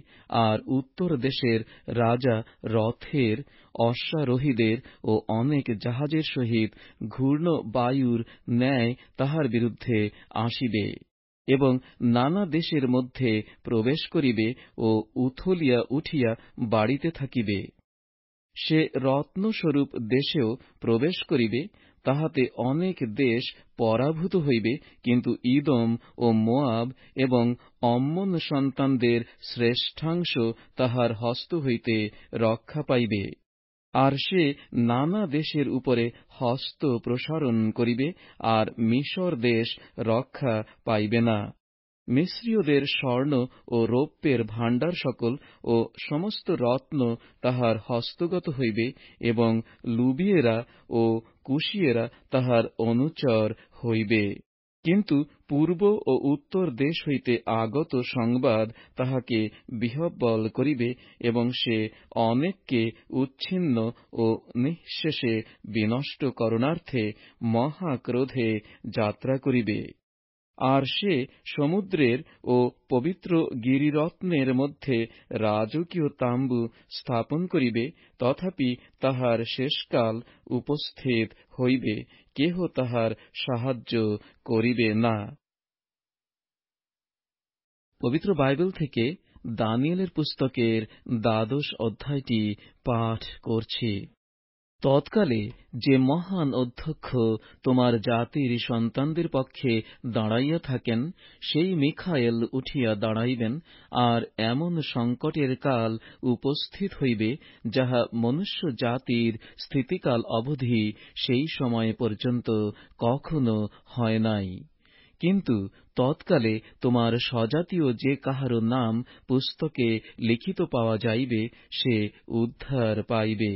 আর উত্তর দেশের রাজা রথের, অশ্বারোহীদের ও অনেক জাহাজের সহিত ঘূর্ণ বায়ুর ন্যায় তাহার বিরুদ্ধে আসিবে, এবং নানা দেশের মধ্যে প্রবেশ করিবে ও উথলিয়া উঠিয়া বাড়িতে থাকিবে। সে রত্নস্বরূপ দেশেও প্রবেশ করিবে, তাহাতে অনেক দেশ পরাভূত হইবে, কিন্তু ইদোম ও মোয়াব এবং অম্মন সন্তানদের শ্রেষ্ঠাংশ তাহার হস্ত হইতে রক্ষা পাইবে। আর সে নানা দেশের উপরে হস্ত প্রসারণ করিবে, আর মিশর দেশ রক্ষা পাইবে না। মিস্রীয়দের স্বর্ণ ও রৌপ্যের ভাণ্ডার সকল ও সমস্ত রত্ন তাহার হস্তগত হইবে, এবং লুবিয়েরা ও কুশিয়েরা তাহার অনুচর হইবে। কিন্তু পূর্ব ও উত্তর দেশ হইতে আগত সংবাদ তাহাকে বিহ্বল করিবে, এবং সে অনেককে উচ্ছিন্ন ও নিঃশেষে বিনষ্ট করণার্থে মহাক্রোধে যাত্রা করিবে। আর সে সমুদ্রের ও পবিত্র গিরিরত্নের মধ্যে রাজকীয় তাম্বু স্থাপন করিবে, তথাপি তাহার শেষকাল উপস্থিত হইবে, কেহ তাহার সাহায্য করিবে না। পবিত্র বাইবেল থেকে দানিয়েলের পুস্তকের 12 অধ্যায়টি পাঠ করছি। তৎকালে যে মহান অধ্যক্ষ তোমার জাতির সন্তানদের পক্ষে দাঁড়াইয়া থাকেন, সেই মিখায়েল উঠিয়া দাঁড়াইবেন, আর এমন সংকটের কাল উপস্থিত হইবে, যাহা মনুষ্য জাতির স্থিতিকাল অবধি সেই সময় পর্যন্ত কখনো হয় নাই। কিন্তু তৎকালে তোমার স্বজাতীয় যে কাহারও নাম পুস্তকে লিখিত পাওয়া যাইবে, সে উদ্ধার পাইবে।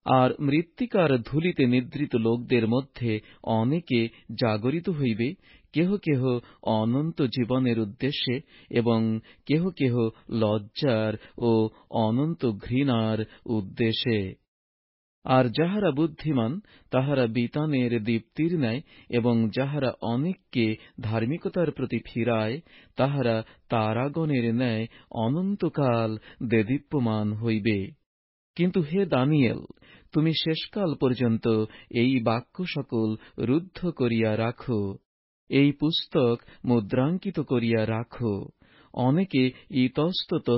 আর মৃত্তিকার ধূলিতে নিদ্রিত লোকদের মধ্যে অনেকে জাগরিত হইবে, কেহ কেহ অনন্ত জীবনের উদ্দেশ্যে, এবং কেহ কেহ লজ্জার ও অনন্ত ঘৃণার উদ্দেশ্যে। আর যাহারা বুদ্ধিমান তাহারা বিতানের দীপ্তির ন্যায়, এবং যাহারা অনেককে ধার্মিকতার প্রতি ফিরায় তাহারা তারাগণের ন্যায় অনন্তকাল দেদীপ্যমান হইবে। কিন্তু হে দানিয়েল, তুমি শেষকাল পর্যন্ত এই বাক্য সকল রুদ্ধ করিয়া রাখো, এই পুস্তক মুদ্রাঙ্কিত করিয়া রাখো। অনেকে ইতস্তত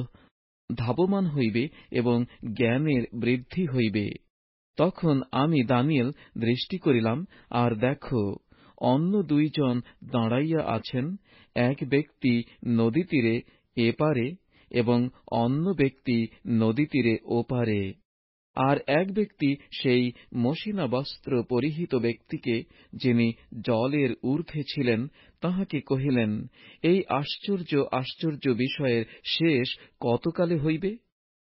ধাবমান হইবে, এবং জ্ঞানের বৃদ্ধি হইবে। তখন আমি দানিয়েল দৃষ্টি করিলাম, আর দেখো, অন্য 2 জন দাঁড়াইয়া আছেন, এক ব্যক্তি নদী তীরে এপারে এবং অন্য ব্যক্তি নদী তীরে ওপারে। আর এক ব্যক্তি সেই মসিনা বস্ত্র পরিহিত ব্যক্তিকে, যিনি জলের ঊর্ধ্বে ছিলেন, তাহাকে কহিলেন, এই আশ্চর্য আশ্চর্য বিষয়ের শেষ কতকালে হইবে?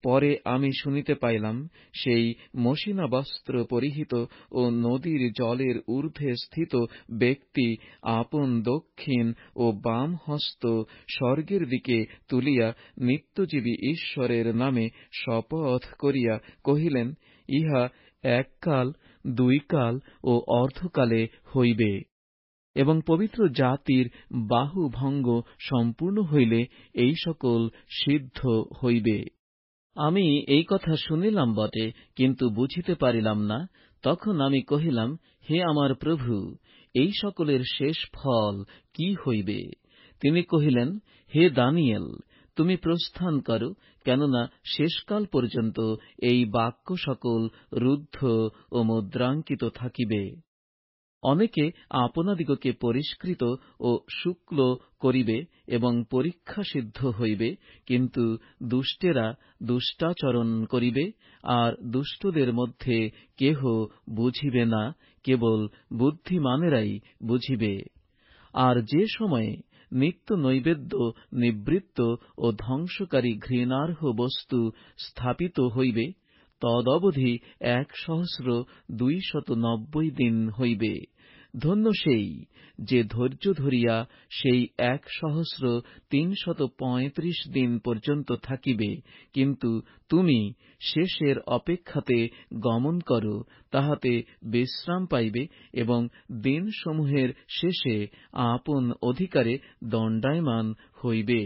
পরে আমি শুনিতে পাইলাম, সেই মসিনা বস্ত্র পরিহিত ও নদীর জলের ঊর্ধ্বে স্থিত ব্যক্তি আপন দক্ষিণ ও বাম হস্ত স্বর্গের দিকে তুলিয়া নিত্যজীবী ঈশ্বরের নামে শপথ করিয়া কহিলেন, ইহা 1 কাল, 2 কাল ও অর্ধকালে হইবে, এবং পবিত্র জাতির বাহু ভঙ্গ সম্পূর্ণ হইলে এই সকল সিদ্ধ হইবে। আমি এই কথা শুনিলাম বটে, কিন্তু বুঝিতে পারিলাম না। তখন আমি কহিলাম, হে আমার প্রভু, এই সকলের শেষ ফল কি হইবে? তিনি কহিলেন, হে দানিয়েল, তুমি প্রস্থান করো, কেননা শেষকাল পর্যন্ত এই বাক্য সকল রুদ্ধ ও মুদ্রাঙ্কিত থাকিবে। অনেকে আপনাদিগকে পরিষ্কৃত ও শুক্ল করিবে এবং পরীক্ষাসিদ্ধ হইবে, কিন্তু দুষ্টেরা দুষ্টাচরণ করিবে, আর দুষ্টদের মধ্যে কেহ বুঝিবে না, কেবল বুদ্ধিমানেরাই বুঝিবে। আর যে সময়ে নিত্য নৈবেদ্য নিবৃত্ত ও ধ্বংসকারী ঘৃণার্হ বস্তু স্থাপিত হইবে, তদবধি 1,290 দিন হইবে। ধন্য সেই যে ধৈর্য ধরিয়া সেই 1,335 দিন পর্যন্ত থাকিবে। কিন্তু তুমি শেষের অপেক্ষাতে গমন করো, তাহাতে বিশ্রাম পাইবে এবং দিনসমূহের শেষে আপন অধিকারে দণ্ডায়মান হইবে।